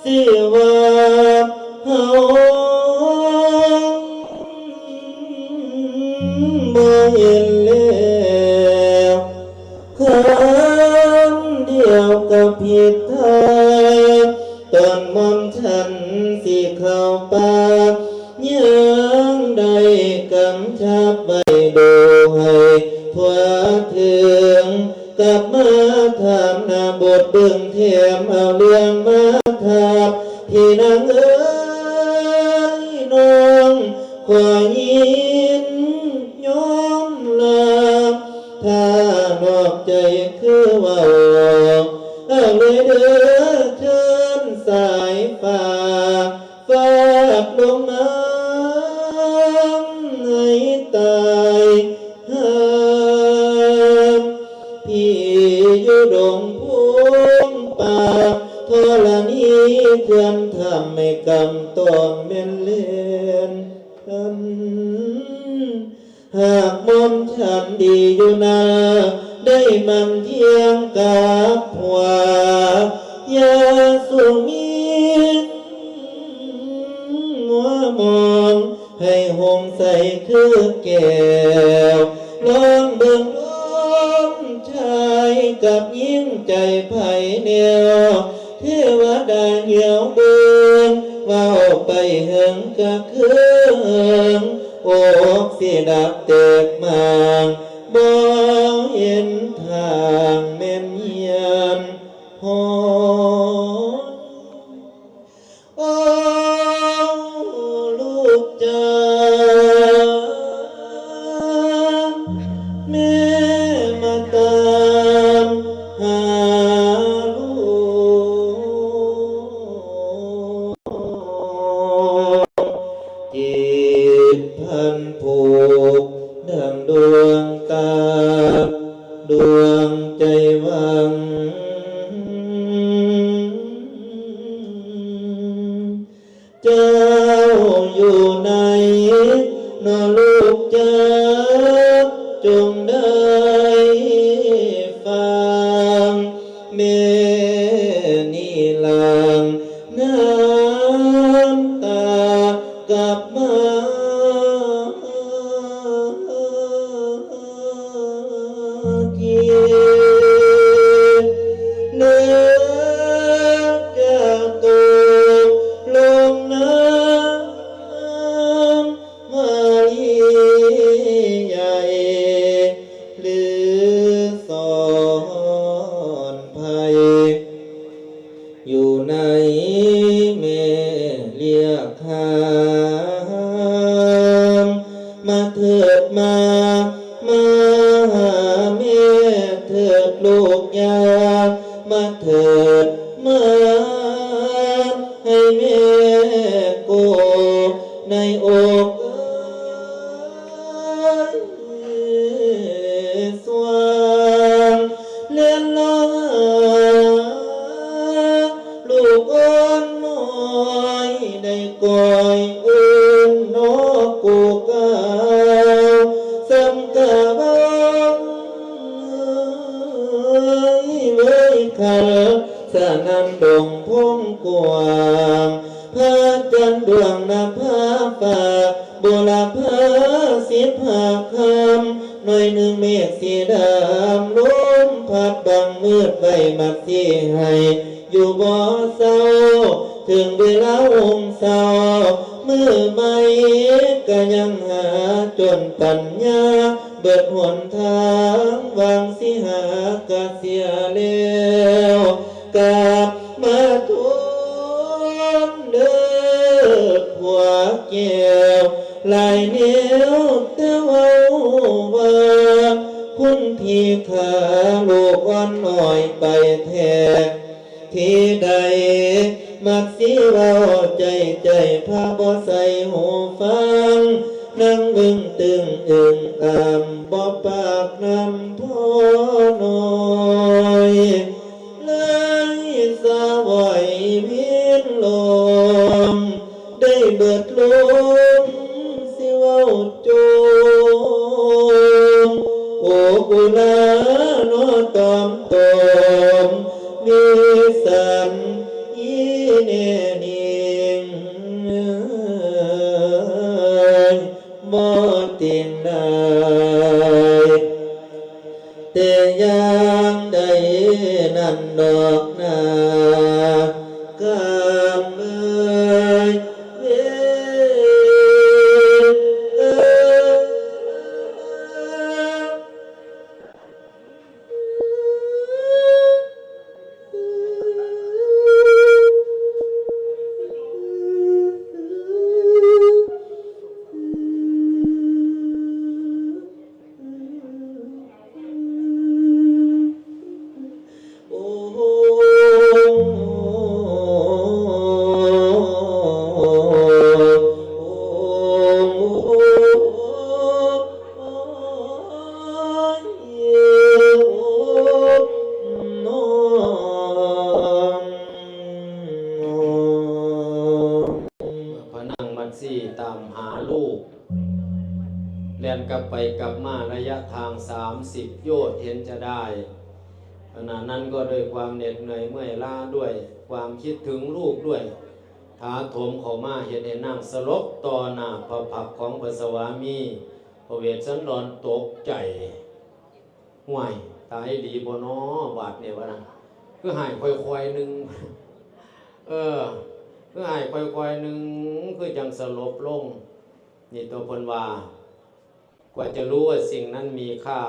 สิว่าเฮาบ่เห็นแล้วครั้งเดียวกับผิดทางตอนมอมฉันสิเข้าป่ายังได้กำชับไว้ดูให้ทั่วถึงกลับมาถามหน้าบทเบิ่งเทียมเอาเรื่องมาทับพี่นางเอ้ยน้องขอยินยอมลาถ้านอกใจคือว่าเลยเด้อเชิญสายฟ้าฝากลงมาให้ตายหามพี่อยู่ดงพุ่งป่าธรณีเพื่อนทำให้กำต้องเม่นเลียนหากมอมฉันดีอยู่นาได้มันเที่ยงกับหัวยาสุมีหัวมองให้หงใส่คือแก้วลองเบิ่งล้อมชายกับยิ่งใจไผ่แนวเทวดาเหี่ยวเบิ่งว่าออกไปเหิงกะคืองโอกสิดับเตกมางบ่เห็นทางแม่นเยียนหอยโอ้ลูกจ๋าแม่มาตามหาลูกจิตพันผูกดังดวงตาดวงใจหวังเจ้าอยู่ในนอลูกจ๋าจงได้ฟังแม่นี่ลางน้ำตากลับมาเนื้อจากตกลงน้ำมาลีใหญ่เห มาเถิดมาหาแม่เถิดลูกยามาเถิดมาให้แม่โกในอกสว่างเลื่อนลอยลูกอ่อนน้อยได้ก่อยอื่นนกกูกาวสำกะบังเว้ยขันสนันดงพงกวางพระจันทร์ดวงนภาฝากบุรพาสิบหาคำหน่อยหนึ่งเมฆสีดำลมพัดบังมืดไว้มัดที่ให้อยู่บ่อเศร้าถึงเวลาองเศร้ามือไม่ก็ยังหาจนปัญญาเบิดหนทางวางสิหากะเสียแล้วกลับมาทวนเดิดหัวแก้วลายเหนียวแต่ว่าคุณที่ขาลูกอ่อนหน่อยไปแท้ที่ใดมักสิเราใจพาบ่ใส่หูฟังนั่งบึงตึงอึงอ่ำบ่ปากน้ำพ่อน้อยเลยสาวอยเวียนลมได้เบิดลมสิเว้าโจมโอ้กุลาโนตอมตมมีสันอีเนนิงบ่ติงได้แต่ยังได้นั่นดอกนากำเอยเวนโพระนั่งมัดซี่ตามหาลูกเรียนกลับไปกลับมาระยะทาง30 โยชน์เห็นจะได้ขณะนั้นก็ด้วยความเหน็ดเหนื่อยเมื่อยล้าด้วยความคิดถึงลูกด้วยถาโถมเข้ามาเห็นให้นั่งสลบต่อหน้าพระพักตร์ของพระสวามีพระเวสสันดรตกใจห่วยตายดีบ่น้อบาดเนี่ยวะนะคือหายค่อยๆหนึ่งคือหายค่อยๆหนึ่งคือจังสลบลงนี่ตัวเพิ่นว่ากว่าจะรู้ว่าสิ่งนั้นมีค่า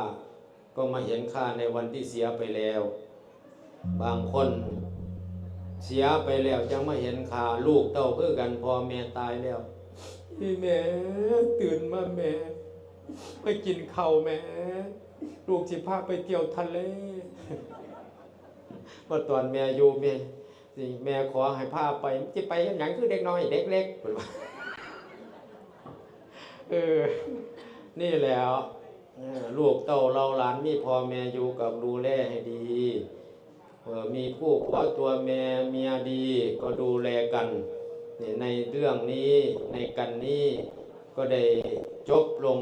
ก็มาเห็นค่าในวันที่เสียไปแล้วบางคนเสียไปแล้วจังมาเห็นค่าลูกเต้าคือกันพอแม่ตายแล้วพี่แม่ตื่นมาแม่ไปกินข้าวแม่ลูกสิพาไปเที่ยวทะเลเมื่อตอนแม่อยู่แม่ขอให้พาไปจะไปอย่างนั้นคือเด็กน้อยเด็กเล็กนี่แล้วลูกเต้าเราหลานมีพ่อแม่อยู่กับดูแลให้ดีมีคู่ครอบตัวแม่เมียดีก็ดูแลกันในเรื่องนี้ในกันนี้ก็ได้จบลง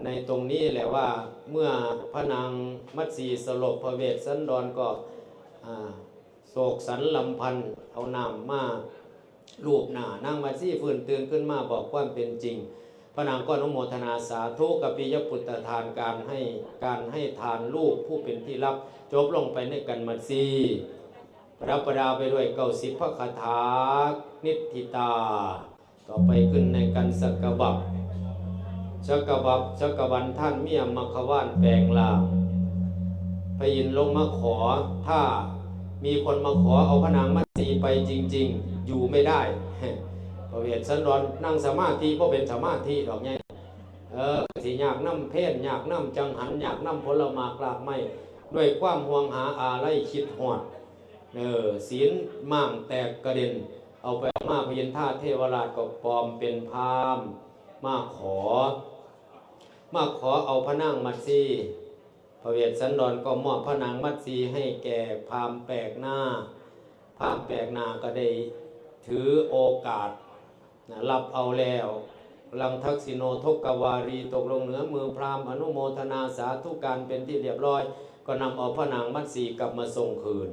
ในตรงนี้แหละว่าเมื่อพระนางมัตสีสลบพระเวสสันดรก็โศกสันลำพันธ์เอาน้ำมาลูบหน้านางมัตสีฟื้นตื่นขึ้นมาบอกความเป็นจริงพระนางก็อนุโมทนาสาธุกับปิยปุตตทานการให้ทานลูกผู้เป็นที่รับจบลงไปในกันมัตสีรับประดาไปด้วย90 พระคาถานิทธิตาต่อไปขึ้นในกันสักกบับสักกบันท่านเมียมัคควานแปลงลางพระอินทร์ลงมาขอถ้ามีคนมาขอเอาพระนางมัตสีไปจริงๆอยู่ไม่ได้พระเวสสันดรนั่งสมาธิเพราะเป็นสมาธิดอกไง สิอยากน้ำเพ่นอยากน้ำจังหันอยากน้ำผลหมากลากไม้ด้วยความห่วงหาอาลัยคิดหอดศีลมั่งแตกกระเด็นเอาไปมาพยินท่าเทวราชก็ปลอมเป็นพราหมณ์มาขอเอาพระนางมัตสีพระเวสสันดรก็มอบพระนางมัตสีให้แก่พราหมณ์แปลกหน้าพราหมณ์แปลกหน้าก็ได้ถือโอกาสรับเอาแล้วลังทักษิโนทกวารีตกลงเหนือมือพราหมณ์อนุโมทนาสาธุการเป็นที่เรียบร้อยก็นำเอาพระนางมัตสีกลับมาส่งคืน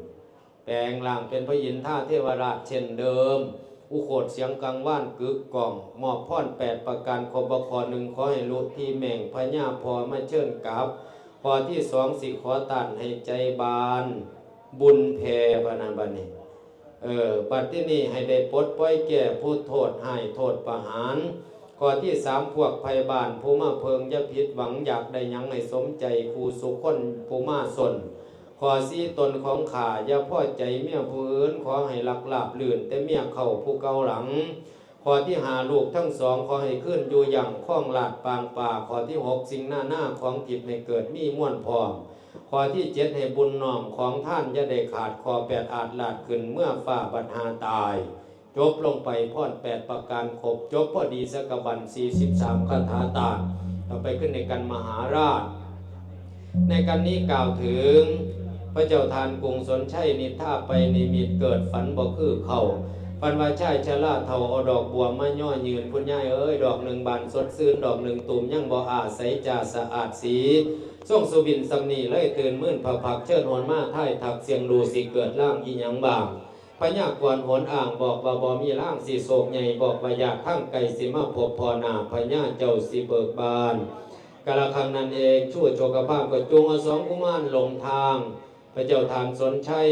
แปลงร่างเป็นพระอินทราเทวราชเช่นเดิมอุโคตเสียงกังว่านกึกก้องมอบพร8ประการขอบขอหนึ่งขอให้ลุที่แม่งพญาพอมาเชิญกลับพอที่สองสิขอตันให้ใจบานบุญแผ่พนันบันนี้บัดที่นี่ให้ได้ปลดปล่อยแก่ผู้โทษให้โทษประหารข้อที่สามพวกภัยบานผู้มาเพิงอย่าผิดหวังอยากได้ยังให้สมใจผู้สุขคนผู้มาสนขอสีตนของข้าอย่าพอใจเมียผู้อื่นขอให้หลักลาบลื่นแต่เมียเข้าผู้เกาหลังข้อที่หาลูกทั้งสองขอให้ขึ้นอยู่อย่างคล่องลาดปางป่าข้อที่หกสิ่งหน้าของจิตให้เกิดมีม่วนพร้อมข้อที่เจ็ดให้บุญน้อมของท่านอย่าได้ขาดข้อ8อาจลาดขึ้นเมื่อฝ่าบัดหาตายจบลงไปพร8ประการครบจบพอดีสกบัน43คาถาตาต่อไปขึ้นในกันมหาราชในกันนี้กล่าวถึงพระเจ้าทานกรุงสนชัยนิท่าไปนิมิตเกิดฝันบ่คือเขาปันว่าชายชะล่าเท่าเอาดอกบัวมาย่อยืนคุณยายเอ้ยดอกหนึ่งบานสดซื่นดอกหนึ่งตุ่มยังบ่อาใสจ่าสะอาดสีส่งสุบินสำนีเลยตื่นมื่นผักเชิญหวนมาท่ายถักเสียงดูสิเกิดล่างอีหยังบางพญากวนหวนอ่างบอกว่าบ่มีล่างสีโศกใหญ่บอกว่าอยากทั้งไก่สิมาพบพอหนาพญาเจ้าสิเบิกบานกาลครั้งนั้นเองชั่วโชกภาพก็จูงเอาสองกุมารลงทางพระเจ้าทานสนชัย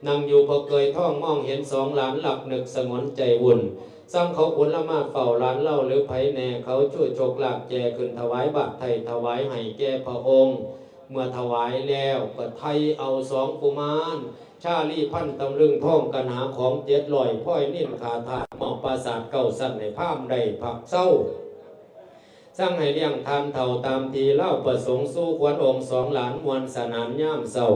นั่งอยู่พอเกยท้องมองเห็นสองหลานหลับนึกสงวนใจวุ่นซ้ำเขาขุนละมาเฝ้าหลานเล่าหรือไผแน่เขาช่วยโชกลากแจขึ้นถวายบาตรไทยถวายให้แก่พระองค์เมื่อถวายแล้วก็ไทยเอาสองกุมารชาลีพันตำลึงท่องกันหาของ700พ้อยนิ่นขาถาหมอกปราสาทเก่าสั่นในภาพใดผักเศร้าสร้างให้เลี้ยงทานเท่าตามทีเล่าประสงค์สู้ควรองค์สองหลานมวลสนานย่ามเศร้า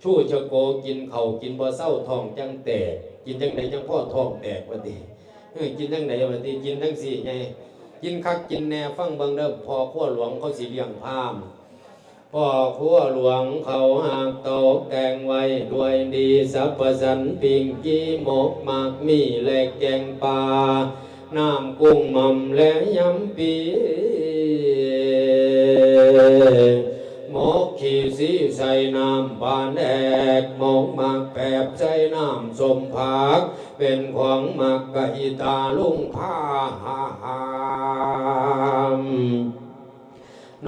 ชู้ชะโกกินเข่ากินบ่เศร้าท้องจังแตกกินจังไหนจังพ่อท้องแตกวันดีกินจังไหนวันดีกินทั้งสี่ไงกินคักกินแน่ฟังเบิ่งเด้อพอขั้วหลวงเขาสิเลี้ยงพามพ่อขั้วหลวงเขาหากตกแต่งไว้ด้วยดีสัพพสันปิงกี้หมกหมากมีและแกงปลาน้ำกุ้งหม่ำและยำปีหมกขี้สีใส่น้ำปานแอกหมกหมักแปบใส่น้ำสมผักเป็นของหมักกะอิตาลุงผ้าหาม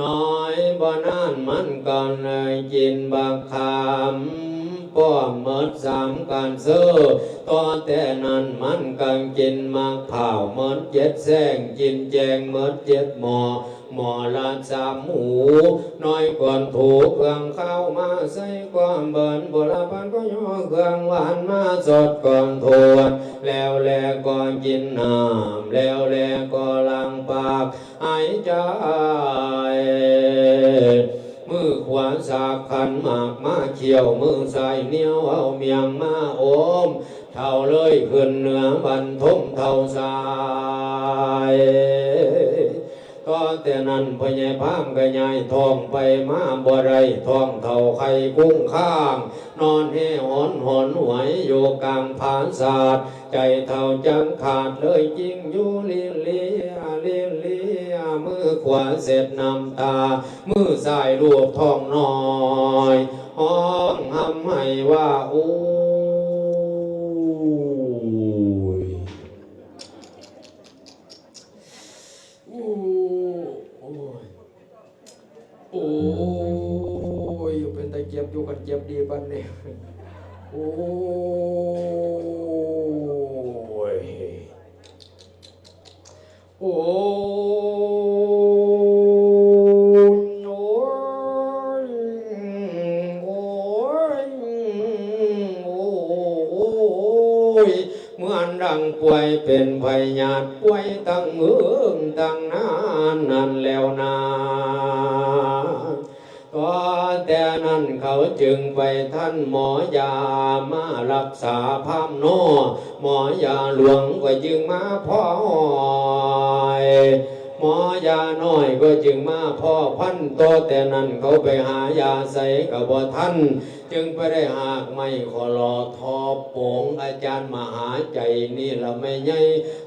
น้อยบ่นานมันก่อนเลยกินบักขามป้อมเมิด3การเสื้อต่อแต่นั้นมันกันกินมักเผาเมิด7แซงกินแจงเมิด7หม้อละ3หมูน้อยก่อนถูกเครื่องข้าวมาใส่ก่อนเบิ่นโบราณพันก็ย่อเครื่องหวานมาสดก่อนทวนแล้วแลก่อนกินน้ำแล้วแลก็ล้างปากหายใจมือขวาสากขันหมากมาเขียวมือซ้ายเหนียวเอาเมียงมาโอมเท่าเลยขึ้นเหนือบรรทมเท่าสายตอนแต่นั้นพญายพามกระยายทองไปมาบ่ไรทองเท่าไข่กุ้งข้างนอนให้หอนหวยอยู่กลางผานศาสตร์ใจเท่าจังขาดเลยจริงอยู่เลียมือขวาเสร็จน้ำตามือซ้ายลูบทองน้อยห้องหำให้ว่าโอ้ยโอ้ยเป็นตะเกียบอยู่กันเจ็บดีปันเนี่ยโอ้ยโอ้เหมือนใด ลังป่วยเป็นพยาธิป่วยตั้งมือตั้งนานนั่นแล้วนาก็แต่นั้นเขาจึงไปท่านหมอยามารักษาพามโนหมอยาหลวงก็จึงมาพ่อยหมอยาน้อยก็จึงมาพ่อพันโตแต่นั้นเขาไปหายาใส่กับบ่ท่านจึงไปได้หากไม่ขอรอทอโป่งอาจารย์มหาใจนี่ละไม่ใหญ่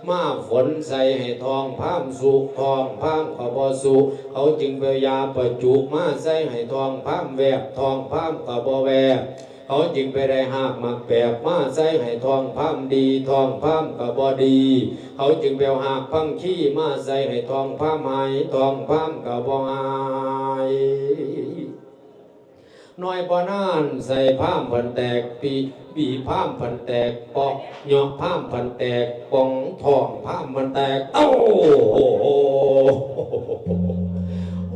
มาฝนใส่ให้ทองพามสุกทองพามขบสุเขาจึงไปยาประจุมาใส่ให้ทองพามแวบทองพามขบแวบเขาจึงไปได้หากมักแปบมาใส่ให้ทองพามดีทองพามกบดีเขาจึงไปหากพังขี้มาใส่ให้ทองพามหายทองพามกบหายน้อยบ่นานใส่ผ้ามพันแตกปีผ้ามพันแตกปอกหยอกผ้ามพันแตกปองทองผ้ามพันแตกเอ้า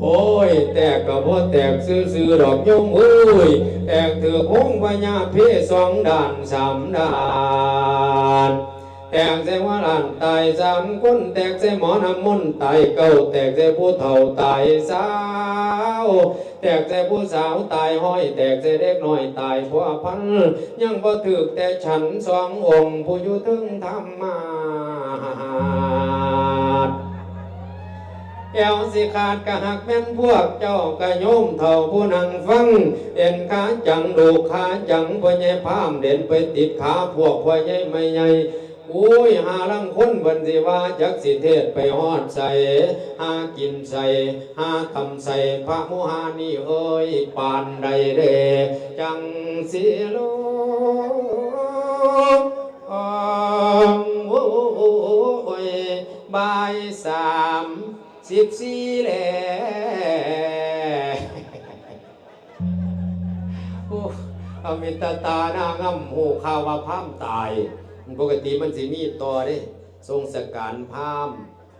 โอ้ยแตกก็บ่แตกซื่อๆดอกยมเอ้ยแตกถือคงพญาเพสองด่านสามด่านแตกใส่ว่าหลานตายสามคนแตกใส่หมอน้ำมนต์ตายเก้าแตกใส่ผู้เฒ่าตายสาวแตกใส่ผู้สาวตายห้อยแตกใส่เด็กน้อยตายเพราะพันยังบ่ถึกแต่ฉันสององค์ผู้อยู่ถึงธรรมาแก้วสิขาดกะหักแม่นพวกเจ้ากะโยมเท่าผู้นั่งฟังเด่นขาจังดูขาจังพ่อใหญ่พามเด่นไปติดขาพวกพ่อใหญ่ไม่ใหญ่อุ้ยหาลังคนบันสิว่าจักสิเทศไปฮอดใส่หากินใส่หาทำใส่พระโมหานี่เอ้ยปานใดเด้จังสิโลโอ้ยบ่าย3:14แล้วอมิตตานางำหูข่าวว่าพามตายปกติมันสิมีต่อเด้ทรงสการพาม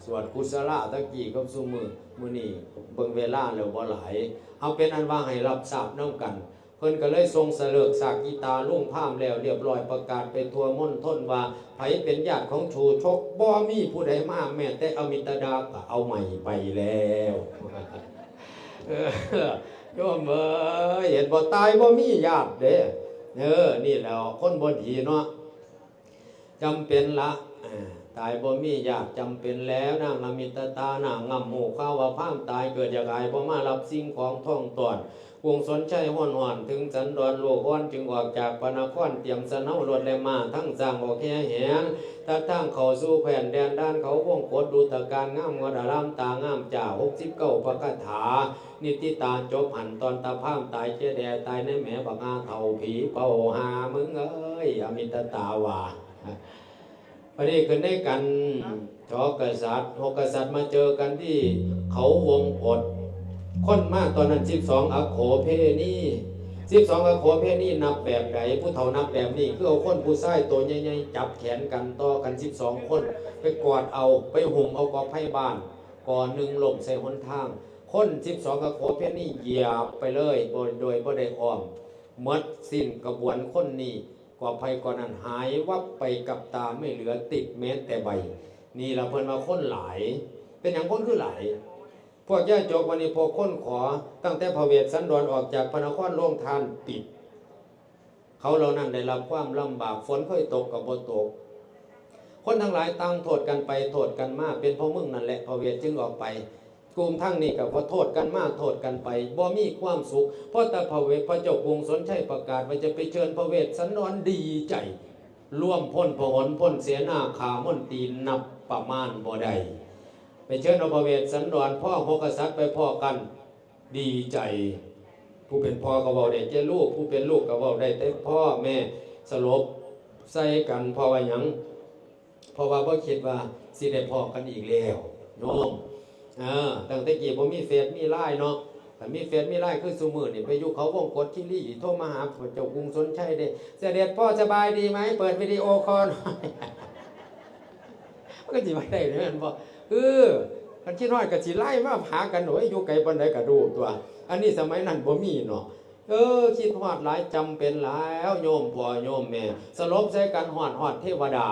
สวดกุศลตะกี้กับซุมื้อนี้เบิ่งเวลาแล้วบ่หลายเอาเป็นอันว่าให้รับทราบนำกันเพิ่นก็เลยทรงเสลิกสากกีตาลุ่งพามแล้วเรียบร้อยประกาศไปทั่วมณฑลว่าไผเป็นญาติของชูชกบ่มีผู้ใดมาแม้แต่อมิตดาก็เอาใหม่ไปแล้วโยมเอ้ยเห็นบ่ตายบ่มีญาติเด้นี่แล้วคนบ่ดีเนาะจำเป็นละตายบ่มีญาติจำเป็นแล้วนางอมิตตานางงำหูข้าวว่าพามตายเกิดจากอายบ่มารับสิ่งของท่องตอนวงสนชัยห้อนถึงสันดอนโลกอ่อนจึงออกจากพระนครเตรียมสนารถและมาทั้งสร้างออกแห่แหงทักทางเข้าสู่แผ่นแดนด้านเขาวงกดดูตะการงามงดอารามตางามจ่า69พระคาถานิติตาจบหันตอนตาพามตายเจแดตายในแม่บักอาเฒ่าผีเป่าหามึงเอ้ยอมิตตาว่าพอดีขึ้นได้กันชอกษัตริย์6กษัตริย์มาเจอกันที่เขาวงกดคนมากตอนนั้น12อโขเพณี12อโขเพณีนับแบบไหนผู้เฒ่านับแบบนี้คือเอาคนผู้ชายตัวใหญ่ๆจับแขนกันต่อกัน12คนไปกอดเอาไปห่มเอากอไผ่บ้านก่อหนึ่งหล่มใส่หนทางคน12อโขเพณีเหยียบไปเลยโดยบ่ได้อ้อมหมดสิ้นกระบวนคนนี้กอไผ่ก่อนนั้นหายวับไปกับตาไม่เหลือติดแม้แต่ใบนี่เราเพิ่นว่าคนหลายเป็นอย่างคนคือหลายพวกญาติโยมวันนี้พอค้นขอตั้งแต่พระเวสสันดรออกจากพระนครโรงทานปิดเขาเหล่านั้นได้รับความลำบากฝนค่อยตกกับบ่ตกคนทั้งหลายตั้งโทษกันไปโทษกันมาเป็นเพราะมึงนั่นแหละพระเวสจึงออกไปกลุ่มทั้งนี้กับพอโทษกันมาโทษกันไปบ่มีความสุขเพราะแต่พระเวสพระเจ้ากรุงสนชัยประกาศว่าจะไปเชิญพระเวสสันดรดีใจร่วมพ้นพหลพ้นเสียหน้าขามนตีนับประมาณบ่ได้ไปเชิญพระเวสสันดรพ่อ6กษัตริย์ไปพ่อกันดีใจผู้เป็นพ่อก็เว้าได้แต่ลูกผู้เป็นลูกก็เว้าได้แต่พ่อแม่สลบใส่กันเพราะว่าหยังเพราะว่าบ่คิดว่าสิได้พ่อกันอีกแล้วโยมตั้งแต่กี้บ่มีเฟซมีไลน์เนาะถ้ามีเฟซมีไลน์คือซุมื้อนี่ไปอยู่เขาวงกฏคิรีโทรมาหาพระเจ้ากรุงสนชัยเด้เสด็จพ่อสบายดีไหมเปิดวิดีโอคอลมันก็สิบ่ได้แม่นบ่มันคิดน้อยก็สิไล่มาหากันโอ้ยอยู่ไกลปานใดก็ดูตัวอันนี้สมัยนั้นบ่มีเนาะคิดฮอดหลายจำเป็นหลายโยมพ่อโยมแม่สลบใส่กันฮอดเทวดา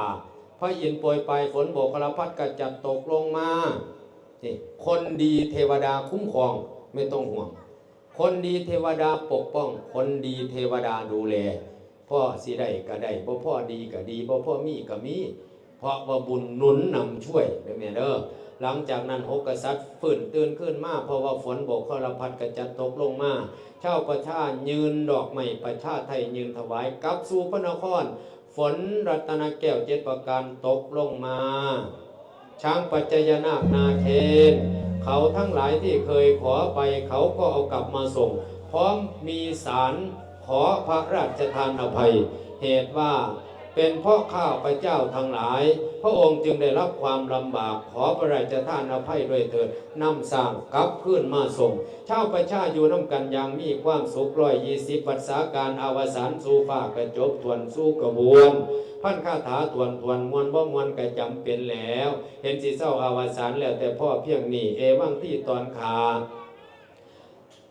พ ระอินทร์โปรยปลายฝนโบกคลพัดกระจัดตกลงมาคนดีเทวดาคุ้มครองไม่ต้องห่วงคนดีเทวดาปกป้องคนดีเทวดาดูแลพ่อสิได้ก็ได้บ่พ่อดีก็ดีบ่พ่อมีก็มีเพราะว่าบุญหนุนนำช่วยเด้อแม่เด้อหลังจากนั้นหกกษัตริย์ฟื้นตื่นขึ้นมาเพราะว่าฝนโบกคลพัดกระจัดตกลงมาเจ้าประชายืนดอกไม้ประชาไทยยืนถวายกลับสู่พระนครฝนรัตนแก้ว7ประการตกลงมาช้างปัจจยนาคนาเคนเขาทั้งหลายที่เคยขอไปเขาก็เอากลับมาส่งพร้อมมีสารขอพระราชทานอภัยเหตุว่าเป็นเพราะข้าพเจ้าทั้งหลายพระองค์จึงได้รับความลำบากขอพระราชทานอภัยด้วยเถิดนำสร้างกลับขึ้นมาส่งชาวประชาอยู่น้ำกันอย่างมีความสุข120 พรรษาการอวสานสู่ภาคกระจบทวนสู่กระบวนพันคาถาทวนมวลบ่มวลกระจำเป็นแล้วเห็นสิเศร้าอวสานแล้วแต่พ่อเพียงนี้เอวังที่ตอนขา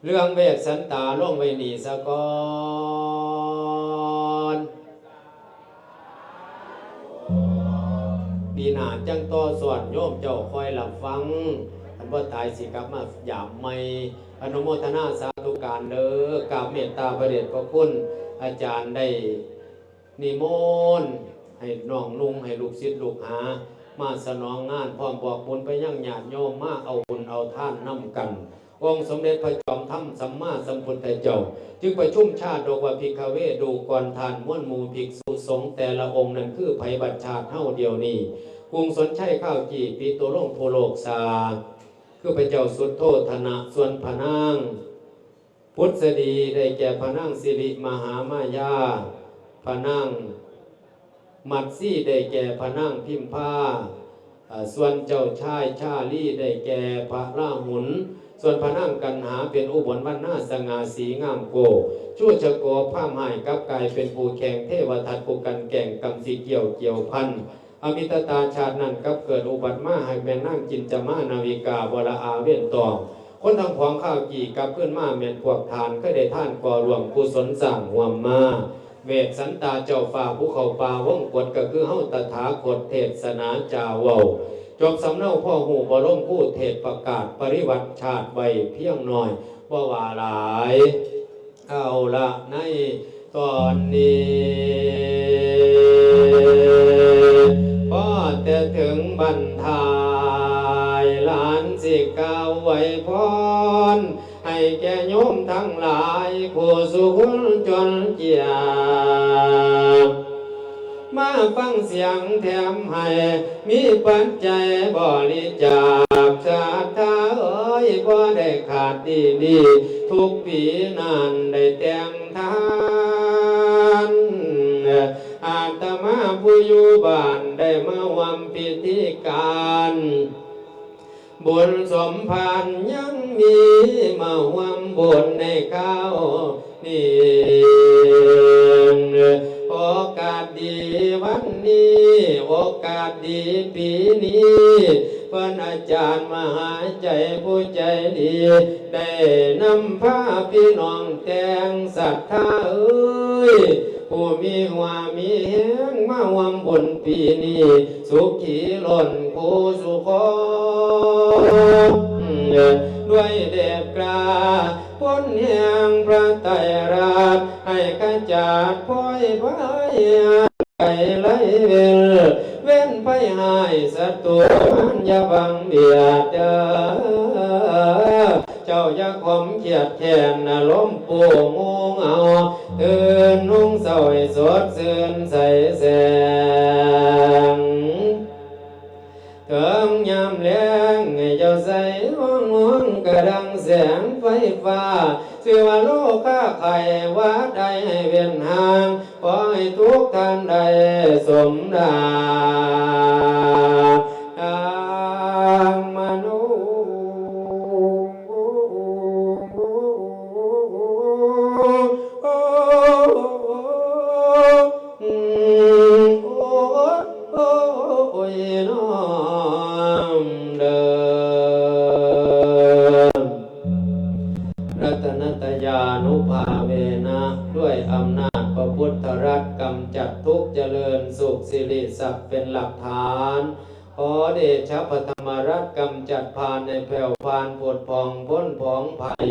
เรื่องเวทสันตาล่องไว้นีสะก่อนปีหน้าจังต่อส่วนโยมเจ้าคอยหลับฟังอันว่าตายสิกลับมาหยามไม่อนุโมทนาสาธุการเด้อกราบเมตตาพระเดชพระคุณอาจารย์ได้นิมนต์ให้น้องลุงให้ลูกศิษย์ลูกหามาสนองงานพร้อมบอกบุญไปยังญาติโยมมาเอาบุญเอาท่านนำกันองค์สมเด็จพระจอมธรรมสัมมาสัมพุทธเจ้าจึงประชุมชาติโดกว่าภิกขเวดูก่อนทานม้วนหมู่ภิกษุสงฆ์แต่ละองค์นั้นคือไผบัญชาติเท่าเดียวนี้กรุงสนชัยข้าวจีปิโตโลงโพโลกสาคือพระเจ้าสุดโทธนะส่วนพระนางพุทธดีได้แก่พระนางสิริมหามายาพระนางมัดซี่ได้แก่พระนางพิมพาส่วนเจ้าชายชาลีได้แก่พระราหุลส่วนพระนางกันหาเป็นอุบลวรรณสง่าสีงามโกชั่วชะโกผ้าหายกับกายเป็นผู้แข่งเทวทัตผู้กันแก่งกำสีเกี่ยวพันอมิตตาชาตินั้นกับเกิดอุบัติมาให้แม่นั่งจินจมานาวิกาบลอาเวียนตองคนทำของข้าวกี่กับเพื่อนมาแม่นพวกทานก็ได้ท่านก่อรวมกุศลสั่งห่วมมาเวทสันตาเจ้าฝ่าภูเขาป่าวงกฏก็คือเฮาตถาคตเทศนาจาเว้าจบสำเนาพ่อหูบรมผู้เทศประกาศปริวัติชาติไว้เพียงน้อยว่าหลายเอาละในตอนนี้พอแต่ถึงบรรทายหลานสิกล่าวไว้พรให้แก่โยมทั้งหลายผู้สุขจนเกียรติมาฟังเสียงแถมให้มีปัจจัยบริจาคศรัทธาเอ้ยบ่ได้ขาดดีทุกปีนั้นได้แต่งทานอาตมาผู้อยู่บ้านได้มาร่วมพิธีการบุญสมภารยังมีมาร่วมบุญในข้าวนี่โอกาสดีวันนี้โอกาสดีปีนี้เพิ่นอาจารย์มหาใจผู้ใจดีได้นำพาพี่น้องแต่งศรัทธาเอ้ยผู้มีหัวมีแหงมาร่วมบุญปีนี้สุขีล้นผู้สุขด้วยเดชกล้าพ้นแห่งพระไตรราชให้ขจัดพ้อยพายไก่ไหลเว้นไปหายศัตรูมันอย่าบังเบียดเจ้าอย่าข่มเกียดแค้นอารมณ์ปูงูเงาตื่นนุ่งเศร้าให้สดชื่นใสแสงเถิงยามแลงให้เจ้าใส่ห้องกระดังแสงไฟฟ้าชื่อว่าโลกาไข่วัดใดให้เวียนห่างขอให้ทุกท่านได้สมดังมนุษย์ด้วยอำนาจพระพุทธรัตน์กำจัดทุกข์เจริญ สุขสิริศักดิ์เป็นหลักฐาน ขอเดชะพระธรรมรัตน์กำจัดพานในแผ่วพานผดผ่องพ้นผองภัย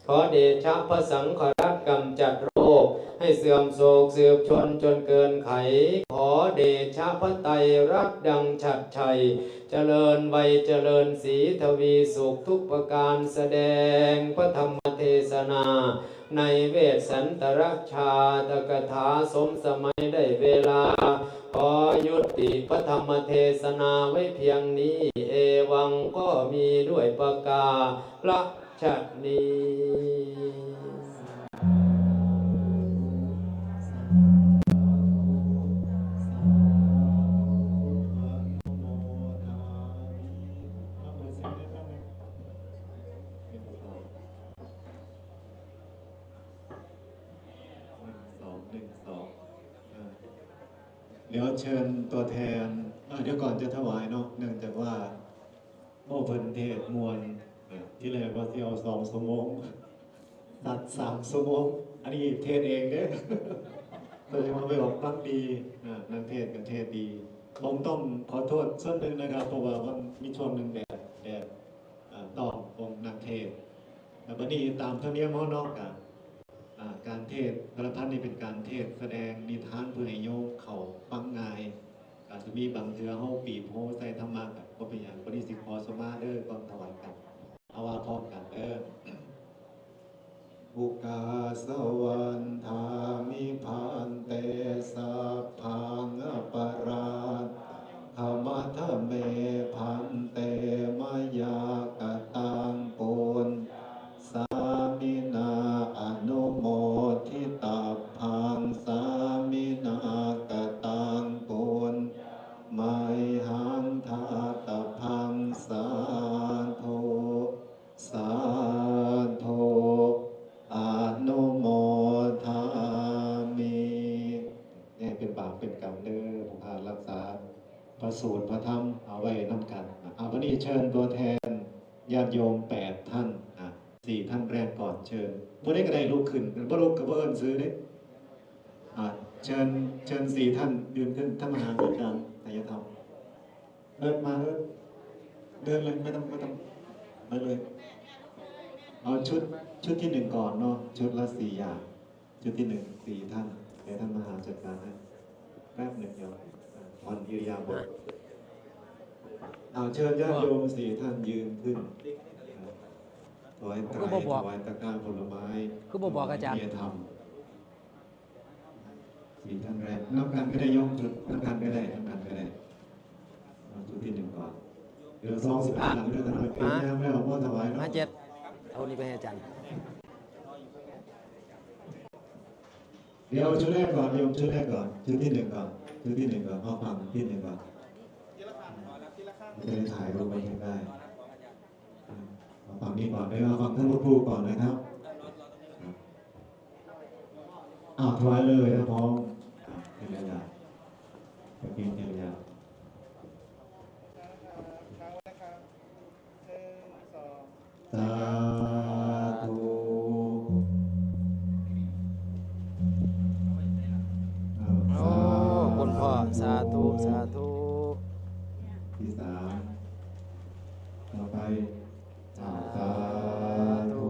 ขอเดชะพระสังฆรัตน์กำจัดโรคให้เสื่อมโศกเสื่อมชนจนเกินไข ขอเดชะพระไตรรัตน์ดังฉัดชัย เจริญวัยเจริญศรีทวีสุขทุกประการแสดงพระธรรมเทศนา ในเวสสันตรชาตกถาสมสมัยได้เวลา ขอยุติพระธรรมเทศนาไว้เพียงนี้ เอวังก็มีด้วยประกาศนี้ เดี๋ยวเชิญตัวแทนเดี๋ยวก่อนจะถวายเนาะเนื่องจากว่าโมเพิ่นเทศมวลที่แรกว่าที่เอา2 ชั่วโมงตัด3 ชั่วโมงอันนี้เทศเองเด้แสดงว่าไปออกตั้งดีนักเทศกันเทศดีผมต้องขอโทษส่วนหนึ่งนะครับเพราะว่ามันมีช่วงหนึ่งแดดต้ององค์นักเทศแต่วันนี้ตามธรรมเนียมเขาเนาะกันการเทศแต่ละท่านนี่เป็นการเทศแสดงนิทานเพื่อให้โยมเขาฟังง่ายอาจจะมีบางเทือเฮาปีบโฮใส่ธรรมะกับก็เป็นอย่างบริสิขอสมาเด้อก่อนถวายกันเอาว่าพร้อมกันเด้อบุกาสวรรธามิพันเตสัพพังอปราธรรมะทะเมพันเตมยากตังปุญสามินาอนุโมทิตาพังสามินากตังปุญไมหังทาตพังสาธุสาธุอนุโมทามิเนี่ยเป็นบาปเป็นกรรมเด้อผู้พารักษาพระสูตรพระธรรมเอาไว้นำกันวันนี้เชิญตัวแทนญาติโยม8 ท่าน4 ท่านแรกก่อนเชิญผู้ได้ก็ได้ลุกขึ้นบ่ลุกก็บ่เอิ้นซื้อเด้เชิญ4 ท่านยืนขึ้นท่านมหาวิการไตรธรรมเดินมาเดินเลยไม่ต้องมาเลยเอาชุดที่1ก่อนเนาะชุดละ4 อย่างชุดที่1 4 ท่านเดี๋ยวท่านมหาจัดการให้แป๊บหนึ่งเดียวผ่อนอิริยาบถเชิญญาติโยม4 ท่านยืนขึ้นถวายไตรถวายตะกร้าผลไม้คือบอกอาจารย์เพียรธรรม4 ท่านแรกนับกันก็ได้ยกจุดนับกันก็ได้จุดที่1ก่อนเดี๋ยว2 15หลังเดินถวายเป็นแนวไม่ออกว่าถวายมา7เอานี่ไปให้อาจารย์เดี๋ยวชุดแรกก่อนโยมชุดแรกก่อนชุดที่1ก่อนชุดที่1ก่อนเอาฟังที่1ก่อนจะได้ถ่ายรูปไว้ได้ฝั่งนี้ก่อนเลยฝั่งท่านผู้ก่อนนะครับถวายเลยนะพร้อมเทียนยาตะกี้เทียนยาสาธุโอ้คุณพ่อสาธุที่3ต่อไปสาธุ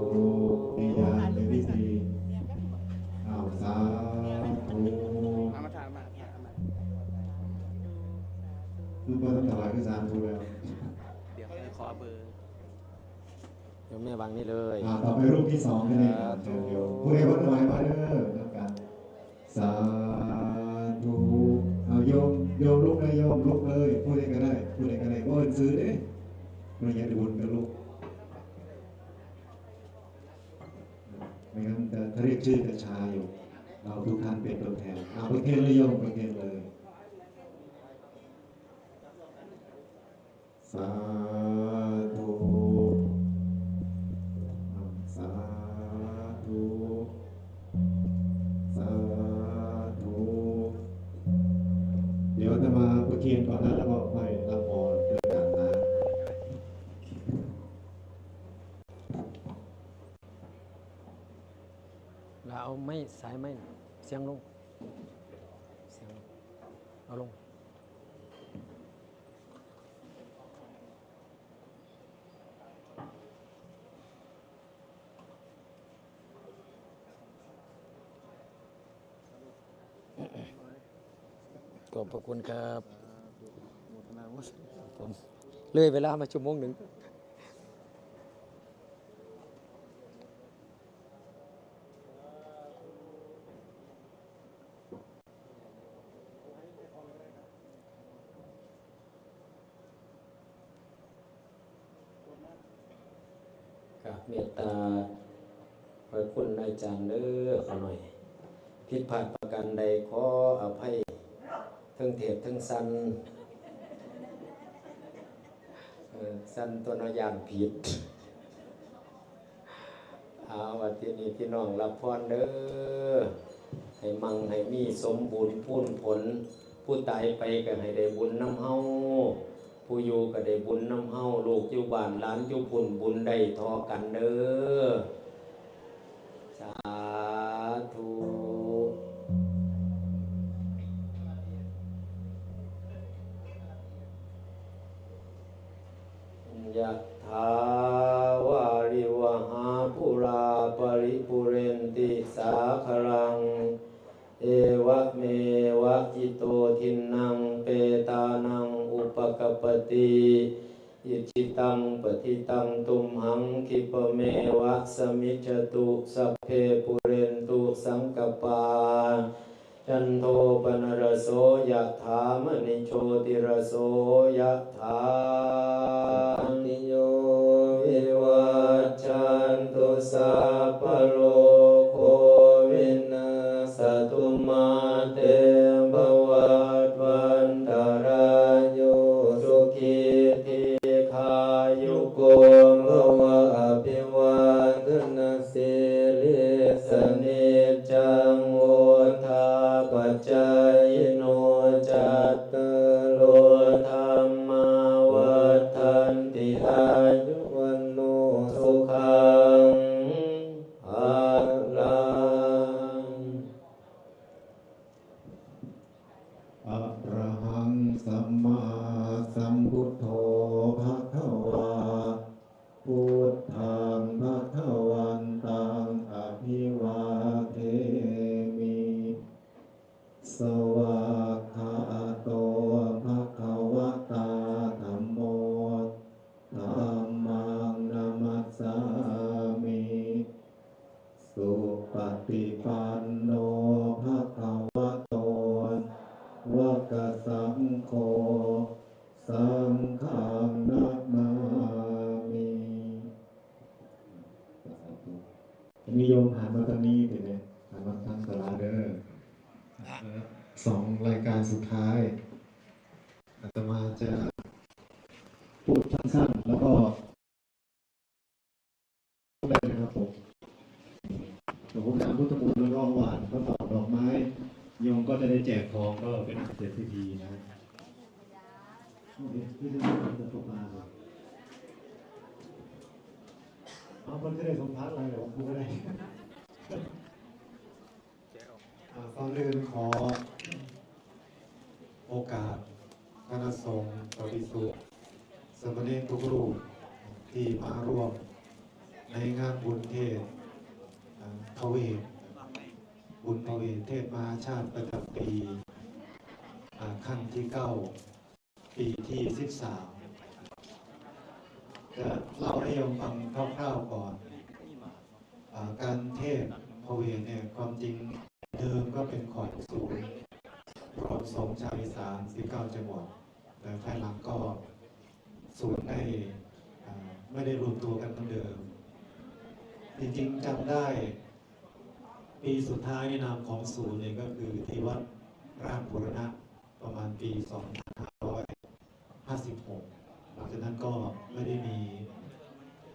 นิยานเป็นที่4สาธุคือพอต้องถวายคือสาธุแล้วเดี๋ยวขอเบอร์เดี๋ยวแม่วางนี่เลยต่อไปรูปที่2นี่เดี๋ยวผู้ใดวันถวายมาเด้อแล้วกันสาธุโยมลุกเลยโยมลุกเลยผู้ใดก็ได้ก็ซื้อเด้ไม่อยากดูกันลูกไม่งั้นจะเรียกชื่อกระชาอยู่เราทุกท่านเป็นตัวแทนประเคนเลยโยมประเคนเลยสาธุสาธุสาธุเดี๋ยวจะมาประเคนก่อนนะแล้วก็ไปรับพรเดินทางนะเราเอาไม่สายไม่เสียงลง เอาลงขอบพระคุณครับผมเลยเวลามาชั่วโมงหนึ่งครับเมตตาขอคุณอาจารย์เด้อขอหน่อยผิดพลาดประการใดขออภัยทั้งเทศทั้งสันสันตัวนอยานผิดเอาวันที่นี้พี่น้องรับพรเด้อให้มั่งให้มีสมบูรณ์พูนผลผู้ตายไปก็ให้ได้บุญน้ำเฮาผู้อยู่ก็ได้บุญน้ำเฮาลูกอยู่บ้านหลานอยู่พุ่นบุญได้ทอกันเด้อสาธุยะถาวาริวหาปุราปริปุเรนติสาคลังเอวะเมวะอิโตทินังเปตานังอุปกปปติอิจิตังปฏิตังตุมหังคิปเมวะสมิจจตุสัพเพปุเรนตุสังกปาจันโทปนรโสยะถามณิโชติรโสยะถานิโยวิวัจจันตุสัพพโลกโควินาศตุมาเตภวัตวันตรายโยสุขีทีขายุโกภวะอภิวาทนาสิริสนิจังโวทาปัจจายโนจัตตโลธรรมาวัฏันติอายุวันโนสุขังภาลัง อะระหังสัมมาสัมพุทโธภะคะวาพุทธังภะคะวันตังอภิวาเทมิสวากขาโตภะคะวะตาธัมโมธัมมังนามัสสามิสุปฏิปันโนภะคะวะโตวะกสังโฆสังฆังนะมามินิยมหันมาทางนี้ดิเนี่ยหันมาทางตลาดเด้อ2 รายการสุดท้ายอาตมาจะพูดสั้นๆแล้วก็ได้นะครับผมเดี๋ยวผมทำพุทธมนต์แล้วก็หวานก็เป่าดอกไม้โยมก็จะได้แจกของก็เป็นอันเสร็จพิธีนะโอเคที่จะจะตกมาเลยเอาคนจะได้สมภารอะไรเดี๋ยวผมพูดก็ได้ฟังเรื่องขอโอกาสคณะสงฆ์บริสุทธิ์สมณีทุกรูปที่มาร่วมในงานบุญเทศทเวศบุญทเวศเทศมหาชาติประจำปีครั้งที่ 9 ปีที่ 13จะเล่าให้โยมฟังคร่าวๆก่อนการเทศทเวศเนี่ยความจริงเดิมก็เป็นของศูนย์รวมสงฆ์ชาวอีสาน19 จังหวัดแต่ภายหลังก็ศูนย์ได้ไม่ได้รวมตัวกันเหมือนเดิมจริงๆจำได้ปีสุดท้ายในนามของศูนย์เนี่ยก็คือที่วัดราชบูรณะประมาณปี 2556 หลังจากนั้นก็ไม่ได้มี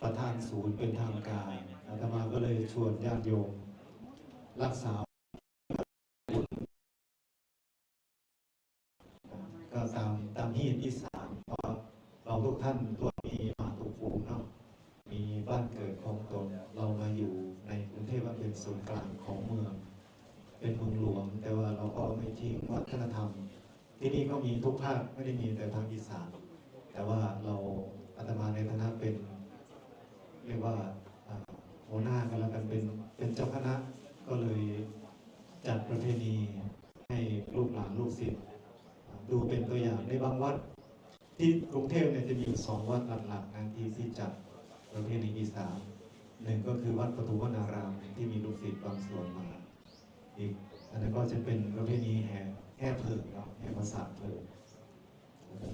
ประธานศูนย์เป็นทางการอาตมาก็เลยชวนญาติโยมรักษาก็ตามฮีตอีสานเพราะเราทุกท่านตัวมีมาตุภูมิเนาะมีบ้านเกิดของตนเรามาอยู่ในกรุงเทพว่าเป็นศูนย์กลางของเมืองเป็นเมืองหลวงแต่ว่าเราก็ไม่ทิ้งวัฒนธรรมที่ ที่นี่ก็มีทุกภาคไม่ได้มีแต่ทางอีสานแต่ว่าเราอาตมาในฐานะเป็นเรียกว่าหัวหน้ากันแล้วกันเป็นเจ้าคณะก็เลยจัดประเพณีให้ลูกหลานลูกศิษย์ดูเป็นตัวอย่างในบางวัดที่กรุงเทพเนี่ยจะมีอยู่2 วัดหลักๆนะที่จัดประเพณีอีสานหนึ่งก็คือวัดปทุมวนารามที่มีลูกศิษย์บางส่วนมาอีกอันนั้นก็จะเป็นประเพณีแห่เผิงเนาะแห่ประสาทเผิง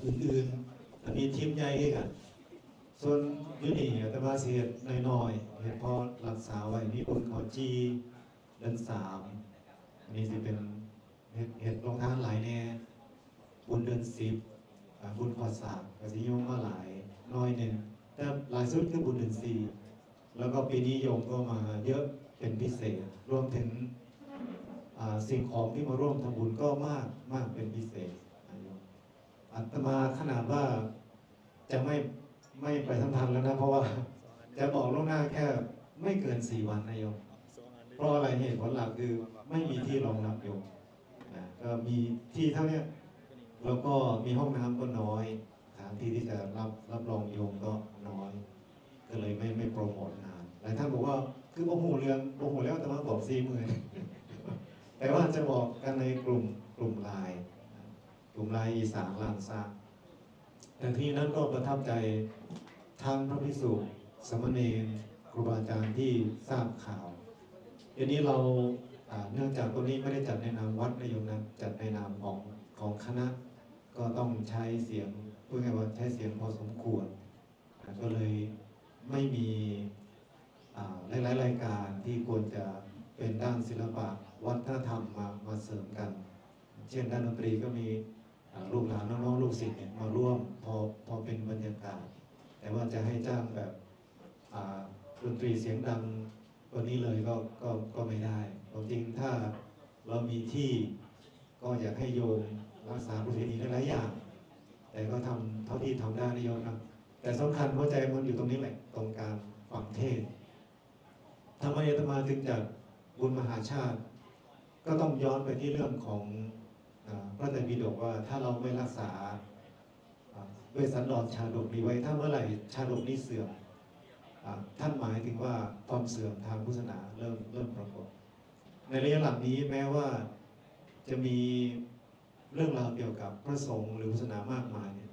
อื่นๆอันนี้ทีมใหญ่กันส่วนยุนี่อาตมาเสียดน้อยๆเห็นพอรักษาไว้มีบุญเขาจีเดือน3อันนี้จะเป็นเห็ดลงทานหลายแน่บุญเดือน10บุญขอสากก็จะโยงมาหลายน้อยหนึ่งแต่หลายสุดคือบุญเดือน4แล้วก็ปีนี้โยมก็มาเยอะเป็นพิเศษรวมถึงสิ่งของที่มาร่วมทำบุญก็มากเป็นพิเศษอาตมาขนาดว่าจะไม่ไปทำทันแล้วนะเพราะว่าจะบอกล่วงหน้าแค่ไม่เกิน4 วันนะโยมเพราะอะไรเหตุผลหลักคือไม่มีที่รองรับโยมก็มีที่เท่านี้แล้วก็มีห้องน้ำก็น้อยสถานที่ที่จะรับรองโยมก็น้อยก็เลยไม่โปรโมทนานหลายท่านบอกว่าคือโอ้โหแล้วแต่มาบอก40,000แต่ว่าจะบอกกันในกลุ่มไลน์อีสานลานซาแต่ที่นั้นก็ประทับใจทั้งพระภิกษุสามเณรครูบาอาจารย์ที่ทราบข่าวเดี๋ยวนี้เราเนื่องจากตัวนี้ไม่ได้จัดในนามวัดนะโยมนะจัดในนามของคณะก็ต้องใช้เสียงพูดง่ายว่าใช้เสียงพอสมควรก็เลยไม่มีหลายรายการที่ควรจะเป็นด้านศิลปะวัฒนธรรมมาเสริมกันเช่นด้านดนตรีก็มีลูกหลานน้องๆลูกศิษย์เนี่ยมาร่วมพอเป็นบรรยากาศแต่ว่าจะให้จ้างแบบดนตรีเสียงดังวันนี้เลยก็ไม่ได้จริงถ้าเรามีที่ก็อยากให้โยมรักษาประเพณีหลายอย่างแต่ก็ทำเท่าที่ทำได้นะโยมนะแต่สำคัญหัวใจมันอยู่ตรงนี้แหละตรงการฟังเทศน์ทำไมอาตมาถึงจัดบุญมหาชาติก็ต้องย้อนไปที่เรื่องของพระไตรปิฎกว่าถ้าเราไม่รักษาด้วยสันดอนชาดกนี้ไว้ถ้าเมื่อไหร่ชาดกนี้เสื่อมท่านหมายถึงว่าความเสื่อมทางพุทธศาสนาเริ่มปรากฏในระยะหลังนี้แม้ว่าจะมีเรื่องราวเกี่ยวกับพระสงฆ์หรือพุทธศาสนามากมายเนี่ย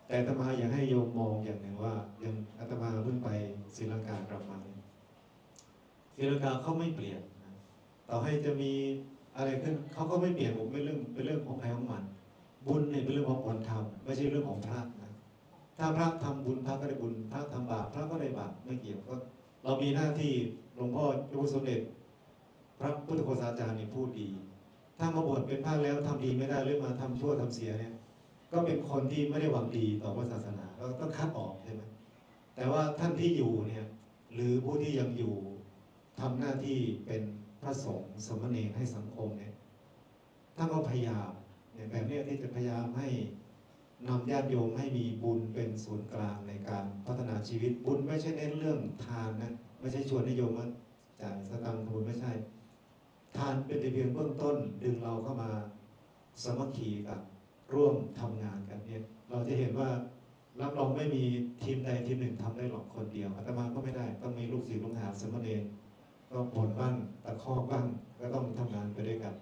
แต่อาตมาอยากให้โยมมองอย่างหนึ่งว่าอย่างอาตมาเพิ่งไปศรีลังกากลับมาศรีลังกาเขาไม่เปลี่ยนต่อให้จะมีอะไรขึ้นเขาก็ไม่เปลี่ยนผมเป็นเรื่องของใครของมันบุญเนี่ยเป็นเรื่องของคนทำไม่ใช่เรื่องของพระนะถ้าพระทำบุญพระก็ได้บุญพระทำบาปพระก็ได้บาปไม่เกี่ยวก็เรามีหน้าที่หลวงพ่อพระพุทธสมเด็จพระพุทธโฆษาจารย์นี่พูดดีถ้ามาบวชเป็นพระแล้วทำดีไม่ได้หรือมาทำชั่วทำเสียเนี่ยก็เป็นคนที่ไม่ได้หวังดีต่อพระศาสนาก็ต้องคัดออกใช่ไหมแต่ว่าท่านที่อยู่เนี่ยหรือผู้ที่ยังอยู่ทำหน้าที่เป็นพระสงฆ์สมณเณรให้สังคมเนี่ยท่านก็พยายามเนี่ยแบบนี้ที่จะพยายามให้นำญาติโยมให้มีบุญเป็นศูนย์กลางในการพัฒนาชีวิตบุญไม่ใช่เน้นเรื่องทานนะไม่ใช่ชวนให้โยมมาจ่ายสตังค์บุญไม่ใช่ทานเป็นเพียงเบื้องต้นดึงเราเข้ามาสามัคคีกันร่วมทำงานกันเนี่ยเราจะเห็นว่ารับรองไม่มีทีมใดทีมหนึ่งทำได้หรอกคนเดียวอาตมาก็ไม่ได้ต้องมีลูกศิษย์ลูกหาสมณเณรก็บ่นบ้างตะคอกบ้างก็ต้องทำงานไปด้วยกัน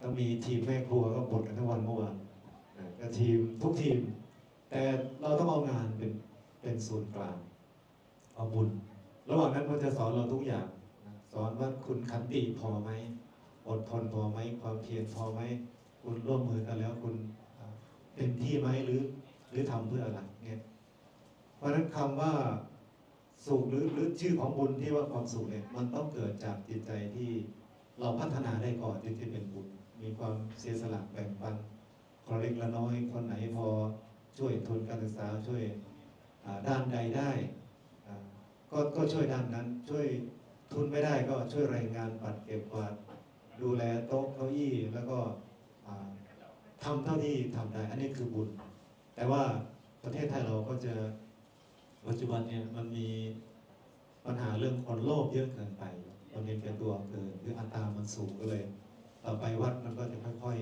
ต้องมีทีมแม่ครัวก็บ่นกันทั้งวันเมื่อวานก็ทีมทุกทีมแต่เราต้องเอางานเป็นศูนย์กลางเอาบุญระหว่างนั้นพระจะสอนเราทุกอย่างสอนว่าคุณขันติพอไหมอดทนพอไหมความเพียรพอไหมคุณร่วมมือกันแล้วคุณเต็มที่ไหมหรือทำเพื่ออะไรเนี่ยเพราะฉะนั้นคำว่าสุขหรือชื่อของบุญที่ว่าความสุขเนี่ยมันต้องเกิดจากจิตใจที่เราพัฒนาได้ก่อนจึงจะเป็นบุญมีความเสียสละแบ่งปันคนเล็กละน้อยคนไหนพอช่วยทุนการศึกษาช่วยด้านใดได้ก็ช่วยด้านนั้นช่วยทุนไม่ได้ก็ช่วยแรงงานปัดเก็บกวาดดูแลโต๊ะเก้าอี้แล้วก็ทำเท่าที่ทำได้อันนี้คือบุญแต่ว่าประเทศไทยเราก็จะปัจจุบันเนี่ยมันมีปัญหาเรื่องคนโลภเยอะเกินไปคนเห็นแก่ตัวเกินหรืออัตรามันสูงก็เลยต่อไปวัดมันก็จะค่อย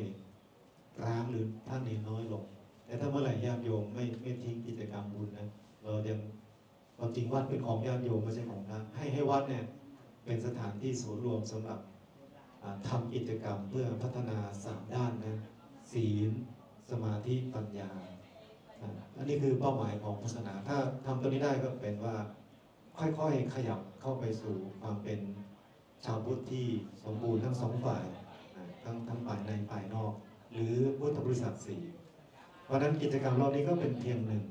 ๆ ร้างหรือท่านเนรน้อยลงแต่ถ้าเมื่อไหร่ญาติโยมไม่ทิ้งกิจกรรมบุญนะเรายังความจริงวัดเป็นของญาติโยมไม่ใช่ของพระให้วัดเนี่ยเป็นสถานที่ศูนย์รวมสำหรับทำกิจกรรมเพื่อพัฒนา3 ด้านนะศีลสมาธิปัญญาอันนี้คือเป้าหมายของศาสนาถ้าทำตัวนี้ได้ก็เป็นว่าค่อยๆขยับเข้าไปสู่ความเป็นชาวพุทธที่สมบูรณ์ทั้ง2 ฝ่ายทั้งฝ่ายในฝ่ายนอกหรือพุทธบริษัท4เพราะนั้นกิจกรรมรอบนี้ก็เป็นเพียงหนึ่ง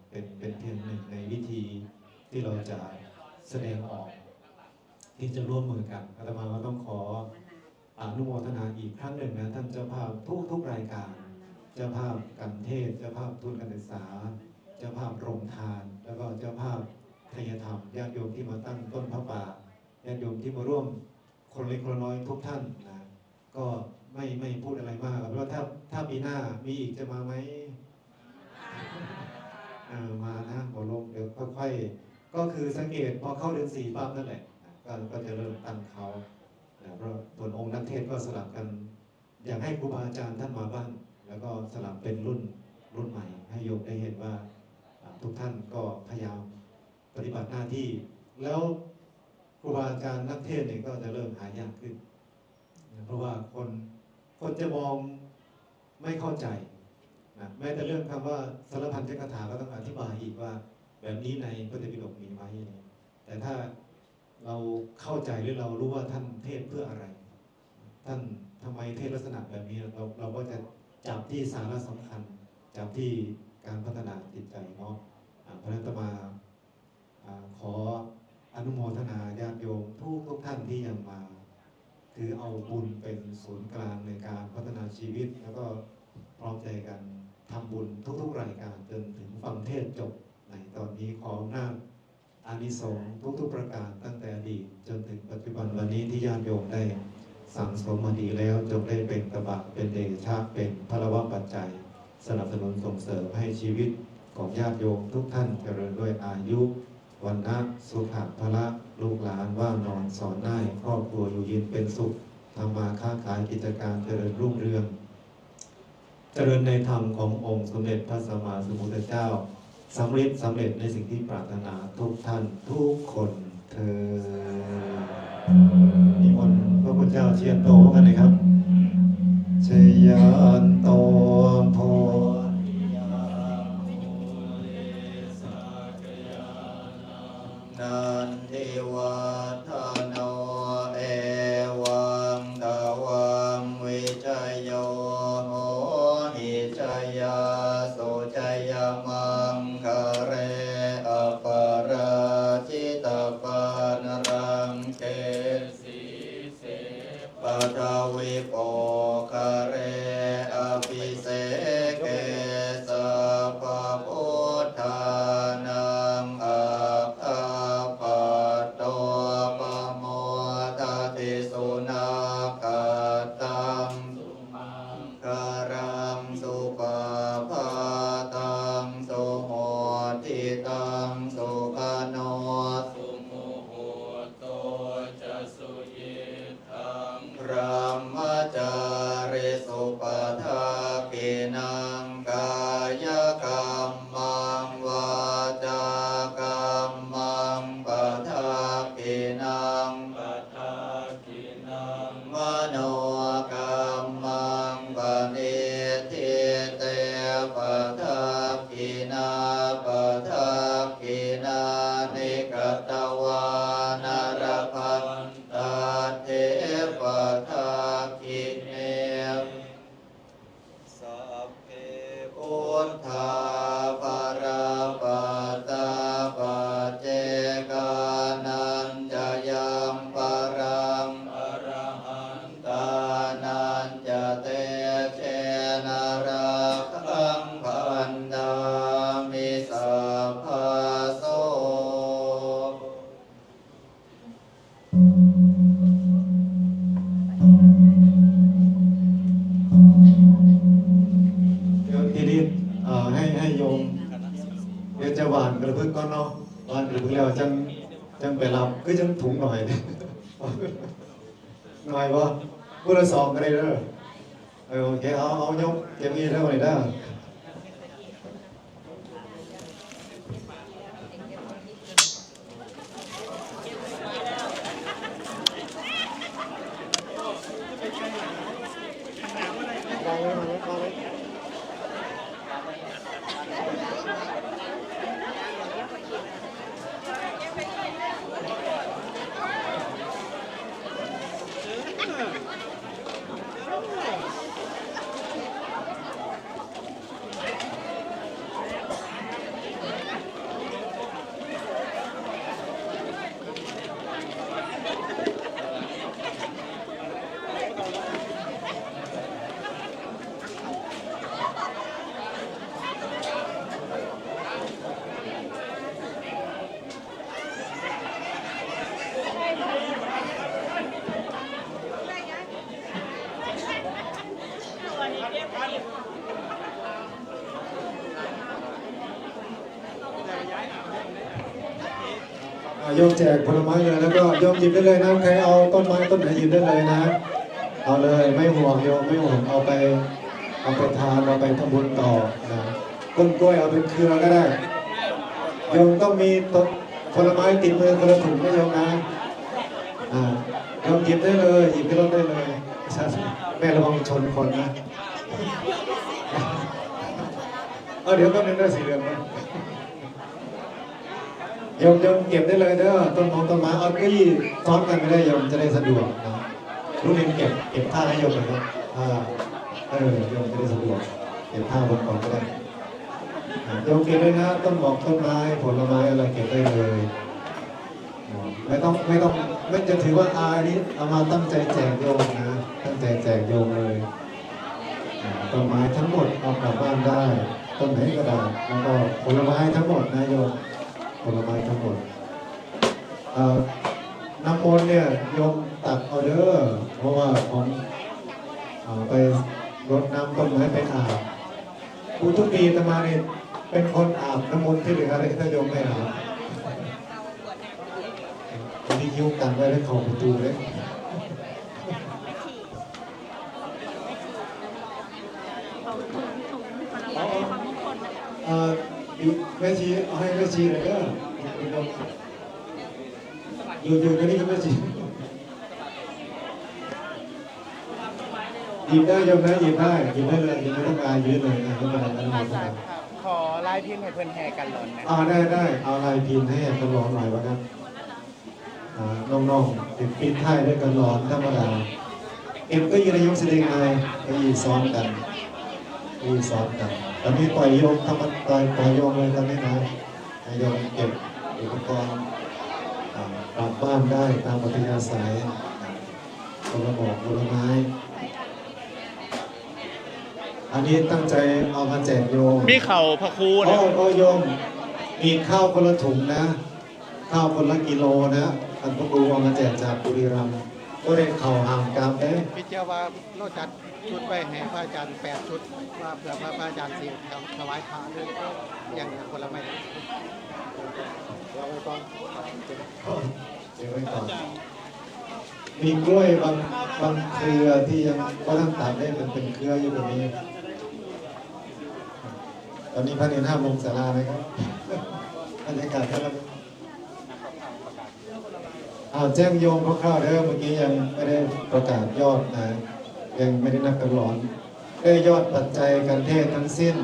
เป็นเพียงหนึ่งในวิธีที่เราจะแสดงออกที่จะร่วมมือกันอาตมาก็ต้องขออนุโมทนาอีกครั้งหนึ่งนะท่านเจ้าภาพทุกรายการเจ้าภาพการเทศเจ้าภาพทุนการศึกษาเจ้าภาพโรงทานแล้วก็เจ้าภาพไทยธรรมญาติโยมที่มาตั้งต้นพระป่าญาติโยมที่มาร่วมคนเล็กคนน้อยทุกท่านนะก็ไม่พูดอะไรมากเพราะว่าถ้าปีหน้ามีอีกจะมาไหมมานะหมอลงเดี๋ยวค่อยๆก็คือสังเกตพอเข้าเดือน4ปั๊บนั่นแหละก็จะเริ่มตั้งเขาเพราะส่วนองค์นักเทศก็สลับกันอยากให้ครูบาอาจารย์ท่านมาบ้างแล้วก็สลับเป็นรุ่นใหม่ให้โยมได้เห็นว่าทุกท่านก็พยายามปฏิบัติหน้าที่แล้วครูบาอาจารย์นักเทศเนี่ยก็จะเริ่มหายากขึ้นเพราะว่าคนจะมองไม่เข้าใจแม้แต่เรื่องคำว่าสารพันจักรถาก็ต้องอธิบายอีกว่าแบบนี้ในพระไตรปิฎกมีไว้แต่ถ้าเราเข้าใจหรือเรารู้ว่าท่านเทศเพื่ออะไรท่านทำไมเทศลักษณะแบบนี้เราก็จะจับที่สาระสำคัญจับที่การพัฒนาจิตใจเนาะเพราะฉะนั้นอาตมาขออนุโมทนาญาติโยมทุกท่านที่ยังมาคือเอาบุญเป็นศูนย์กลางในการพัฒนาชีวิตแล้วก็พร้อมใจกันทำบุญทุกๆรายการจนถึงฟังเทศจบในตอนนี้ขออำนาจอานิสงส์ทุกๆประการตั้งแต่อดีตจนถึงปัจจุบันวันนี้ที่ญาติโยมได้สั่งสมมาดีแล้วจงได้เป็นตบะเป็นเดชะเป็นพลวะปัจจัยสนับสนุนส่งเสริมให้ชีวิตของญาติโยมทุกท่านเจริญด้วยอายุวันนะสุขภละลูกหลานว่านอนสอนได้ครอบครัวอยู่เย็นเป็นสุขทำมาค้าขายกิจการเจริญรุ่งเรืองเจริญในธรรมขององค์สมเด็จพระสัมมาสัมพุทธเจ้าสำเร็จในสิ่งที่ปรารถนาทุกท่านทุกคนเธอนิมนต์พระพุทธเจ้าเชียนโตกันเลยครับชยันโตโพนันทิวัฒโนเอวังตวังวิจโยโหหิจยาสุจยมังคะเรอปราชิตปานรังเกสีเสปัทวิโปคะเรอภิเสเกสัพพพุทธานังอาภาปัตโตปโมทติสุนาคตังสุมังคารังสุปาภาตังสุโหติตังสุขโนสุโมโหโตจะสุยิทังพระมจาริสุปทากินังกายกรรมังวาจากรรมังปทากินังมโนกรรมังปณิทิเตปทากินาปทากินานิกตวานารพันตาเทปทากิเนสัพเพพุทธาภราปัตตาปัจเจกานันจะยังปรังอรหันตานันจะเตเชนะรักขังพันดามิสัพพะโสเดี๋ยวทีนี้ให้โยมเดี๋ยวจะหวานกระพึกก่อนเนาะหวานกระพึกแล้วจังไปรับก็จังถุงหน่อย หน่อยว่าพูดละ2ก็ได้เด้อ โอเคเอายกเก็บอีกแล้วเลยได้โยมแจกผลไม้เลยแล้วก็โยมหยิบได้เลยนะใครเอาต้นไม้ต้นไหนหยิบได้เลยนะเอาเลยไม่ห่วงโยมไม่ห่วงเอาไปทานเอาไปทำบุญต่อนะต้นกล้วยเอาเป็นเครือก็ได้โยมต้องมีต้นผลไม้ติดมือคนละถุงนะโยมนะโยมหยิบได้เลยหยิบขึ้นรถได้เลยแม่ระวังชนคนนะเดี๋ยวก็นึงได้สีเหลืองนะโยมเก็บได้เลยเด้อต้นไม้เอาเก้าอี้ซ้อนกันไม่ได้โยมจะได้สะดวกนะรู้เรียนเก็บผ้าให้โยมเลยครับโยมจะได้สะดวกเก็บผ้าบนกองก็ได้โยมเก็บเลยนะต้นไม้ผลไม้อะไรเก็บได้เลยไม่จะถือว่านี้เอามาตั้งใจแจกโยมนะตั้งใจแจกโยมเลยต้นไม้ทั้งหมดเอากลับบ้านได้ต้นไหนก็ได้แล้วก็ผลไม้ทั้งหมดนะโยมผลไม้ทั้งหมดน้ำมนต์เนี่ยโยมตักเอาเด้อเพราะว่าผมไปรดน้ำต้นไม้ไปอาบทุกปีอาตมาเนี่ยเป็นคนอาบน้ำมนต์ที่เหลืออะไรถ้าโยมไม่อาบมีคิ้วกันไว้แล้วเข้าประตูเลยแม่ชีเอาให้แม่ชีเลยก็อยู่กันนี่ก็แม่ชีหยิบได้โยมนะหยิบได้เลยหยิบไม่ต้องการยืดเลยนะไม่เป็นไรนะ ขอลายพิมพ์ให้เพื่อนแห่กันหล่นนะได้เอาลายพิมพ์ให้กันร้อนหน่อยวะครับน้องๆติดพิมพ์ไทยด้วยกันร้อนธรรมดาเอ็มก็ยืนในยกแสดงไงก็ยืนซ้อมกันตอนนี้ปล่อยโยมทำมันปล่อยโยมเลยตอนนี้นะโยมเก็บอุปกรณ์กลับบ้านได้ตามปฏิญาณสายผลไม้อันนี้ตั้งใจเอามาแจกโยมมีเข่าพระครูนะโยมมีข้าวคนละถุงนะข้าวคนละกิโลนะอันพระครูเอามาแจกจากบุรีรัมย์ก็ได้เข่าห่างกามได้พิจารณาโลจัดชุดไปให้พระอาจารย์8 ชุดว่าเผื่อพระอาจารย์สิถวายพระด้วยอย่างคนละไม่เราไปก่อนมีกล้วยบางเครือที่ยังก็ต้องตัดได้เป็นเครืออยู่ตรงนี้ตอนนี้พระเนร5 โมงศาลาไหมครับบรรยากาศครับแจ้งโยมคร่าวๆเด้อเมื่อกี้ยังไม่ได้ประกาศยอดนะยังไม่ได้นับกันร้อนได้ยอดปัจจัยการเทศทั้งสิ้น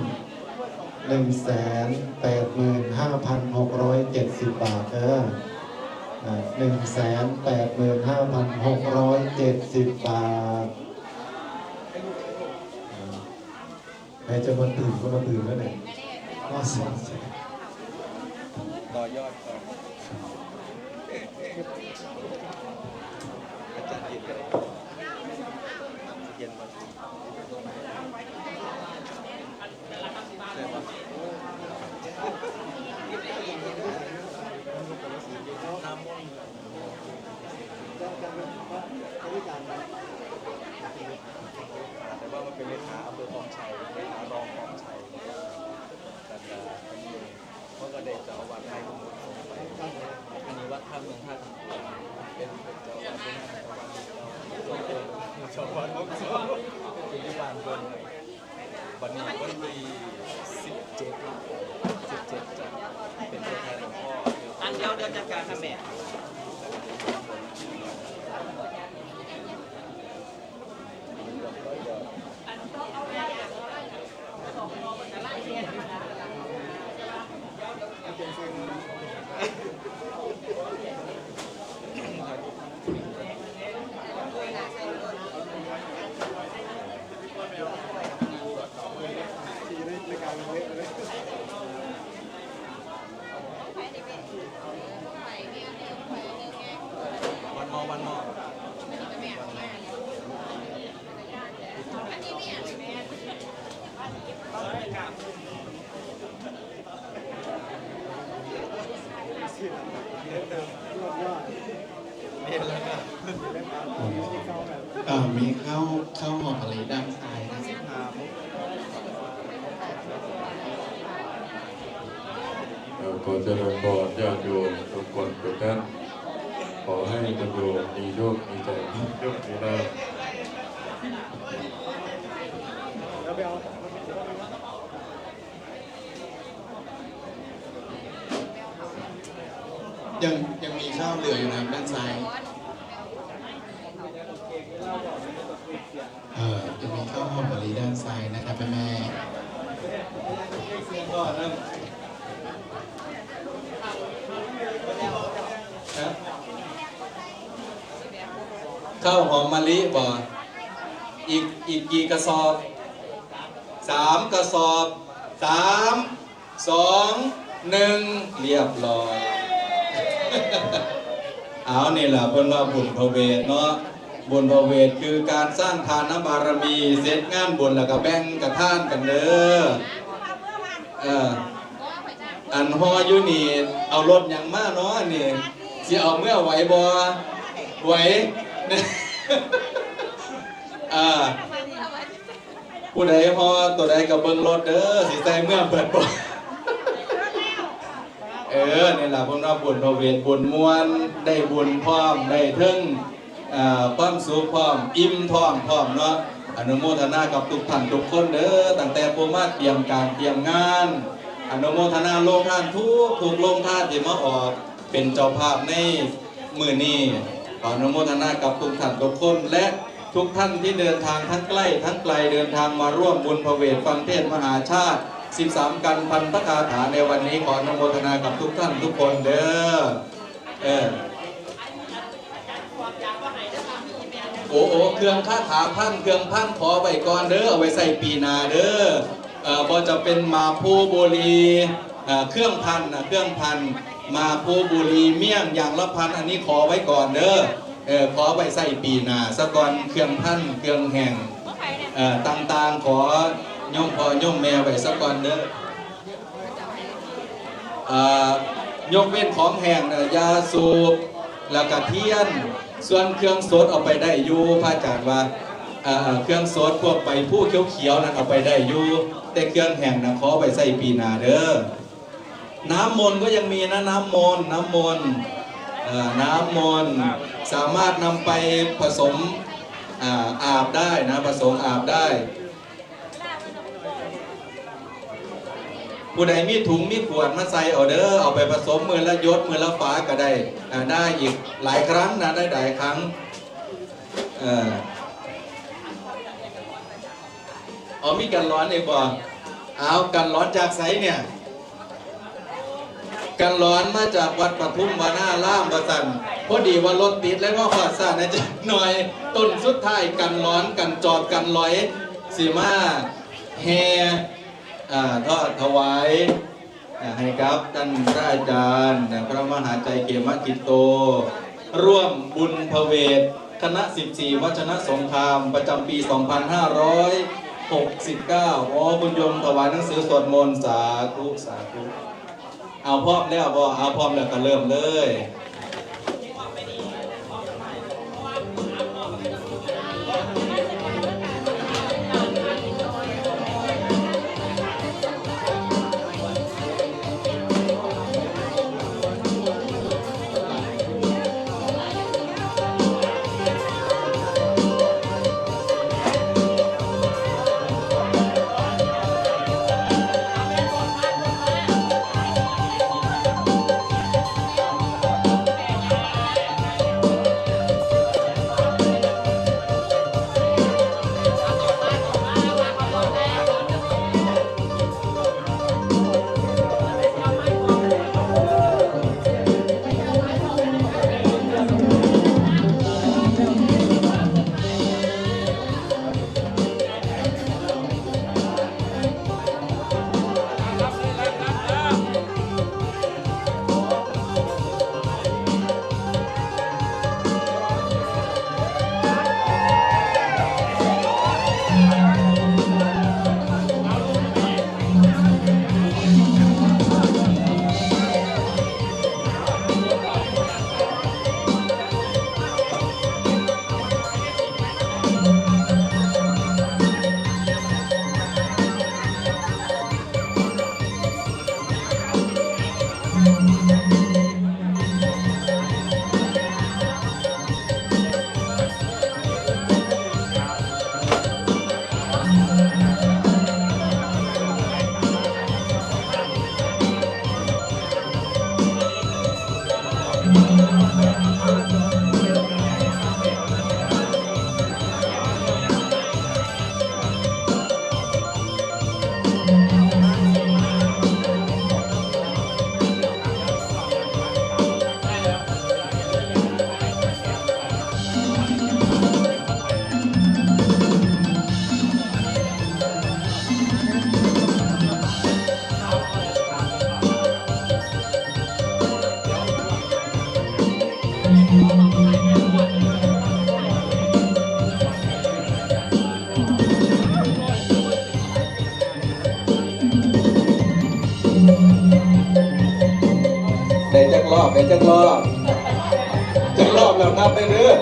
185,670 บาทเด้อ185,670 บาทใครจะมาตื่นก็มาตื่นแล้วเนี่ยก็สอนต่อยอดก่อนอาจารย์เย็นมาแต่ว่ามันเป็นเลขาอำเภอคลองชัยเลขารองคลองชัยกันเพราะก็ได้เจ้าวัดไทยทุกคนไปอันนี้วัดท่าเมืองท่าเป็นเจ้าวัดเป็นเจ้าวัดของสงฆ์เป็นที่วัด านเพิ่นวันนี้วันที่17จะเป็นตัวแทนหลวงพ่ออันเดียวจัดการทำแม่วันมอมีเข้าหอมะลิด้านซ้ายนะขอเจริญพรญาติโยมทุกคนทุกท่านขอให้ทุกโยมมีโชคมีใจมีโชคมีลาภ ยังมีข้าวเหลืออยู่นะด้านซ้ายจะมีข้าวหอมมะลิด้านซ้ายนะครับแม่ข้าวหอมมะลิบ่อีกกี่กระสอบ3 กระสอบ3 2 1เรียบร้อยเอานี่แหละเพิ่นว่าบุญพระเวทเนาะบุญพระเวทคือการสร้างทานบารมีเสร็จงานบุญแล้วก็แบ่งกับท่านกันเด้ออันฮออยู่นี่เอารถอย่างมากเนาะนี่สิเอาเมื่อไหวบ่ไหวผู้ใดฮอตัวใดก็เบิ่งรถเด้อสิใส่เมื่อเปิดบ่นี่แหละผมว่าบุญพระเวทบุญมวลได้บุญพร้อมได้ถึงความสุขพร้อมอิ่มท้องพร้อมเนาะอนุโมทนากับทุกท่านทุกคนเด้อตั้งแต่ผู้มาเตรียมการเตรียมงานอนุโมทนาโรงทานทุกโรงทานที่มาออกเป็นเจ้าภาพในมื้อนี้ขออนุโมทนากับทุกท่านทุกคนและทุกท่านที่เดินทางทั้งใกล้ทั้งไกลเดินทางมาร่วมบุญพระเวทฟังเทศน์มหาชาติ13 กันพันธคาถาในวันนี้ขออนุโมทนากับทุกท่านทุกคนเด้อเครื่องคาถาพันเครื่องพันขอไว้ก่อนเด้อเอาไว้ใส่ปีนาเด้อพอจะเป็นมาภูบุรีเครื่องพันมาภูบุรีเมี่ยงอย่างละพันอันนี้ขอไว้ก่อนเด้อขอไว้ใส่ปีนาสะก่อนเครื่องพันเครื่องแห่งต่างๆขอย่อมพ่อย่อมแม่ไว้สะก่อนเด้อยกเว้นของแห้งยาสูบแล้วก็เทียนส่วนเครื่องสดเอาไปได้อยู่พระอาจารย์ว่าเครื่องสดพวกใบผู้เขียวๆนั้นเอาไปได้อยู่แต่เครื่องแห้งนะขอไปใส่ปีนาเด้อน้ำมนต์ก็ยังมีนะน้ำมนต์สามารถนำไปผสมอาบได้นะผสมอาบได้ผู้ใดมีถุงมีขวดมาใส่เอาเด้อเอาไปผสมมือละยศมือละฝาก็ได้ได้อีกหลายครั้งนะได้หลายครั้งมีกันร้อนอีกบ่เอากันร้อนจากไสเนี่ยกันร้อนมาจากวัดปทุมวนาล่ามประสันพอดีว่ารถติดแล้วก็ขอดซ่านะจ๊ะหน่อยต้นสุดท้ายกันร้อนกันจอดกันลอยสีมาแฮทอดถวายให้กับท่านพระอาจารย์พระมหาใจเกมกิตโตร่วมบุญพระเวทคณะ14วัชนะสงครามประจำปี 2569บุญยมถวายหนังสือสวดมนต์สาธุเอาพร้อมแล้วบ่เอาพร้อมแล้วก็เริ่มเลย ได้จักรอบแล้วนับไปเรื่อย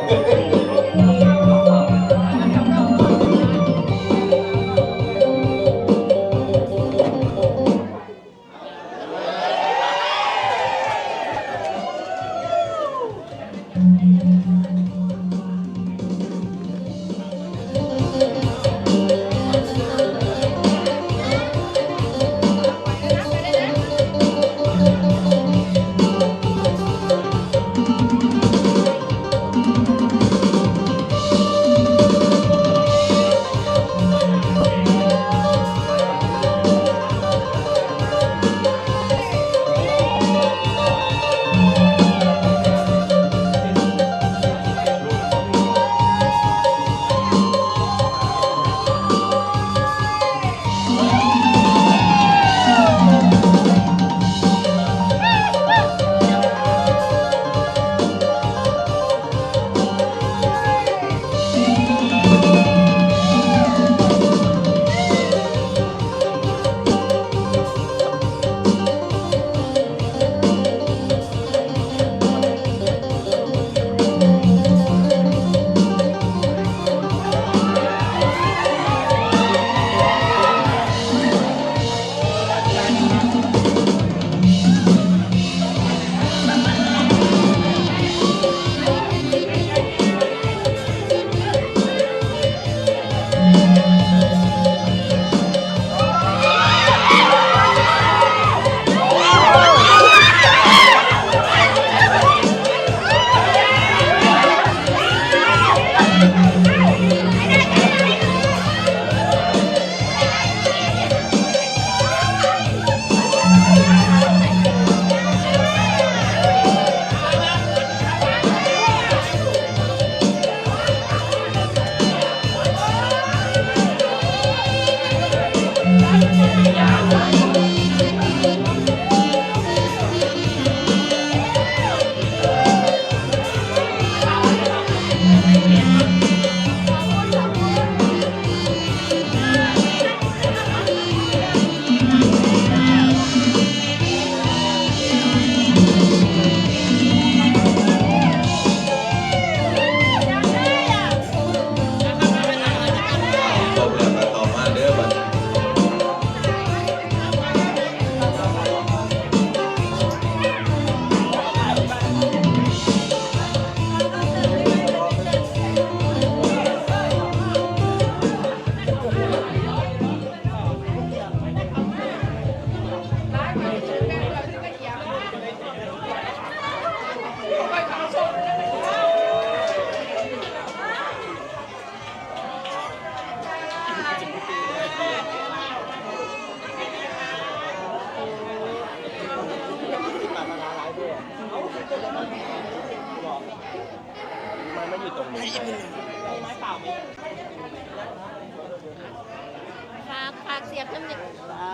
ฝากเสียบน้ำหนึ่ง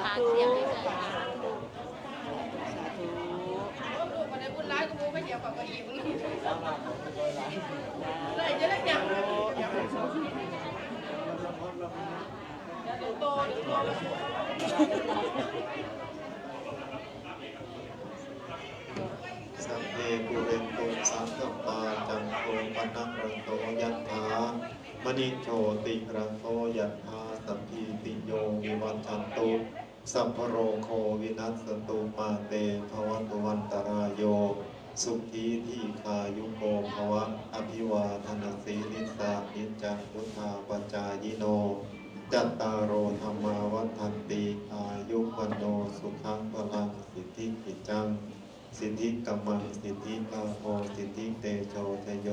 ฝากเสียบนิดหน่อยวันนี้บุญร้ายกูไม่เกี่ยวกับกระดิ่งเลยจะได้ยังโตสัพเพปุเรนตุสังกปาจันโทปนังรันโตยัตถามณิโชติรันโตยัตถาสัพพิติโยวิวัชชันตุสัพพโรโควินัสสตุมาเตภวัตุวันตรายโยสุขีทีคายุโกภวะอภิวาทนาสีลิสานิจังพุทธาปัจจายโนจัตตารโอธรรมาวัฏันติอายุวันโนสุขังพลังสิทธิกิจจัง สิทธิกัมมังสิทธิลาโภสิทธิเตโชชโย